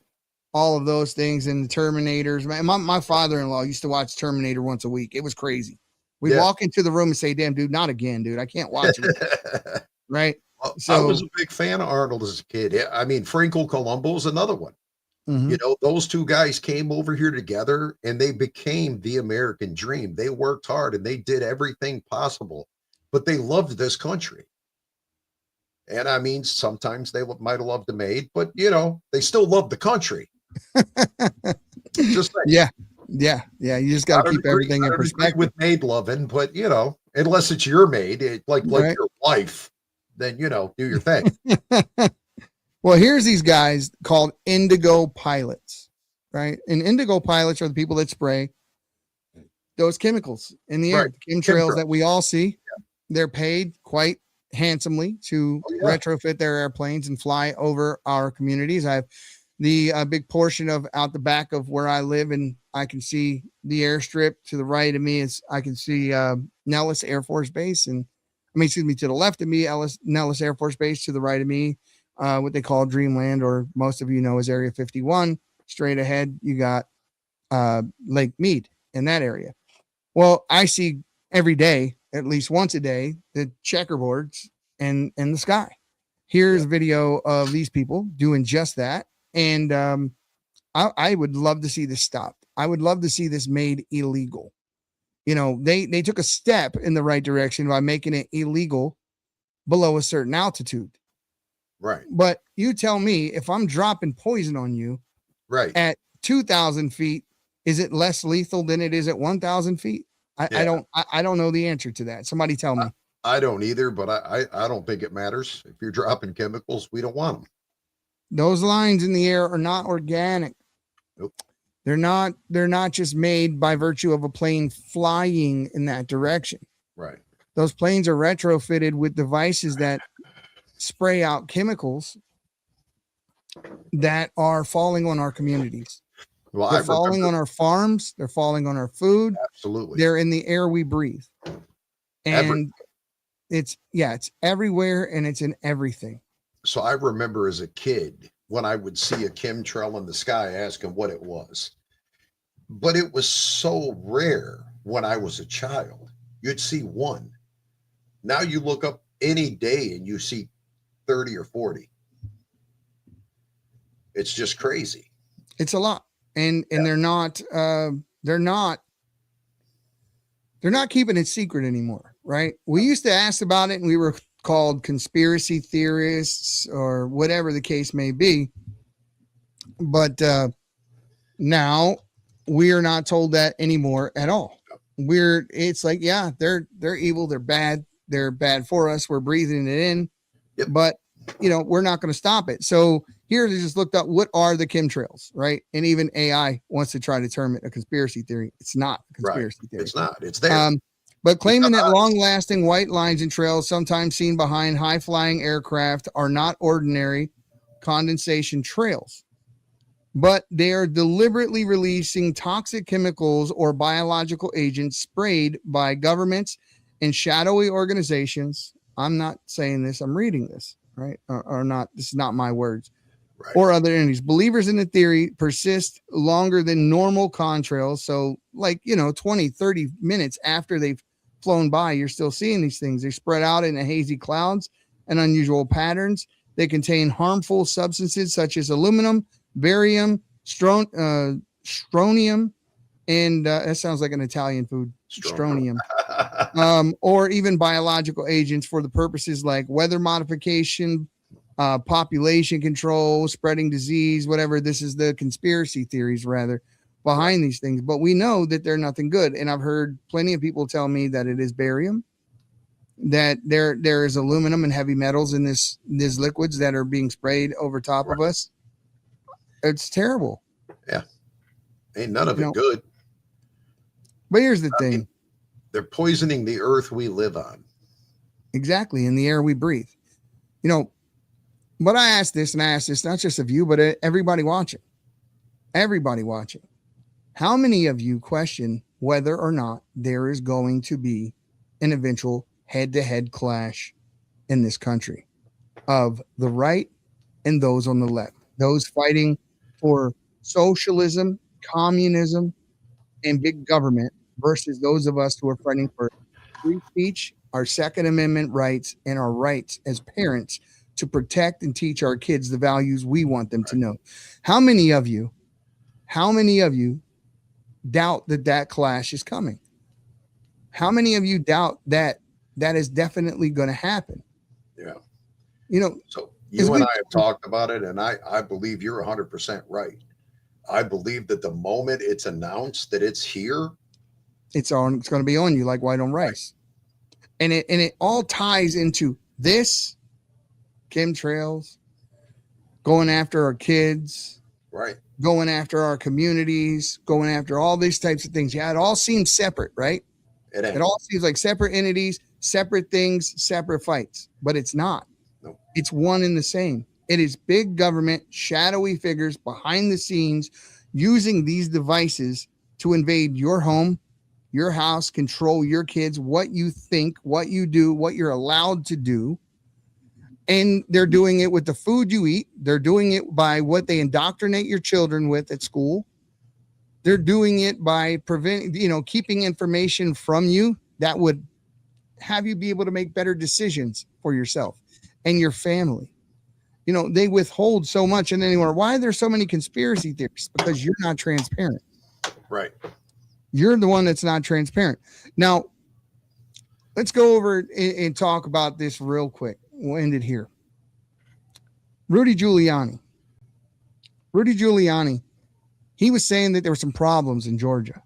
all of those things and the Terminators. My father-in-law used to watch Terminator once a week. It was crazy. We'd walk into the room and say, "Damn, dude, not again, dude. I can't watch it." Right? So I was a big fan of Arnold as a kid. I mean, Franco Columbo's another one. Those two guys came over here together and they became the American dream. They worked hard and they did everything possible, but they loved this country. And I mean, sometimes they might have loved the maid, but they still love the country. Just like, yeah. You just got to keep everything in perspective with maid loving, but unless it's your maid, like your wife, then do your thing. Well, here's these guys called indigo pilots, right? And indigo pilots are the people that spray those chemicals in the air, the chemtrails that we all see. Yeah. They're paid quite handsomely to retrofit their airplanes and fly over our communities. I have the big portion of out the back of where I live, and I can see the airstrip. To the right of me is I can see Nellis Air Force Base, and to the left of me, Nellis Air Force Base. To the right of me, what they call Dreamland, or most of you know as Area 51. Straight ahead, you got Lake Mead in that area. Well, I see every day, at least once a day, the checkerboards in the sky. Here's a video of these people doing just that. And I would love to see this stopped. I would love to see this made illegal. They took a step in the right direction by making it illegal below a certain altitude. Right. But you tell me, if I'm dropping poison on you at 2,000 feet, is it less lethal than it is at 1,000 feet? I don't know the answer to that. Somebody tell me. I don't either, but I don't think it matters. If you're dropping chemicals, we don't want them. Those lines in the air are not organic. Nope. They're not just made by virtue of a plane flying in that direction. Right. Those planes are retrofitted with devices that spray out chemicals that are falling on our communities. Well, they're falling on our farms. They're falling on our food. Absolutely. They're in the air we breathe. And it's everywhere, and it's in everything. So I remember as a kid when I would see a chemtrail in the sky, asking what it was. But it was so rare when I was a child. You'd see one. Now you look up any day and you see 30 or 40. It's just crazy. It's a lot. And they're not keeping it secret anymore, right? We used to ask about it and we were called conspiracy theorists or whatever the case may be. But now we are not told that anymore at all. It's like, yeah, they're evil, they're bad for us, we're breathing it in. Yep. But we're not going to stop it. So here they just looked up what are the chemtrails, right? And even AI wants to try to term it a conspiracy theory. It's not a conspiracy theory. It's not. It's there. But claiming that long-lasting white lines and trails, sometimes seen behind high-flying aircraft, are not ordinary condensation trails, but they are deliberately releasing toxic chemicals or biological agents sprayed by governments and shadowy organizations. I'm not saying this. I'm reading this, right? Or not. This is not my words. Right. Or other entities. Believers in the theory persist longer than normal contrails. So 20, 30 minutes after they've flown by, you're still seeing these things. They're spread out in hazy clouds and unusual patterns. They contain harmful substances such as aluminum, barium, strontium, and that sounds like an Italian food, strontium, or even biological agents for the purposes like weather modification, population control, spreading disease, whatever. This is the conspiracy theories rather behind these things, but we know that they're nothing good. And I've heard plenty of people tell me that it is barium, that there is aluminum and heavy metals in these liquids that are being sprayed over top of us. It's terrible. Yeah. Ain't none of it good. But here's the thing. They're poisoning the earth we live on. Exactly. In the air we breathe. But I ask this not just of you, but everybody watching. Everybody watching. How many of you question whether or not there is going to be an eventual head-to-head clash in this country? of the right and those on the left, those fighting for socialism, communism, and big government versus those of us who are fighting for free speech, our Second Amendment rights, and our rights as parents to protect and teach our kids the values we want them to know. How many of you doubt that clash is coming? How many of you doubt that is definitely going to happen? Yeah. You know, so you and I have talked about it, and I believe you're 100% right. I believe that the moment it's announced that it's here, it's going to be on you like white on rice. And it all ties into this, chemtrails, going after our kids, right? Going after our communities, going after all these types of things. Yeah, it all seems separate, right? It all seems like separate entities, separate things, separate fights, but it's not. No. It's one and the same. It is big government, shadowy figures behind the scenes using these devices to invade your home, your house, control your kids, what you think, what you do, what you're allowed to do. And they're doing it with the food you eat. They're doing it by what they indoctrinate your children with at school. They're doing it by keeping information from you that would have you be able to make better decisions for yourself and your family. You know, they withhold so much. And then they wonder, why are there so many conspiracy theories? Because you're not transparent. Right. You're the one that's not transparent. Now, let's go over and talk about this real quick. We'll end it here. Rudy Giuliani, he was saying that there were some problems in Georgia,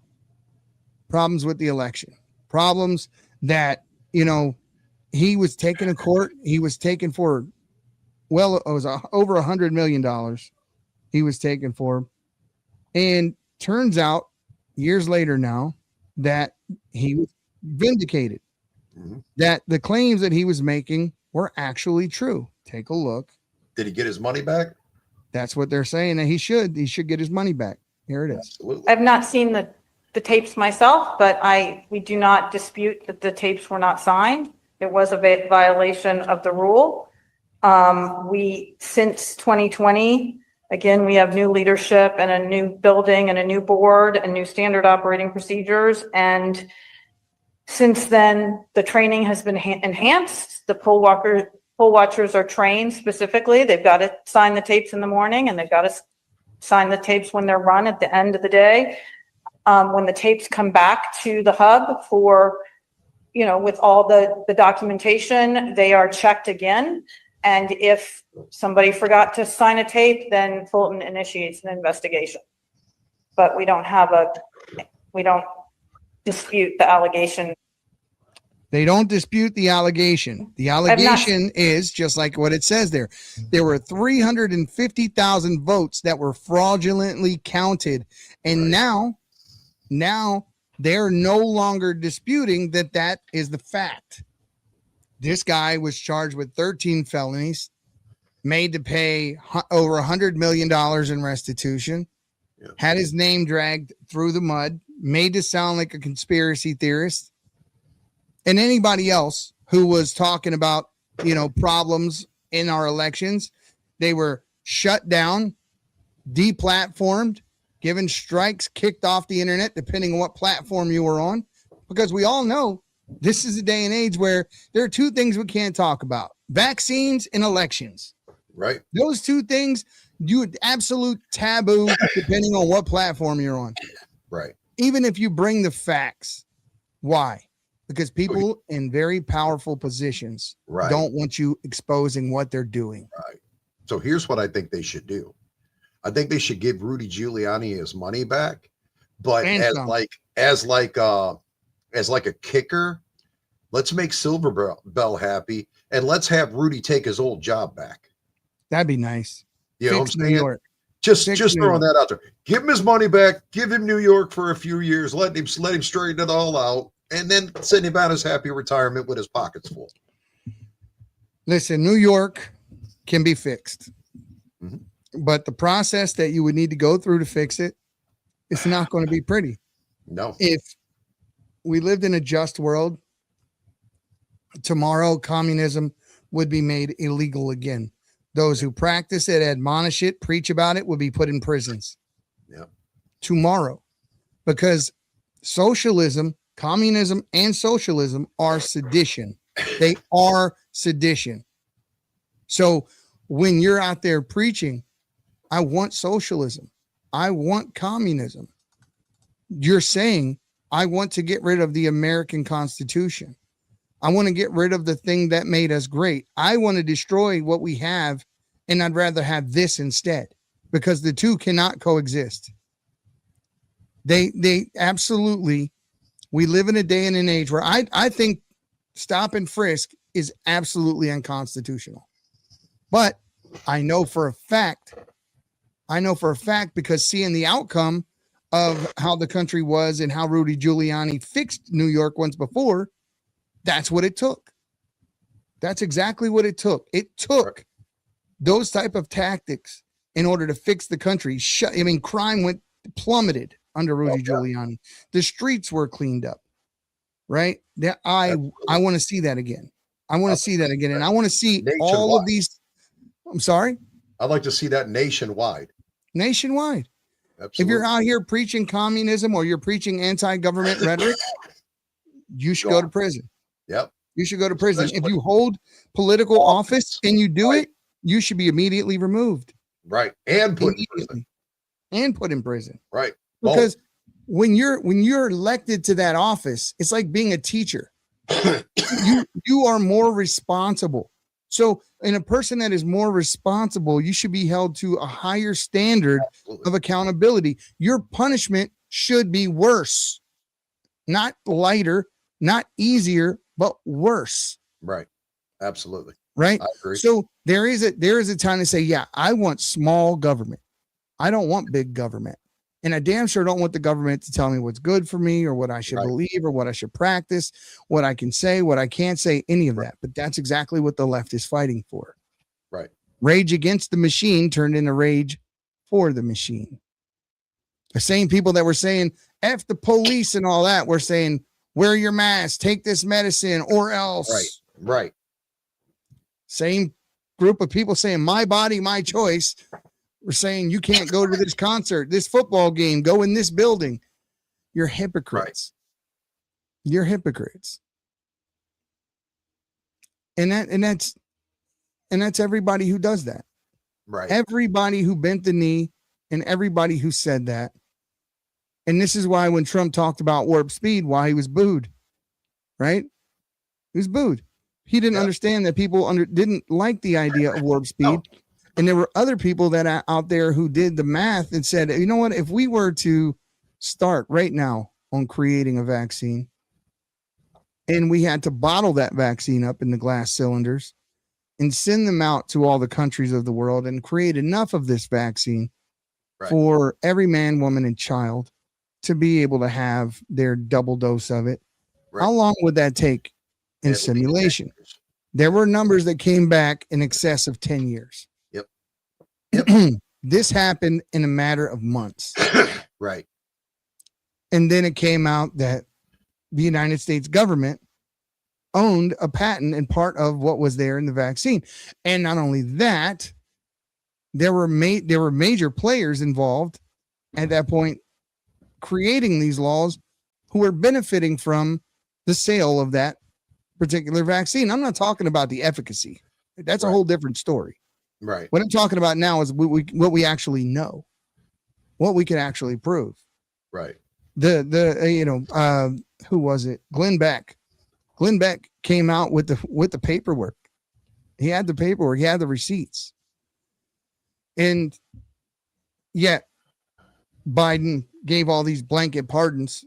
problems with the election, problems that, he was taken to court. He was taken for, well, it was over $100 million he was taken for. And turns out years later now that he was vindicated, that the claims that he was making were actually true. Take a look. Did he get his money back? That's what they're saying, that he should get his money back. Here it is. Absolutely. I've not seen the tapes myself, but we do not dispute that the tapes were not signed. It was a violation of the rule. Since 2020, again, we have new leadership and a new building and a new board and new standard operating procedures. And since then, the training has been enhanced. The poll watchers are trained specifically. They've got to sign the tapes in the morning, and they've got to sign the tapes when they're run at the end of the day. When the tapes come back to the hub for, with all the documentation, they are checked again. And if somebody forgot to sign a tape, then Fulton initiates an investigation. But we don't dispute the allegation. They don't dispute the allegation. The allegation is just like what it says there. There were 350,000 votes that were fraudulently counted. And now they're no longer disputing that is the fact. This guy was charged with 13 felonies, made to pay over $100 million in restitution, had his name dragged through the mud, made to sound like a conspiracy theorist. And anybody else who was talking about, problems in our elections, they were shut down, deplatformed, given strikes, kicked off the internet, depending on what platform you were on, because we all know this is a day and age where there are two things we can't talk about: vaccines and elections. Right. Those two things, absolute taboo, depending on what platform you're on. Right. Even if you bring the facts. Why? Because people in very powerful positions don't want you exposing what they're doing. Right. So here's what I think they should do. I think they should give Rudy Giuliani his money back, but as like a kicker, let's make Silverbell happy, and let's have Rudy take his old job back. That'd be nice. You know what I'm saying? Just throwing that out there. Give him his money back. Give him New York for a few years. Let him straighten it all out, and then send him out his happy retirement with his pockets full. Listen, New York can be fixed, but the process that you would need to go through to fix it, it's not going to be pretty. No. If we lived in a just world, tomorrow communism would be made illegal again. Those who practice it, admonish it, preach about it, would be put in prisons. Yeah. Tomorrow, because socialism, communism, and socialism are sedition. They are sedition. So when you're out there preaching, I want socialism, I want communism, you're saying, I want to get rid of the American Constitution. I want to get rid of the thing that made us great. I want to destroy what we have, and I'd rather have this instead, because the two cannot coexist. They absolutely, we live in a day and an age where I think stop and frisk is absolutely unconstitutional. But I know for a fact, because seeing the outcome of how the country was and how Rudy Giuliani fixed New York once before, that's what it took. That's exactly what it took. It took those type of tactics in order to fix the country. Crime plummeted under Rudy Giuliani. The streets were cleaned up, right? I want to see that again. I want to see that again. And I want to see all of these. I'm sorry? I'd like to see that nationwide. Nationwide. Absolutely. If you're out here preaching communism or you're preaching anti-government rhetoric, you should go to prison. Yep. You should go to prison. If you hold political office and you do it, you should be immediately removed. Right. And put in prison. And put in prison. Right. Because when you're elected to that office, it's like being a teacher. you are more responsible. So in a person that is more responsible, you should be held to a higher standard of accountability. Your punishment should be worse, not lighter, not easier, but worse. Right. Absolutely. Right. I agree. So there is a time to say, yeah, I want small government. I don't want big government. And I damn sure don't want the government to tell me what's good for me or what I should believe or what I should practice, what I can say, what I can't say, any of that. But that's exactly what the left is fighting for. Right. Rage against the machine turned into rage for the machine. The same people that were saying F the police and all that were saying, wear your mask, take this medicine or else. Right. Right. Same group of people saying my body, my choice. We're saying you can't go to this concert, this football game, go in this building. You're hypocrites. Right. You're hypocrites. And that's everybody who does that. Right. Everybody who bent the knee and everybody who said that. And this is why when Trump talked about warp speed, why he was booed. Right? He was booed. He didn't understand that people didn't like the idea of warp speed. No. And there were other people that out there who did the math and said, you know what, if we were to start right now on creating a vaccine and we had to bottle that vaccine up in the glass cylinders and send them out to all the countries of the world and create enough of this vaccine for every man, woman, and child to be able to have their double dose of it, how long would that take in simulation? There were numbers that came back in excess of 10 years. This happened in a matter of months. Right. And then it came out that the United States government owned a patent and part of what was there in the vaccine. And not only that, there were major players involved at that point creating these laws who were benefiting from the sale of that particular vaccine. I'm not talking about the efficacy. That's a whole different story. Right. What I'm talking about now is what we actually know, what we can actually prove. Right. Who was it? Glenn Beck. Glenn Beck came out with the paperwork. He had the paperwork. He had the receipts. And yet Biden gave all these blanket pardons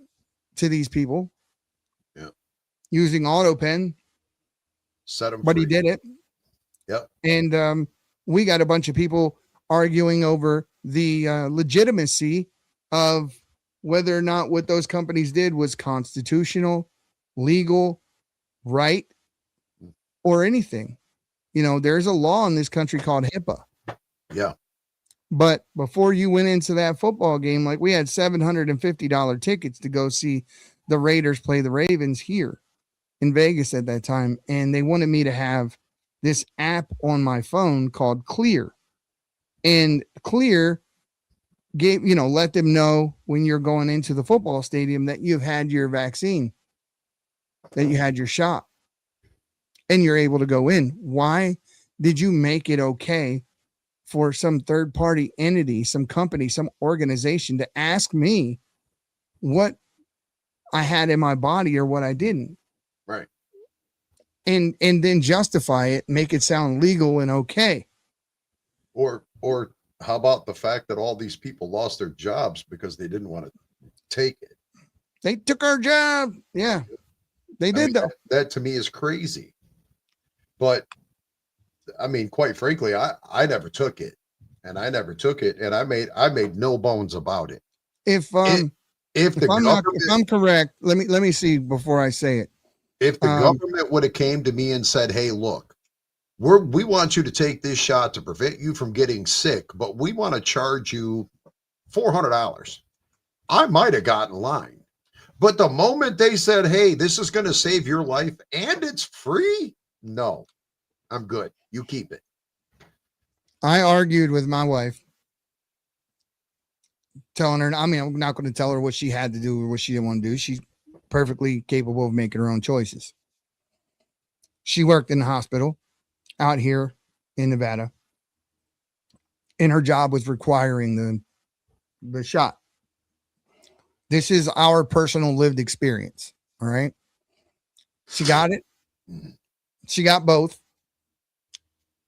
to these people. Yeah. Using auto pen. Set them but free. He did it. Yep. And we got a bunch of people arguing over the legitimacy of whether or not what those companies did was constitutional, legal, right, or anything. You know, there's a law in this country called HIPAA. Yeah. But before you went into that football game, like we had $750 tickets to go see the Raiders play the Ravens here in Vegas at that time. And they wanted me to have this app on my phone called Clear. And Clear gave, let them know when you're going into the football stadium that you've had your vaccine, that you had your shot, and you're able to go in. Why did you make it okay for some third party entity, some company, some organization to ask me what I had in my body or what I didn't? Right. And then justify it, make it sound legal and okay. Or how about the fact that all these people lost their jobs because they didn't want to take it? They took our job. Yeah, they did though. That to me is crazy. But I mean, quite frankly, I never took it, and I made no bones about it. If I'm correct, let me see before I say it. If the government would have came to me and said, "Hey, look, we want you to take this shot to prevent you from getting sick, but we want to charge you $400," I might have gotten in line. But the moment they said, "Hey, this is going to save your life and it's free," no, I'm good. You keep it. I argued with my wife, telling her, I'm not going to tell her what she had to do or what she didn't want to do. She's perfectly capable of making her own choices. She worked in the hospital out here in Nevada, and her job was requiring the shot. This is our personal lived experience. All right. She got it. She got both.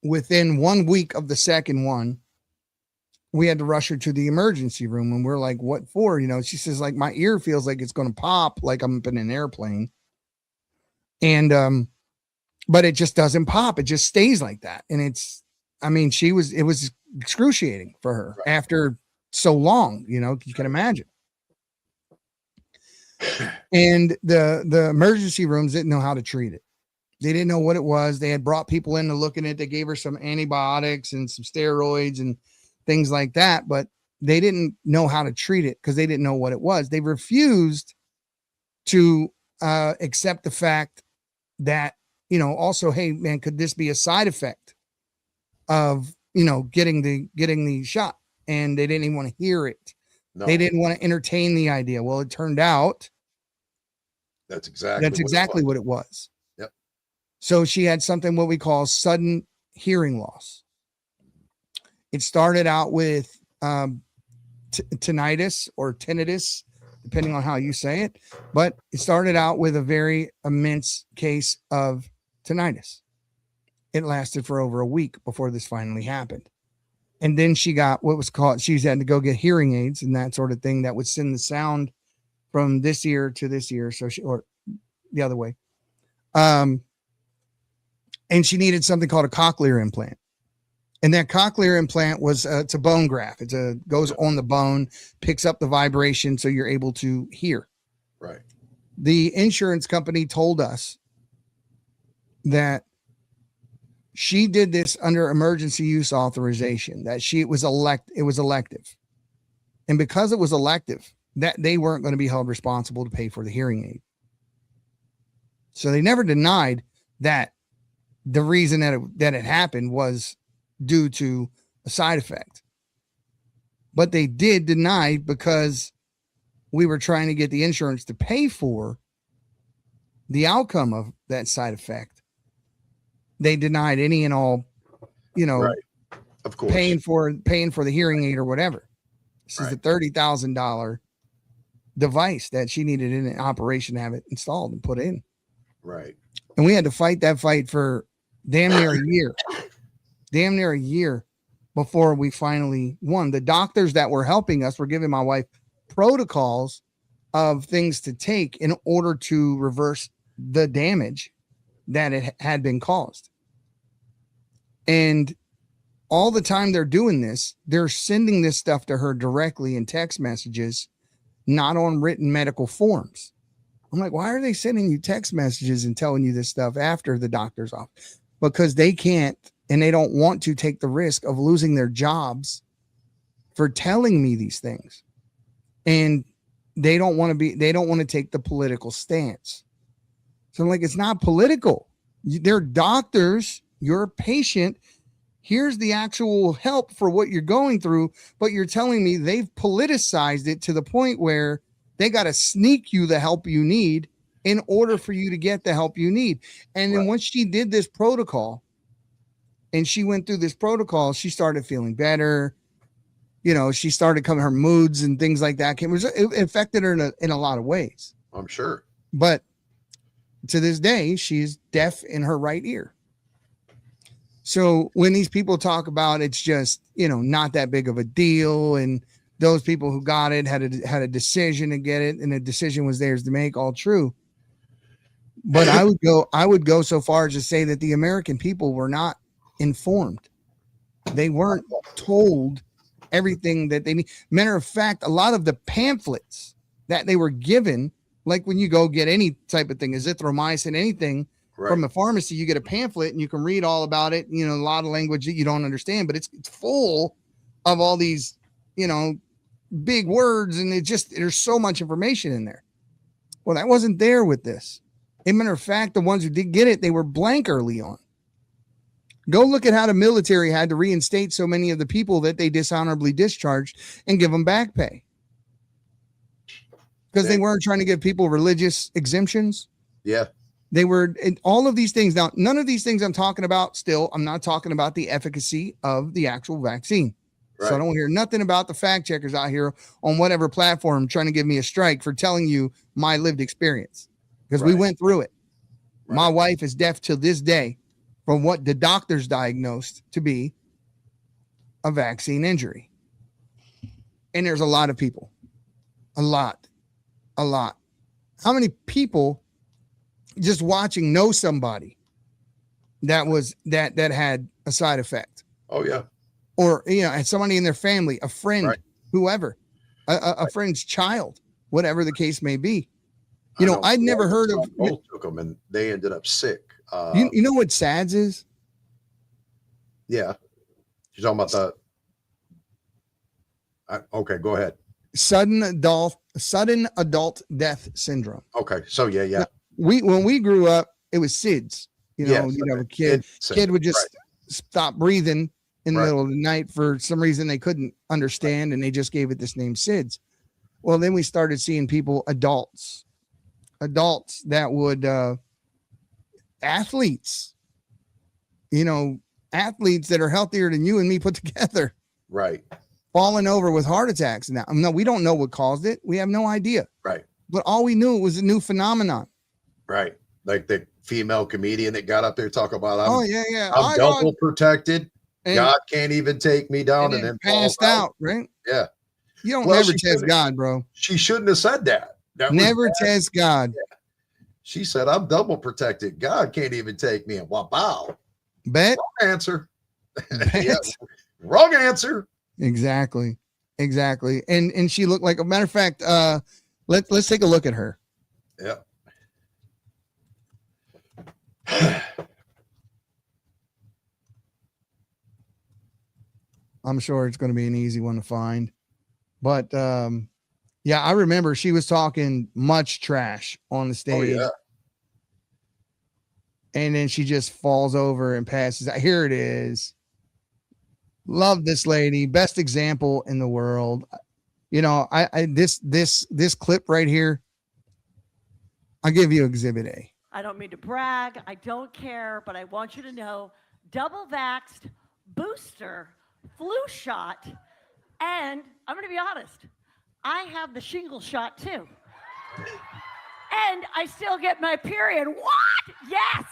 Within 1 week of the second one, we had to rush her to the emergency room, and we're like, what for? She says, like, my ear feels like it's going to pop, like I'm up in an airplane. And, but it just doesn't pop. It just stays like that. And it was excruciating for her after so long, you can imagine. And the emergency rooms didn't know how to treat it. They didn't know what it was. They had brought people in to look at it. They gave her some antibiotics and some steroids and things like that, but they didn't know how to treat it because they didn't know what it was. They refused to accept the fact that, also, hey man, could this be a side effect of, getting the shot? And they didn't even want to hear it. No. They didn't want to entertain the idea. Well, it turned out that's exactly what it was. Yep. So she had something, what we call sudden hearing loss. It started out with tinnitus or tinnitus, depending on how you say it. But it started out with a very immense case of tinnitus. It lasted for over a week before this finally happened. And then she got what was called, she had to go get hearing aids and that sort of thing that would send the sound from this ear to this ear. Or the other way. And she needed something called a cochlear implant. And that cochlear implant was, it's a bone graft. Goes on the bone, picks up the vibration so you're able to hear. Right. The insurance company told us that she did this under emergency use authorization, that it was elective. And because it was elective, that they weren't going to be held responsible to pay for the hearing aid. So they never denied that the reason that it happened was due to a side effect. But they did deny, because we were trying to get the insurance to pay for the outcome of that side effect. They denied any and all, right. Of course, paying for the hearing aid or whatever. This is the $30,000 device that she needed in an operation to have it installed and put in. Right. And we had to fight that fight for damn near a year before we finally won. The doctors that were helping us were giving my wife protocols of things to take in order to reverse the damage that it had been caused. And all the time they're doing this, they're sending this stuff to her directly in text messages, not on written medical forms. I'm like, why are they sending you text messages and telling you this stuff after the doctor's off? Because they can't, and they don't want to take the risk of losing their jobs for telling me these things. And they don't want to take the political stance. So I'm like, it's not political. They're doctors You're a patient. Here's the actual help for what you're going through. But you're telling me they've politicized it to the point where they got to sneak you the help you need in order for you to get the help you need. And then once she did this protocol and she went through this protocol, she started feeling better. You know, she started coming, her moods and things like that. It affected her in a lot of ways. I'm sure. But to this day, she's deaf in her right ear. So when these people talk about it's just, you know, not that big of a deal, and those people who got it had a decision to get it, and the decision was theirs to make, all true. But I would go so far as to say that the American people were not informed. They weren't told everything that they need. Matter of fact, a lot of the pamphlets that they were given, like when you go get any type of thing, azithromycin, anything from the pharmacy, you get a pamphlet and you can read all about it. You know, a lot of language that you don't understand, but it's full of all these, you know, big words, and there's so much information in there. Well, that wasn't there with this. As a matter of fact, the ones who did get it, they were blank early on. Go look at how the military had to reinstate so many of the people that they dishonorably discharged and give them back pay. Because they weren't trying to give people religious exemptions. Yeah. They were in all of these things. Now, none of these things I'm talking about still, I'm not talking about the efficacy of the actual vaccine. So I don't hear nothing about the fact checkers out here on whatever platform trying to give me a strike for telling you my lived experience. Because we went through it. My wife is deaf to this day from what the doctors diagnosed to be a vaccine injury. And there's a lot of people. A lot. How many people just watching know somebody that was that had a side effect? Oh, yeah. Or, you know, and somebody in their family, a friend, whoever, a friend's child, whatever the case may be. You know, I'd never heard of. Both took them and they ended up sick. You know what SADS is? Yeah. You're talking about okay, go ahead. Sudden adult death syndrome. Okay. So yeah. When we grew up, it was SIDS. You know, a kid would just stop breathing in the middle of the night for some reason they couldn't understand, and they just gave it this name SIDS. Well, then we started seeing people, adults that would athletes that are healthier than you and me put together, falling over with heart attacks. Now, no, we don't know what caused it. We have no idea. But all we knew, it was a new phenomenon. Like the female comedian that got up there talking about, I'm I double protected. God can't even take me down, and then passed out. Right? Yeah. You don't never test God, bro. She shouldn't have said that. Never test God. Yeah. She said, I'm double protected. God can't even take me. And wow. Bet. Wrong answer. Wrong answer. Exactly. And she looked like, a matter of fact, let's take a look at her. Yeah. I'm sure it's going to be an easy one to find. But yeah, I remember she was talking much trash on the stage. Oh, yeah. And then she just falls over and passes out. Here it is. Love this lady. Best example in the world. You know, this clip right here, I'll give you Exhibit A. I don't mean to brag. I don't care, but I want you to know, double vaxxed, booster, flu shot, and I'm going to be honest, I have the shingle shot too. And I still get my period. What? Yes.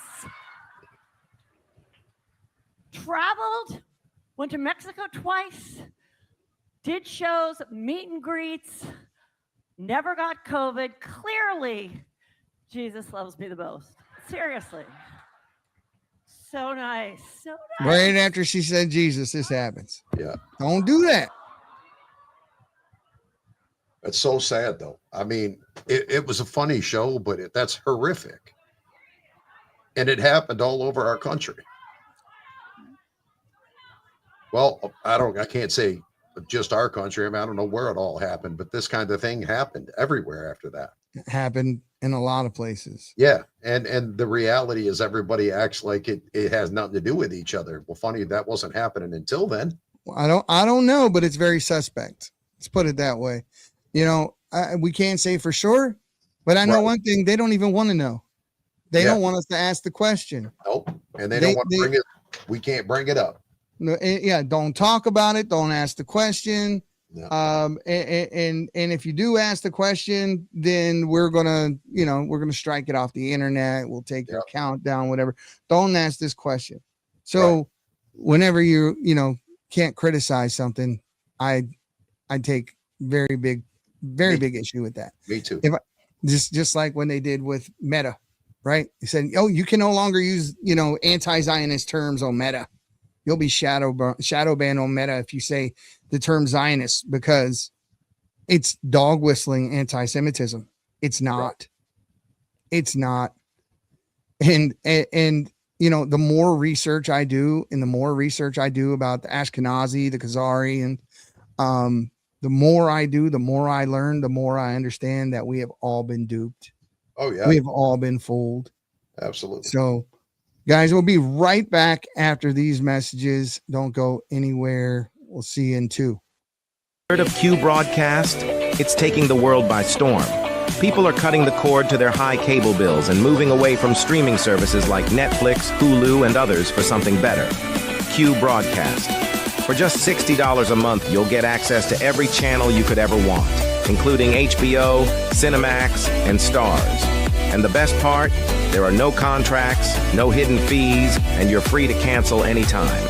Traveled, went to Mexico twice, did shows, meet and greets, never got COVID. Clearly, Jesus loves me the most. Seriously. So nice. So nice. Right after she said Jesus, this happens. Yeah. Don't do that. It's so sad, though. I mean, it was a funny show, but that's horrific. And it happened all over our country. Well, I can't say just our country. I mean, I don't know where it all happened, but this kind of thing happened everywhere after that. It happened in a lot of places. Yeah. And the reality is everybody acts like it has nothing to do with each other. Well, funny, that wasn't happening until then. Well, I don't know, but it's very suspect. Let's put it that way. You know, we can't say for sure, but I know one thing: they don't even want to know. They don't want us to ask the question. Nope. And they don't want to bring it. We can't bring it up. No, yeah, don't talk about it. Don't ask the question. No. And if you do ask the question, then we're gonna strike it off the internet. We'll take your account down, whatever. Don't ask this question. So whenever you can't criticize something, I take very big issue with that. Me too. Just like when they did with Meta, right? They said, oh, you can no longer use anti-Zionist terms on Meta. You'll be shadow banned on Meta if you say the term Zionist, because it's dog whistling anti-Semitism. It's not. It's not. And the more research I do, and the more research I do about the Ashkenazi, the Khazari, and the more I do, the more I learn, the more I understand that we have all been duped. Oh yeah, we have all been fooled. Absolutely. So, guys, we'll be right back after these messages. Don't go anywhere. We'll see you in 2. Heard of Q broadcast? It's taking the world by storm. People are cutting the cord to their high cable bills and moving away from streaming services like Netflix, Hulu, and others for something better. Q broadcast. For just $60 a month, you'll get access to every channel you could ever want, including HBO, Cinemax, and Stars. And the best part? There are no contracts, no hidden fees, and you're free to cancel anytime.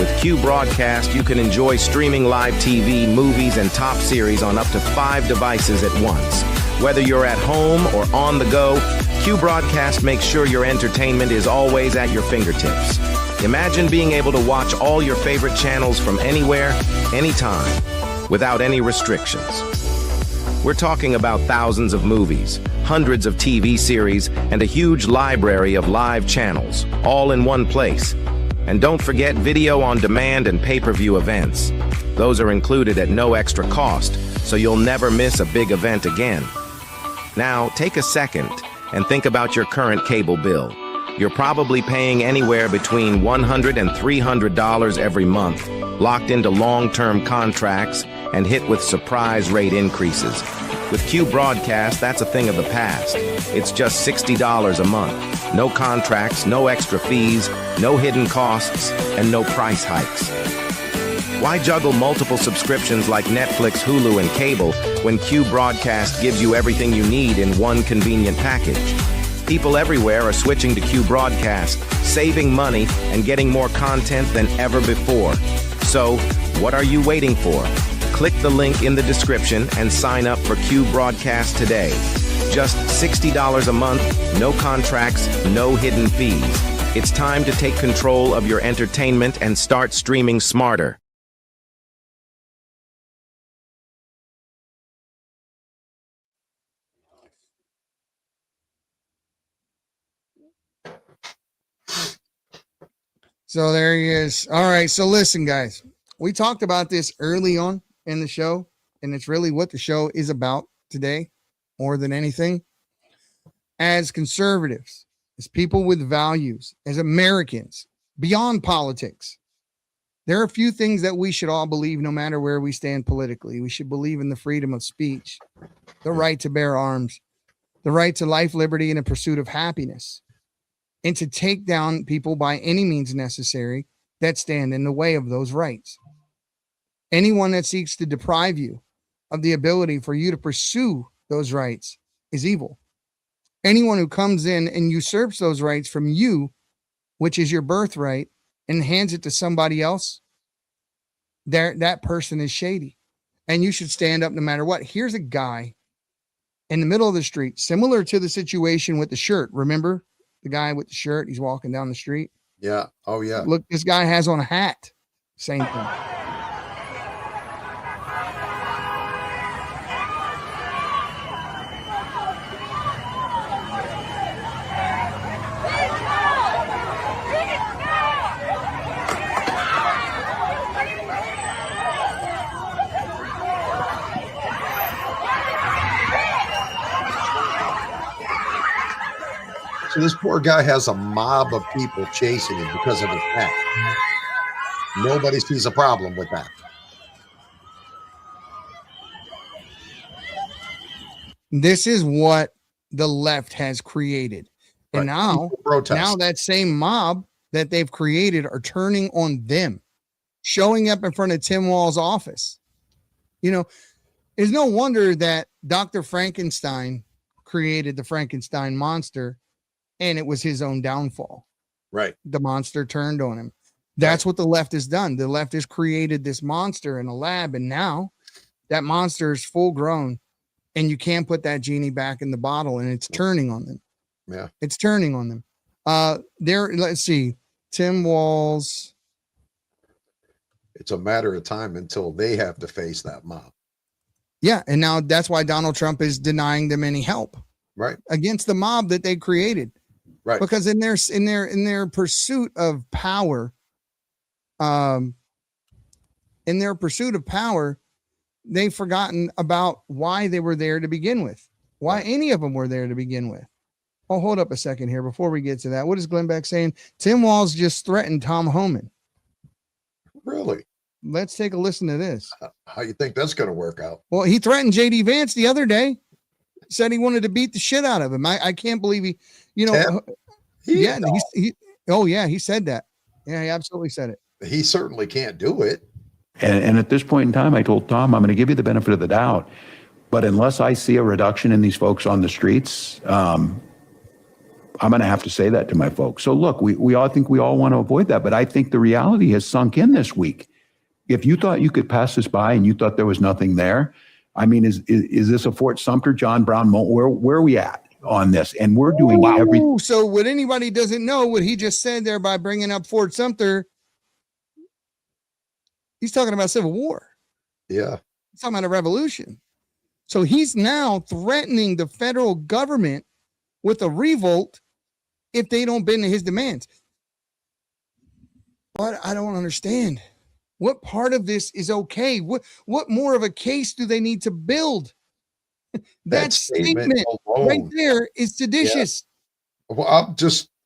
With Q Broadcast, you can enjoy streaming live TV, movies, and top series on up to 5 devices at once. Whether you're at home or on the go, Q Broadcast makes sure your entertainment is always at your fingertips. Imagine being able to watch all your favorite channels from anywhere, anytime, without any restrictions. We're talking about thousands of movies, hundreds of TV series, and a huge library of live channels, all in one place. And don't forget video on demand and pay-per-view events. Those are included at no extra cost, so you'll never miss a big event again. Now, take a second and think about your current cable bill. You're probably paying anywhere between $100 and $300 every month, locked into long-term contracts and hit with surprise rate increases. With Q Broadcast, that's a thing of the past. It's just $60 a month. No contracts, no extra fees, no hidden costs, and no price hikes. Why juggle multiple subscriptions like Netflix, Hulu, and cable when Q Broadcast gives you everything you need in one convenient package? People everywhere are switching to Q Broadcast, saving money and getting more content than ever before. So, what are you waiting for? Click the link in the description and sign up for Q Broadcast today. Just $60 a month, no contracts, no hidden fees. It's time to take control of your entertainment and start streaming smarter. So there he is. All right. So listen, guys, we talked about this early on in the show, and it's really what the show is about today more than anything. As conservatives, as people with values, as Americans, beyond politics, there are a few things that we should all believe no matter where we stand politically. We should believe in the freedom of speech, the right to bear arms, the right to life, liberty, and a pursuit of happiness, and to take down people by any means necessary that stand in the way of those rights. Anyone that seeks to deprive you of the ability for you to pursue those rights is evil. Anyone who comes in and usurps those rights from you, which is your birthright, and hands it to somebody else, that person is shady. And you should stand up no matter what. Here's a guy in the middle of the street, similar to the situation with the shirt. Remember the guy with the shirt? He's walking down the street. Yeah. Oh, yeah. Look, this guy has on a hat. Same thing. This poor guy has a mob of people chasing him because of his hat. Nobody sees a problem with that. This is what the left has created. And now that same mob that they've created are turning on them, showing up in front of Tim Walz's office. You know, it's no wonder that Dr. Frankenstein created the Frankenstein monster, and it was his own downfall. Right. The monster turned on him. That's what the left has done. The left has created this monster in a lab, and now that monster is full grown, and you can't put that genie back in the bottle, and it's turning on them. Yeah. It's turning on them. Let's see. Tim Walz. It's a matter of time until they have to face that mob. Yeah, and now that's why Donald Trump is denying them any help. Right. Against the mob that they created. Right. Because in their pursuit of power, they've forgotten about why they were there to begin with. Why any of them were there to begin with. Oh, hold up a second here before we get to that. What is Glenn Beck saying? Tim Walz just threatened Tom Homan. Really? Let's take a listen to this. How you think that's going to work out? Well, he threatened JD Vance the other day. Said he wanted to beat the shit out of him. I can't believe he, he said that. Yeah, he absolutely said it. He certainly can't do it. And at this point in time, I told Tom, I'm going to give you the benefit of the doubt. But unless I see a reduction in these folks on the streets, I'm going to have to say that to my folks. So look, we all think we all want to avoid that. But I think the reality has sunk in this week. If you thought you could pass this by and you thought there was nothing there, I mean, is this a Fort Sumter, John Brown moment? Where are we at on this? And we're doing everything. So what anybody doesn't know, what he just said there by bringing up Fort Sumter, he's talking about Civil War. Yeah. He's talking about a revolution. So he's now threatening the federal government with a revolt if they don't bend to his demands. But I don't understand. What part of this is okay? What more of a case do they need to build? That statement right there is seditious. Yeah. Well,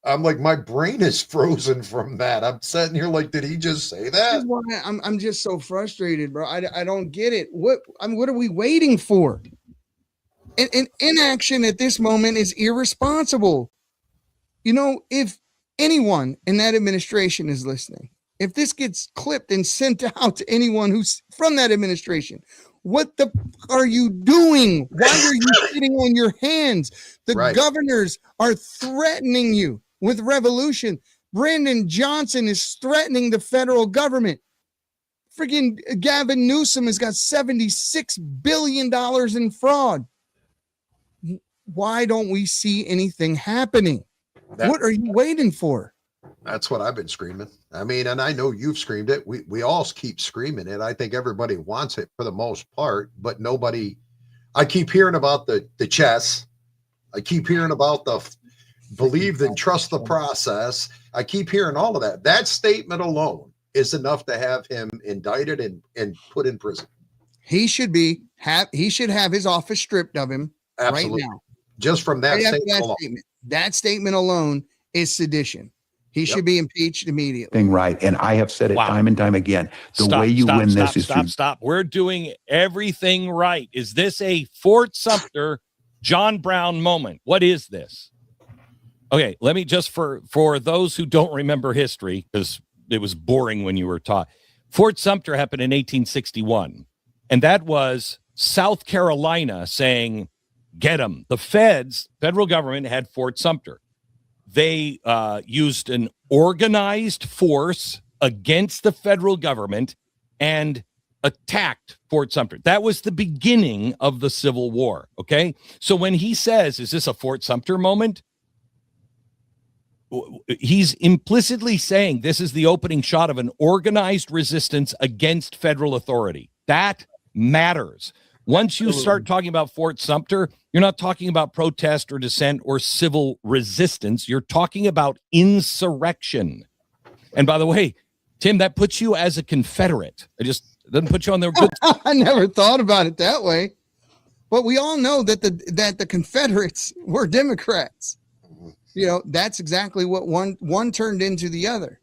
I'm like, my brain is frozen from that. I'm sitting here like, did he just say that? I'm just so frustrated, bro. I don't get it. What are we waiting for? And inaction at this moment is irresponsible. You know, if anyone in that administration is listening, if this gets clipped and sent out to anyone who's from that administration, what the are you doing? Why are you sitting on your hands? The governors are threatening you with revolution. Brandon Johnson is threatening the federal government. Freaking Gavin Newsom has got $76 billion in fraud. Why don't we see anything happening? What are you waiting for? That's what I've been screaming. I mean, and I know you've screamed it. We all keep screaming it. I think everybody wants it for the most part, but nobody. I keep hearing about the chess. I keep hearing about the believe and trust the process. I keep hearing all of that. That statement alone is enough to have him indicted and put in prison. He should have his office stripped of him. Absolutely. Right now. Just from that statement alone. That statement alone is sedition. He should be impeached immediately. Right. And I have said it time and time again. The way you win this is stop. We're doing everything right. Is this a Fort Sumter, John Brown moment? What is this? Okay, let me just for those who don't remember history, because it was boring when you were taught. Fort Sumter happened in 1861. And that was South Carolina saying, get them. The federal government had Fort Sumter. They used an organized force against the federal government and attacked Fort Sumter. That was the beginning of the Civil War, okay? So when he says, is this a Fort Sumter moment? He's implicitly saying this is the opening shot of an organized resistance against federal authority. That matters. Once you start talking about Fort Sumter, you're not talking about protest or dissent or civil resistance. You're talking about insurrection. And by the way, Tim, that puts you as a Confederate. It just doesn't put you on their good. I never thought about it that way. But we all know that the Confederates were Democrats. You know, that's exactly what one turned into the other.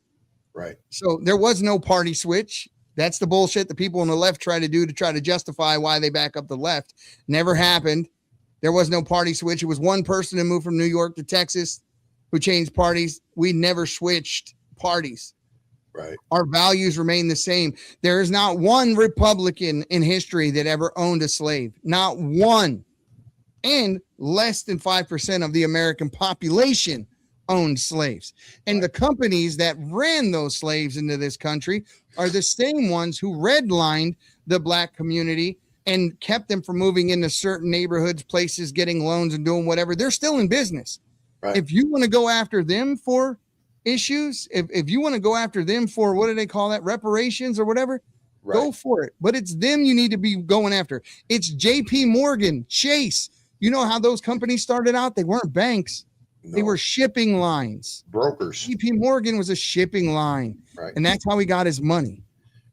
Right. So there was no party switch. That's the bullshit the people on the left try to do to try to justify why they back up the left. Never happened. There was no party switch. It was one person who moved from New York to Texas who changed parties. We never switched parties. Right. Our values remain the same. There is not one Republican in history that ever owned a slave. Not one. And less than 5% of the American population owned slaves. And the companies that ran those slaves into this country are the same ones who redlined the black community and kept them from moving into certain neighborhoods, places, getting loans and doing whatever. They're still in business. Right. If you want to go after them for issues, if you want to go after them for, what do they call that, reparations or whatever, go for it. But it's them you need to be going after. It's JP Morgan, Chase. You know how those companies started out? They weren't banks. No. They were shipping lines. Brokers. JP Morgan was a shipping line. Right. And that's how he got his money.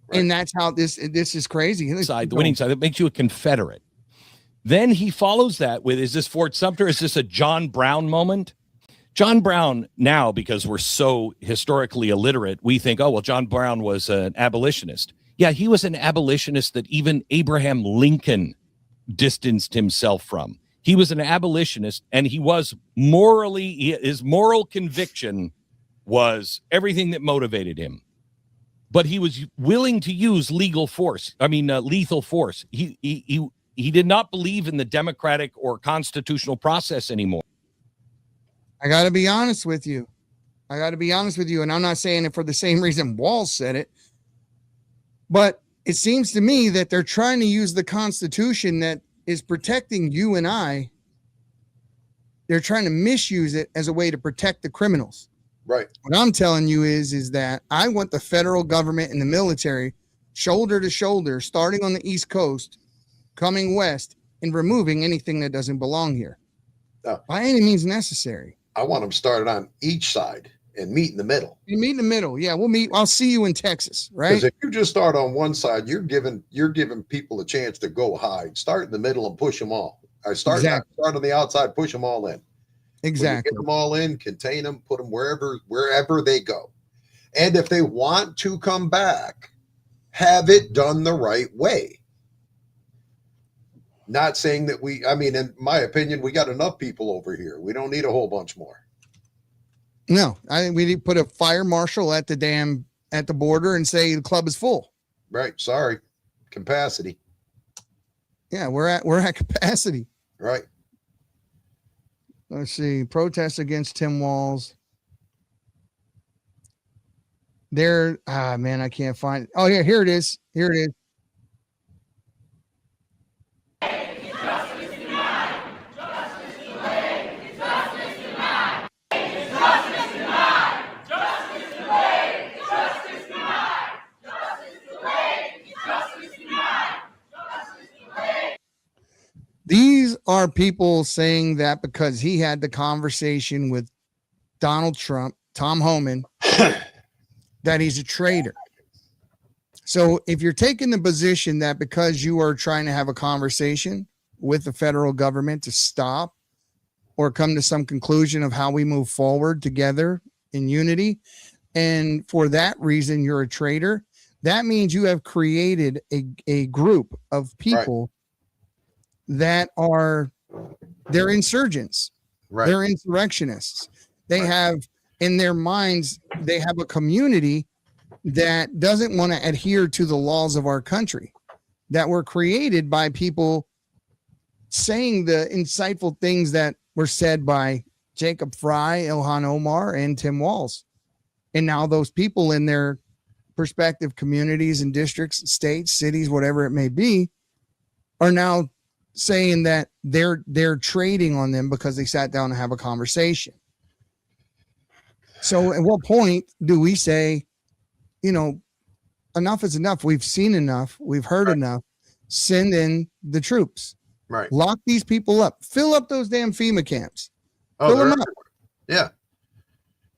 Right. And that's how this is crazy. The winning side, that makes you a Confederate. Then he follows that with, is this Fort Sumter? Is this a John Brown moment? John Brown now, because we're so historically illiterate, we think, oh, well, John Brown was an abolitionist. Yeah, he was an abolitionist that even Abraham Lincoln distanced himself from. He was an abolitionist, and he was his moral conviction was everything that motivated him. But he was willing to use lethal force. He did not believe in the democratic or constitutional process anymore. I got to be honest with you. And I'm not saying it for the same reason Walls said it. But it seems to me that they're trying to use the Constitution that is protecting you and I. They're trying to misuse it as a way to protect the criminals. Right. What I'm telling you is that I want the federal government and the military shoulder to shoulder, starting on the East Coast, coming west, and removing anything that doesn't belong here. By any means necessary. I want them started on each side and meet in the middle. You meet in the middle. Yeah, we'll meet. I'll see you in Texas, right? Because if you just start on one side, you're giving people a chance to go hide. Start in the middle and push them all. Start on the outside, push them all in. Exactly. Get them all in, contain them, put them wherever they go. And if they want to come back, have it done the right way. Not saying that in my opinion, we got enough people over here. We don't need a whole bunch more. No, I think we need to put a fire marshal at the border and say the club is full. Right. Sorry. Capacity. Yeah, we're at capacity. Right. Let's see. Protests against Tim Walz. I can't find it. Oh, yeah, here it is. These are people saying that because he had the conversation with Donald Trump, Tom Homan, that he's a traitor. So if you're taking the position that because you are trying to have a conversation with the federal government to stop or come to some conclusion of how we move forward together in unity, and for that reason you're a traitor, that means you have created a group of people that they're insurgents. Right. They're insurrectionists. They have in their minds, they have a community that doesn't want to adhere to the laws of our country that were created by people saying the insightful things that were said by Jacob Fry, Ilhan Omar, and Tim Walz. And now those people in their respective communities and districts, states, cities, whatever it may be, are now saying that they're trading on them because they sat down and have a conversation. So at what point do we say, enough is enough? We've seen enough. We've heard enough. Send in the troops. Right. Lock these people up. Fill up those damn FEMA camps. Oh, Fill them up. Yeah.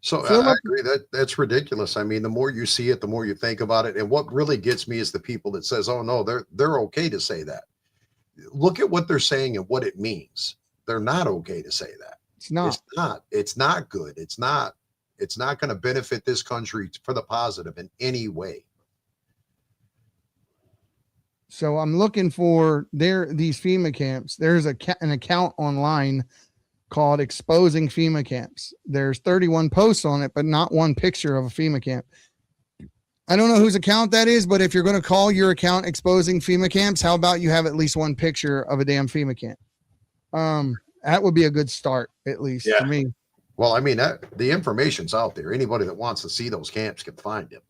So I agree that's ridiculous. I mean, the more you see it, the more you think about it. And what really gets me is the people that says, oh no, they're okay to say that. Look at what they're saying and what it means. They're not okay to say that. It's not. It's not good. It's not going to benefit this country for the positive in any way. So I'm looking for these FEMA camps. There's an account online called Exposing FEMA Camps. There's 31 posts on it, but not one picture of a FEMA camp. I don't know whose account that is, but if you're going to call your account Exposing FEMA Camps, how about you have at least one picture of a damn FEMA camp? That would be a good start, at least to me. Well, I mean, the information's out there. Anybody that wants to see those camps can find them.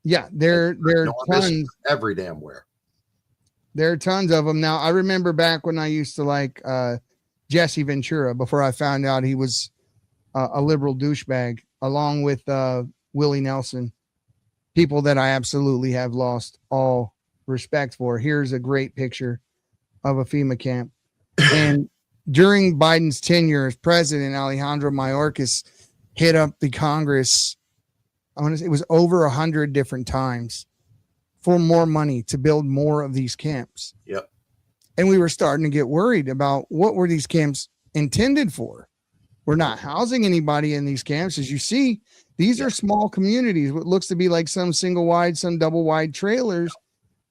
Yeah, there are tons every damn where. There are tons of them. Now, I remember back when I used to like Jesse Ventura before I found out he was a liberal douchebag, along with Willie Nelson, people that I absolutely have lost all respect for. Here's a great picture of a FEMA camp. And during Biden's tenure as president, Alejandro Mayorkas hit up the Congress. I want to say it was over 100 different times for more money to build more of these camps. Yep. And we were starting to get worried about what were these camps intended for. We're not housing anybody in these camps. As you see, these are small communities, what looks to be like some single wide, some double wide trailers.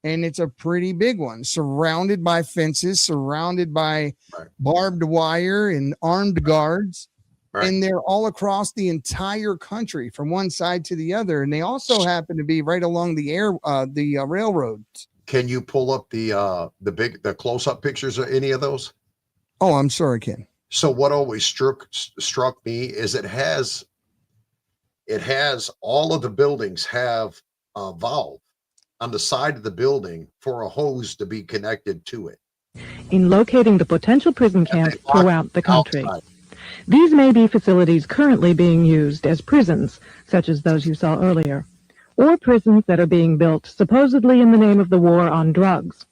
And it's a pretty big one, surrounded by fences, surrounded by barbed wire and armed guards. And they're all across the entire country from one side to the other. And they also happen to be right along the railroads. Can you pull up the close-up pictures of any of those? Oh, I'm sure I can. So what always struck me is it has all of the buildings have a valve on the side of the building for a hose to be connected to it. In locating the potential prison camps throughout the country. These may be facilities currently being used as prisons, such as those you saw earlier, or prisons that are being built supposedly in the name of the war on drugs,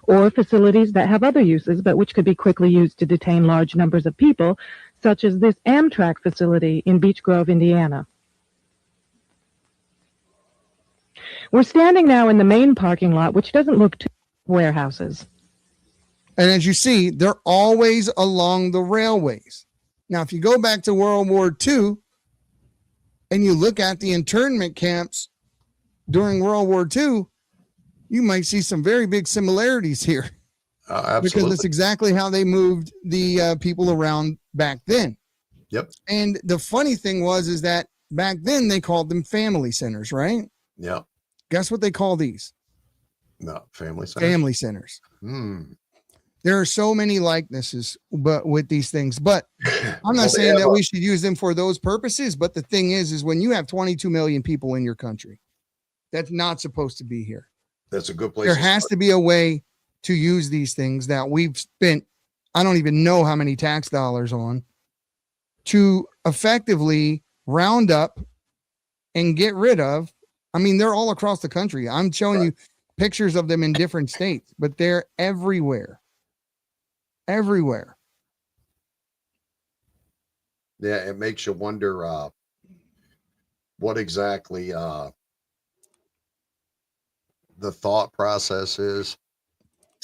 or facilities that have other uses but which could be quickly used to detain large numbers of people, such as this Amtrak facility in Beech Grove, Indiana. We're standing now in the main parking lot, which doesn't look too warehouses. And as you see, they're always along the railways. Now, if you go back to World War II and you look at the internment camps during World War II, you might see some very big similarities here. Absolutely. Because that's exactly how they moved the people around back then. Yep. And the funny thing is that back then they called them family centers, right? Yeah. Guess what they call these? No, family centers. Family centers. There are so many likenesses with these things, but I'm not saying that we should use them for those purposes. But the thing is when you have 22 million people in your country, that's not supposed to be here. That's a good place. There has to be a way to use these things that we've spent, I don't even know how many tax dollars on, to effectively round up and get rid of. I mean, they're all across the country. I'm showing you pictures of them in different states, but they're everywhere. Everywhere. Yeah, it makes you wonder what exactly the thought process is.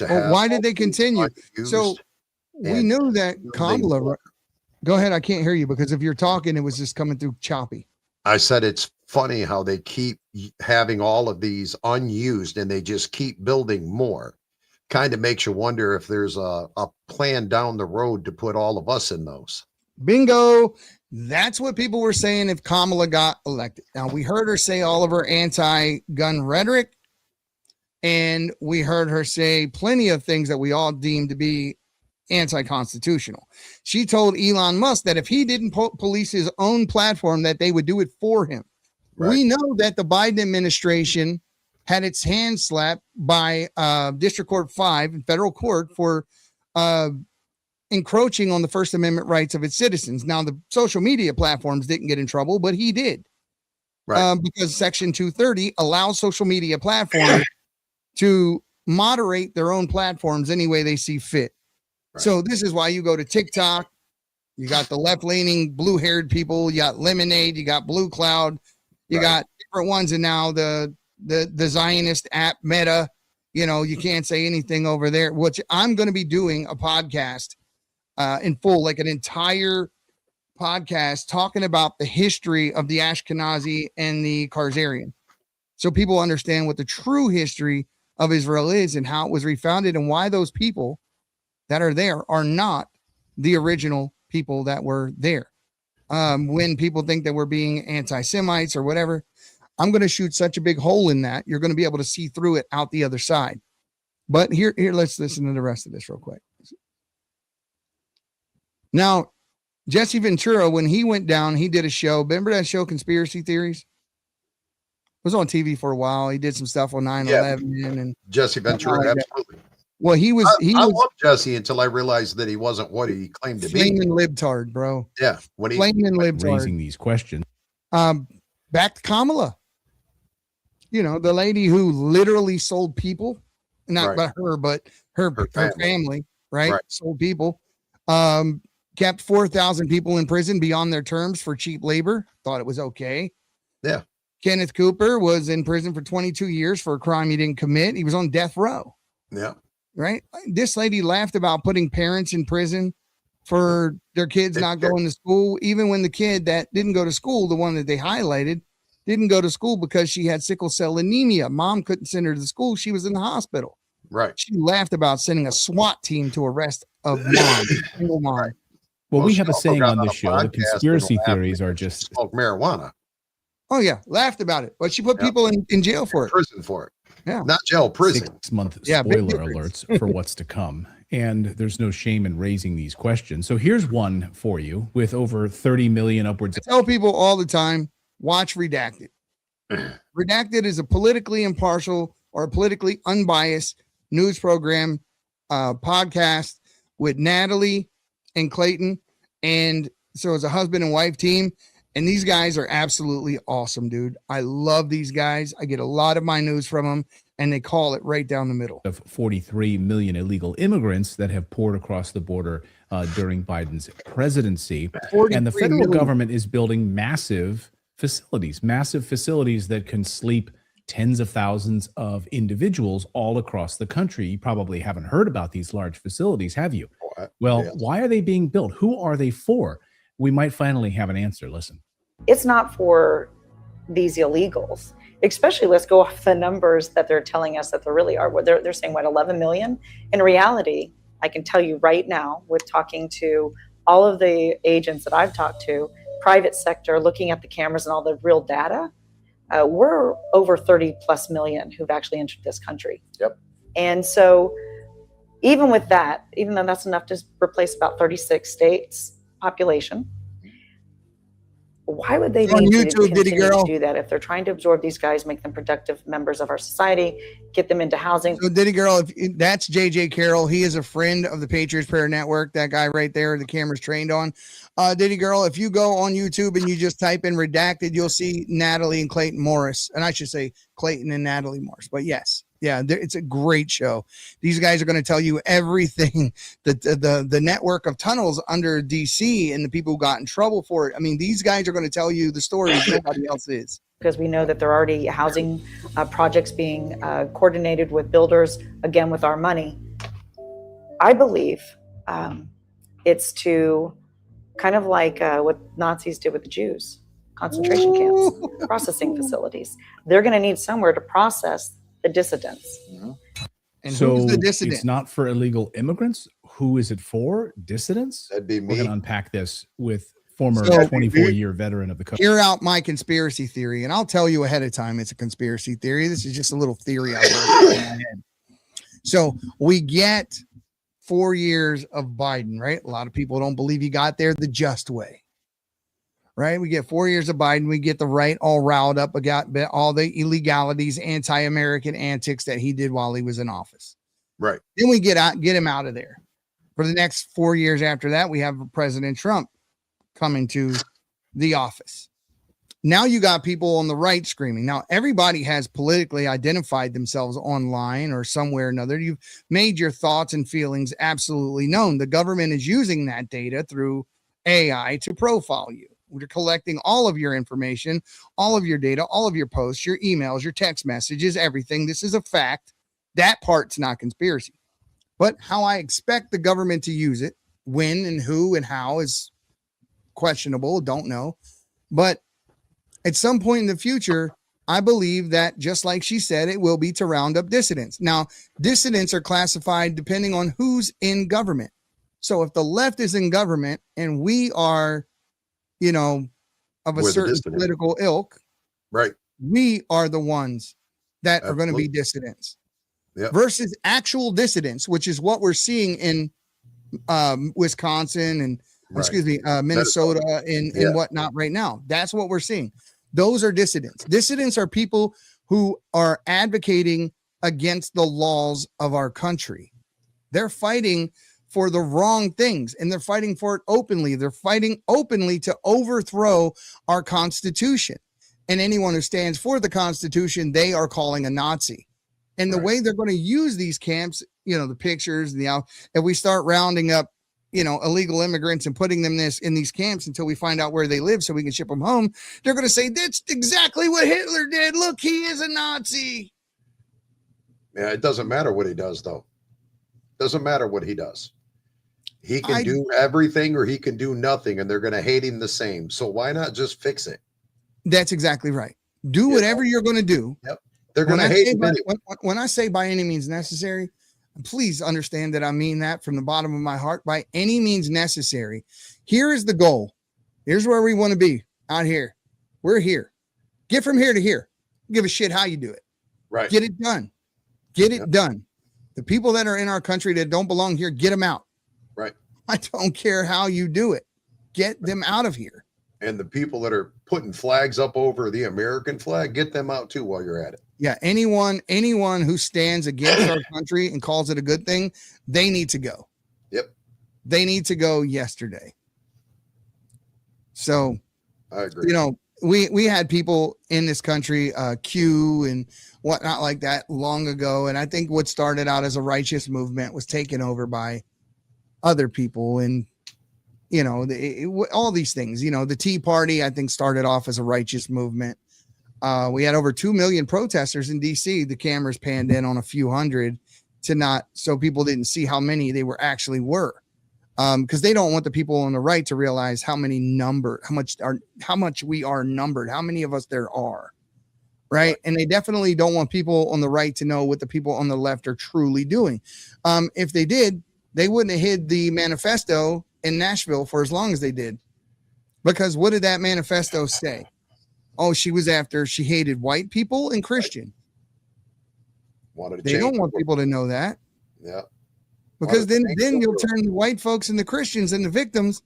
Why did they continue? So we knew that Kamala. Go ahead. I can't hear you because if you're talking, it was just coming through choppy. I said it's funny how they keep having all of these unused and they just keep building more. Kind of makes you wonder if there's a plan down the road to put all of us in those. Bingo. That's what people were saying if Kamala got elected. Now, we heard her say all of her anti-gun rhetoric, and we heard her say plenty of things that we all deem to be anti-constitutional. She told Elon Musk that if he didn't police his own platform, that they would do it for him. Right. We know that the Biden administration had its hand slapped by District Court 5 in federal court for encroaching on the First Amendment rights of its citizens. Now, the social media platforms didn't get in trouble, but he did. Right. Because Section 230 allows social media platforms to moderate their own platforms any way they see fit. Right. So this is why you go to TikTok, you got the left-leaning blue-haired people, you got Lemonade, you got Blue Cloud, you got different ones, and now the Zionist app Meta, you can't say anything over there, which I'm going to be doing a podcast in full, like an entire podcast talking about the history of the Ashkenazi and the Khazarian. So people understand what the true history of Israel is and how it was refounded and why those people that are there are not the original people that were there. When people think that we're being anti-Semites or whatever, I'm going to shoot such a big hole in that you're going to be able to see through it out the other side. But here, let's listen to the rest of this real quick. Now, Jesse Ventura, when he went down, he did a show. Remember that show, Conspiracy Theories? It was on TV for a while. He did some stuff on 9/11 and Jesse Ventura, absolutely. Well, I loved Jesse until I realized that he wasn't what he claimed to be. Flaming libtard, bro. Yeah, when he flaming libtard. Raising these questions. Back to Kamala. You know, the lady who literally sold people, not but her, but her family, right? Sold people. Kept 4,000 people in prison beyond their terms for cheap labor. Thought it was okay. Yeah. Kenneth Cooper was in prison for 22 years for a crime he didn't commit. He was on death row. Yeah. Right. This lady laughed about putting parents in prison for their kids not going to school, even when the kid that didn't go to school, the one that they highlighted, didn't go to school because she had sickle cell anemia. Mom couldn't send her to the school. She was in the hospital. Right. She laughed about sending a SWAT team to arrest a mom, single mom. Well, we have a saying on this show, the conspiracy theories are just smoke marijuana. Oh, yeah. Laughed about it. But she put people in jail for it. Prison for it. Yeah. Not jail, prison. 6-month Yeah, big spoiler alerts for what's to come. And there's no shame in raising these questions. So here's one for you with over 30 million upwards. I tell people all the time, watch Redacted. Redacted is a politically impartial or politically unbiased news program, podcast with Natalie and Clayton. And so it's a husband and wife team. And these guys are absolutely awesome, dude. I love these guys. I get a lot of my news from them, and they call it right down the middle. Of 43 million illegal immigrants that have poured across the border during Biden's presidency. And the federal government is building massive facilities that can sleep tens of thousands of individuals all across the country. You probably haven't heard about these large facilities, have you? Well, why are they being built? Who are they for? We might finally have an answer. Listen. It's not for these illegals, especially let's go off the numbers that they're telling us that there really are. They're saying, 11 million? In reality, I can tell you right now with talking to all of the agents that I've talked to, private sector, looking at the cameras and all the real data, we're over 30 plus million who've actually entered this country. Yep. And so even with that, even though that's enough to replace about 36 states population, why would they on need YouTube, to Diddy continue girl? to do that if they're trying to absorb these guys, make them productive members of our society, get them into housing? So Diddy girl, that's JJ Carroll. He is a friend of the Patriots Prayer Network. That guy right there, the camera's trained on. Diddy girl, if you go on YouTube and you just type in Redacted, you'll see Natalie and Clayton Morris. And I should say Clayton and Natalie Morris. But yes, yeah, it's a great show. These guys are going to tell you everything that the network of tunnels under DC and the people who got in trouble for it. I mean, these guys are going to tell you the stories nobody else is. Because we know that there are already housing projects being coordinated with builders, again, with our money. I believe it's to kind of like what Nazis did with the Jews, concentration camps, processing facilities. They're going to need somewhere to process the dissidents. And so who's the dissident? It's not for illegal immigrants. Who is it for? Dissidents? That'd be me. We're going to unpack this with former So, 24-year veteran of the country. Hear out my conspiracy theory, and I'll tell you ahead of time it's a conspiracy theory. This is just a little theory I wrote in my head. So we get 4 years of Biden, right? A lot of people don't believe he got there the just way. Right? We get 4 years of Biden. We get the right all riled up. We got all the illegalities, anti-American antics that he did while he was in office. Right. Then we get him out of there. For the next 4 years after that, we have President Trump coming to the office. Now you got people on the right screaming. Now everybody has politically identified themselves online or somewhere or another. You've made your thoughts and feelings absolutely known. The government is using that data through AI to profile you. We're collecting all of your information, all of your data, all of your posts, your emails, your text messages, everything. This is a fact. That part's not conspiracy. But how I expect the government to use it When and who and how is questionable. Don't know. But at some point in the future, I believe that, just like she said, it will be to round up dissidents. Now, dissidents are classified depending on who's in government. So if the left is in government and we are, you know, of a certain political ilk, right, we are the ones that are going to be dissidents. Yep. Versus actual dissidents, which is what we're seeing in Wisconsin and Minnesota and whatnot right now. That's what we're seeing. Those are dissidents. Dissidents are people who are advocating against the laws of our country. They're fighting for the wrong things, and they're fighting for it openly. They're fighting openly to overthrow our Constitution. And anyone who stands for the Constitution, they are calling a Nazi. And the way they're going to use these camps, you know, the pictures, if we start rounding up, you know, illegal immigrants and putting them in these camps until we find out where they live so we can ship them home, they're going to say, that's exactly what Hitler did. Look, he is a Nazi. Yeah, it doesn't matter what he does, though. Doesn't matter what he does. He can do everything or he can do nothing, and they're going to hate him the same. So why not just fix it? That's exactly right. Do whatever you're going to do. Yep. They're going to hate him anyway. When I say by any means necessary, please understand that I mean that from the bottom of my heart. By any means necessary. Here is the goal. Here's where we want to be out here. We're here. Get from here to here. Give a shit how you do it. Right. Get it done. Get it done. The people that are in our country that don't belong here, get them out. Right. I don't care how you do it. Get them out of here. And the people that are putting flags up over the American flag, get them out too while you're at it. Yeah, anyone who stands against our country and calls it a good thing, they need to go. Yep. They need to go yesterday. So, I agree. You know, we had people in this country, Q and whatnot like that long ago. And I think what started out as a righteous movement was taken over by other people. And, you know, all these things, you know, the Tea Party, I think, started off as a righteous movement. We had over 2 million protesters in DC. The cameras panned in on a few hundred so people didn't see how many they actually were. Because they don't want the people on the right to realize how much we are numbered, how many of us there are. Right. And they definitely don't want people on the right to know what the people on the left are truly doing. If they did, they wouldn't have hid the manifesto in Nashville for as long as they did. Because what did that manifesto say? Oh, she hated white people and Christian. They don't want people to know that. Yeah. Because then you'll turn the white folks and the Christians and the victims.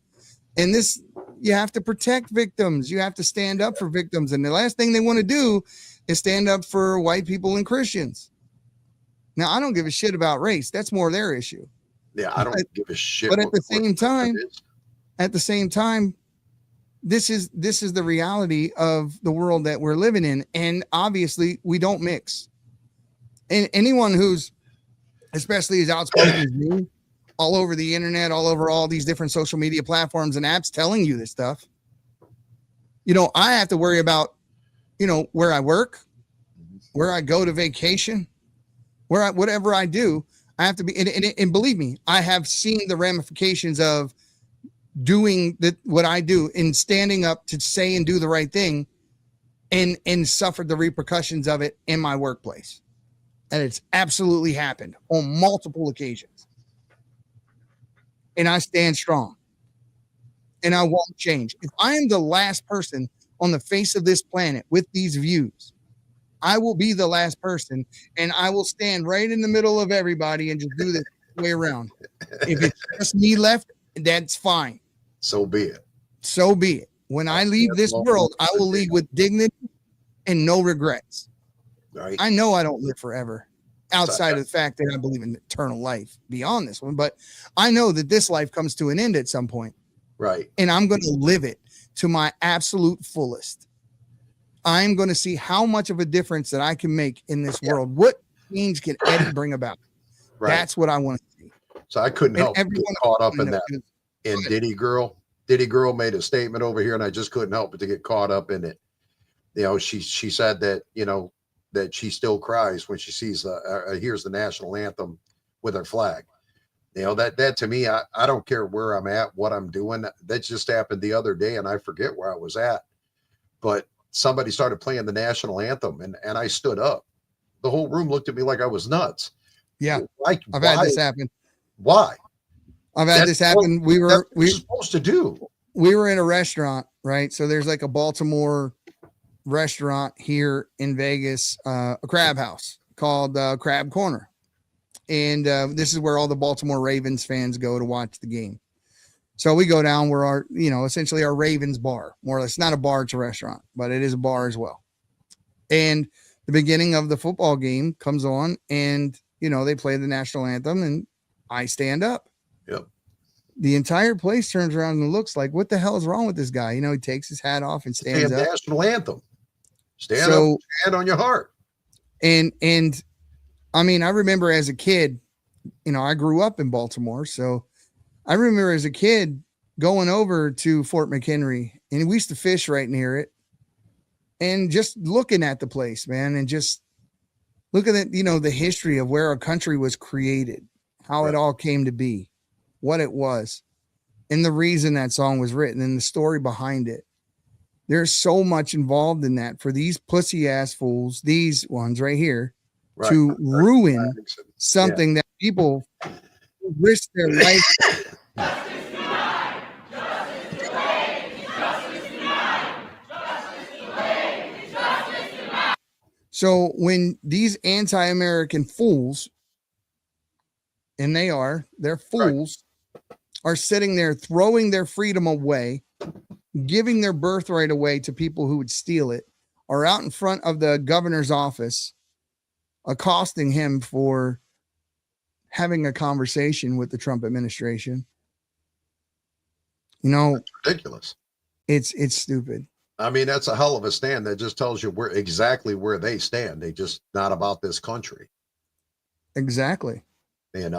And you have to protect victims. You have to stand up for victims. And the last thing they want to do is stand up for white people and Christians. Now, I don't give a shit about race. That's more their issue. Yeah, I don't give a shit. But at the same time, this is the reality of the world that we're living in. And obviously we don't mix. And anyone who's especially as outspoken as me, all over the internet, all over all these different social media platforms and apps telling you this stuff, you know, I have to worry about, you know, where I work, where I go to vacation, whatever I do, I have to be, and believe me, I have seen the ramifications of doing what I do and standing up to say and do the right thing and suffered the repercussions of it in my workplace. And it's absolutely happened on multiple occasions. And I stand strong. And I won't change. If I am the last person on the face of this planet with these views, I will be the last person, and I will stand right in the middle of everybody and just do this way around. If it's just me left, that's fine. So be it. So be it. When I leave this world, I will leave with dignity and no regrets. Right. I know I don't live forever outside of the fact that I believe in eternal life beyond this one, but I know that this life comes to an end at some point. Right. And I'm going to live it to my absolute fullest. I'm going to see how much of a difference that I can make in this world. What change can Eddie bring about? Right. That's what I want to see. So I couldn't help but get caught up in that. And Diddy Girl made a statement over here, and I just couldn't help but to get caught up in it. You know, she said that, you know, that she still cries when she sees hears the national anthem with her flag. You know, that to me, I don't care where I'm at, what I'm doing. That just happened the other day, and I forget where I was at. But somebody started playing the national anthem, and I stood up. The whole room looked at me like I was nuts. Yeah, like I've had this happen. Why? I've had this happen. We were supposed to do. We were in a restaurant, right? So there's like a Baltimore restaurant here in Vegas, a crab house called Crab Corner. And this is where all the Baltimore Ravens fans go to watch the game. So we go down where our, essentially our Ravens bar, more or less. Not a bar, it's a restaurant, but it is a bar as well. And the beginning of the football game comes on, and, they play the national anthem, and I stand up. Yep. The entire place turns around and looks like, what the hell is wrong with this guy? He takes his hat off and stands up. National anthem. Stand up, hand on your heart. And I mean, I remember as a kid, I grew up in Baltimore. So I remember as a kid going over to Fort McHenry, and we used to fish right near it, and just looking at the place, man, and just looking at, the history of where our country was created, how it all came to be, what it was, and the reason that song was written and the story behind it. There's so much involved in that for these pussy ass fools, these ones right here, to ruin something that people risk their life. So when these anti-American fools, and they're fools, are sitting there throwing their freedom away, giving their birthright away to people who would steal it, are out in front of the governor's office, accosting him for having a conversation with the Trump administration. It's ridiculous. It's stupid. I mean, that's a hell of a stand. That just tells you exactly where they stand. They just not about this country. Exactly. And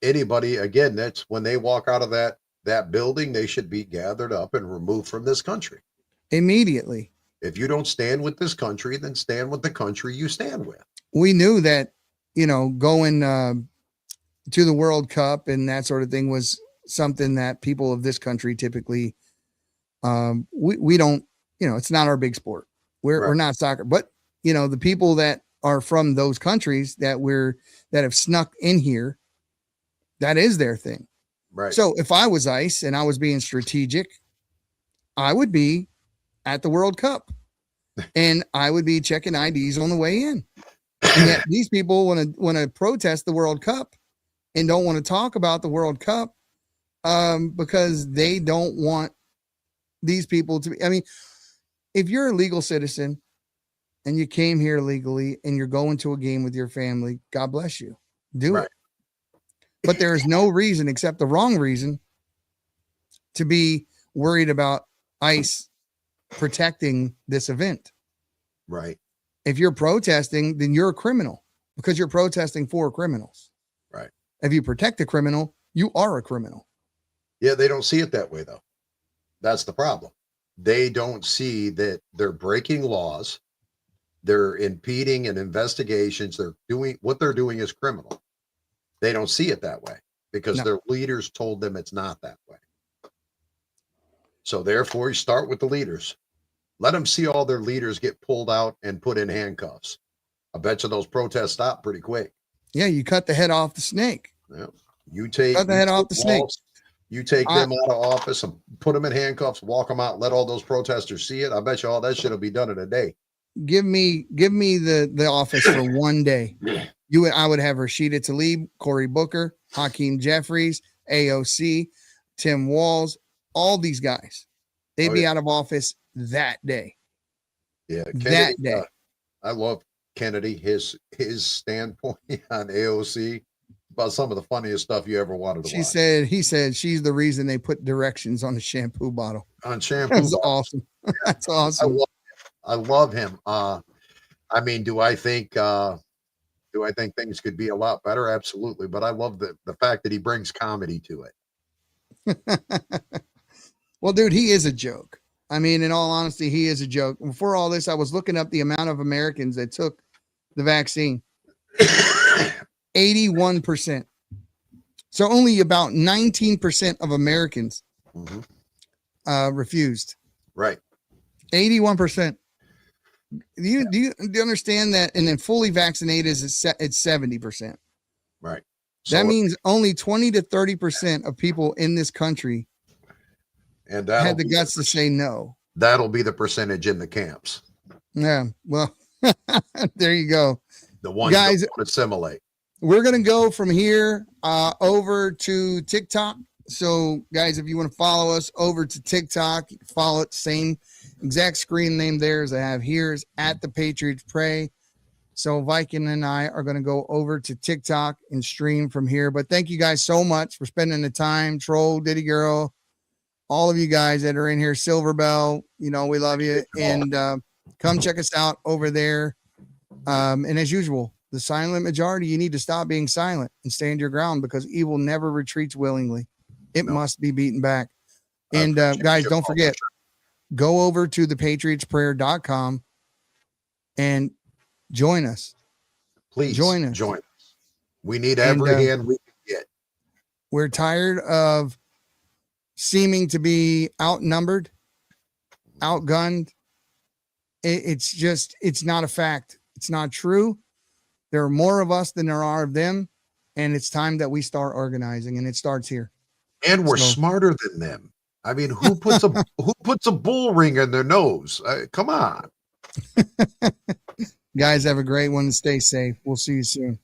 anybody, again, that's when they walk out of that building, they should be gathered up and removed from this country immediately. If you don't stand with this country, then stand with the country you stand with. We knew that, going to the World Cup and that sort of thing was something that people of this country typically, we don't, it's not our big sport. We're not soccer, but the people that are from those countries that have snuck in here, that is their thing. Right. So if I was ICE and I was being strategic, I would be at the World Cup and I would be checking IDs on the way in. And yet these people want to protest the World Cup and don't want to talk about the World Cup because they don't want these people to be. I mean, if you're a legal citizen and you came here legally and you're going to a game with your family, God bless you. Do it. But there is no reason except the wrong reason to be worried about ICE protecting this event. Right. If you're protesting, then you're a criminal because you're protesting for criminals. Right. If you protect a criminal, you are a criminal. Yeah, they don't see it that way, though. That's the problem. They don't see that they're breaking laws. They're impeding in investigations. What they're doing is criminal. They don't see it that way because their leaders told them it's not that way. So therefore, you start with the leaders. Let them see all their leaders get pulled out and put in handcuffs. I bet you those protests stop pretty quick. Yeah, you cut the head off the snake. Yeah. You take cut the head off the snake. You take them out of office and put them in handcuffs, walk them out, let all those protesters see it. I bet you all that shit will be done in a day. Give me the office for one day. I would have Rashida Tlaib, Cory Booker, Hakeem Jeffries, AOC, Tim Walz, all these guys. They'd be out of office that day. Yeah, Kennedy, that day. I love Kennedy, his standpoint on AOC about some of the funniest stuff you ever wanted to watch. He said she's the reason they put directions on the shampoo bottle. On shampoo. That's awesome. That's awesome. I love him. I mean, do I think things could be a lot better? Absolutely. But I love the fact that he brings comedy to it. Well, dude, he is a joke. I mean, in all honesty, he is a joke. Before all this, I was looking up the amount of Americans that took the vaccine. 81%. So only about 19% of Americans refused. Right. 81%. Do you understand that? And then fully vaccinated is it's 70%. Right. That means only 20 to 30% of people in this country and had the guts to say no. That'll be the percentage in the camps. Yeah. Well, there you go. The ones guys that won't assimilate. We're going to go from here over to TikTok. So, guys, if you want to follow us over to TikTok, follow it. Same exact screen name there as I have here is at the Patriots Pray. So Viking and I are going to go over to TikTok and stream from here. But thank you guys so much for spending the time. Troll, Diddy Girl, all of you guys that are in here. Silver Bell, you know, we love you. And come check us out over there. And as usual, the silent majority, you need to stop being silent and stand your ground because evil never retreats willingly. It must be beaten back. And guys, don't forget, go over to thepatriotsprayer.com and join us. Please join us. We need every hand we can get. We're tired of seeming to be outnumbered, outgunned. It's not a fact. It's not true. There are more of us than there are of them. And it's time that we start organizing, and it starts here. And we're smarter than them. I mean, who puts a bull ring in their nose? Come on. Guys, have a great one and stay safe. We'll see you soon.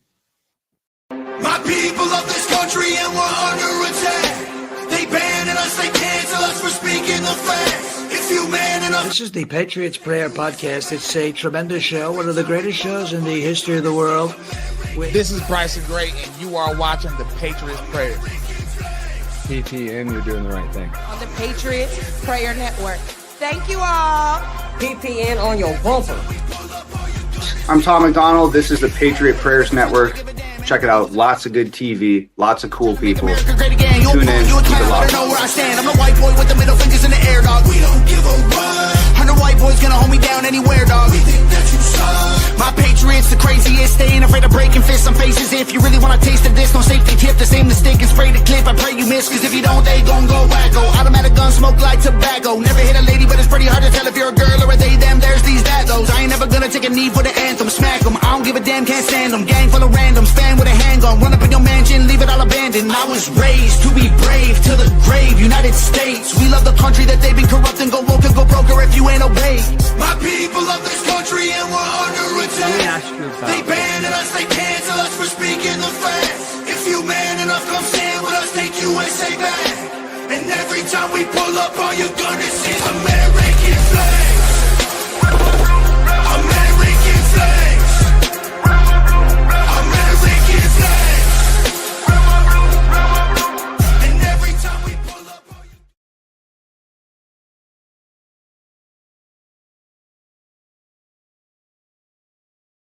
My people of this country, and we're under attack. They banning us, they cancel us for speaking the facts. If you man enough. This is the Patriots Prayer Podcast. It's a tremendous show, one of the greatest shows in the history of the world. This is Bryson Gray, and you are watching the Patriots Prayer. PPN, you're doing the right thing. On the Patriots Prayer Network. Thank you all. PPN on your bumper. I'm Tom McDonald. This is the Patriot Prayers Network. Check it out. Lots of good TV. Lots of cool people. Tune in. Keep it locked. I'm the white boy with the middle fingers in the air, dog. We don't give a what. 100 white boys gonna hold me down anywhere, dog. We think that you suck. My Patriots, the craziest. They ain't afraid of breaking fists on faces. If you really wanna taste of this, no safety tip. The same mistake and spray the clip. I pray you miss, cause if you don't, they gon' go wacko. Automatic gun smoke like tobacco. Never hit a lady, but it's pretty hard to tell if you're a girl or a they, them. There's these, that, those. I ain't never gonna take a knee for the anthem. Smack them. I don't give a damn, can't stand them. Gang full of randoms. Fan with a handgun. Run up in your mansion, leave it all abandoned. I was raised to be brave to the grave. United States, we love the country that they've been corrupting. Go woke and go broker if you ain't obeyed. My people of this country, and we're under attack. They banning us, they cancel us for speaking the facts. If you man enough, come stand with us, take USA back. And every time we pull up, all you're gonna see is a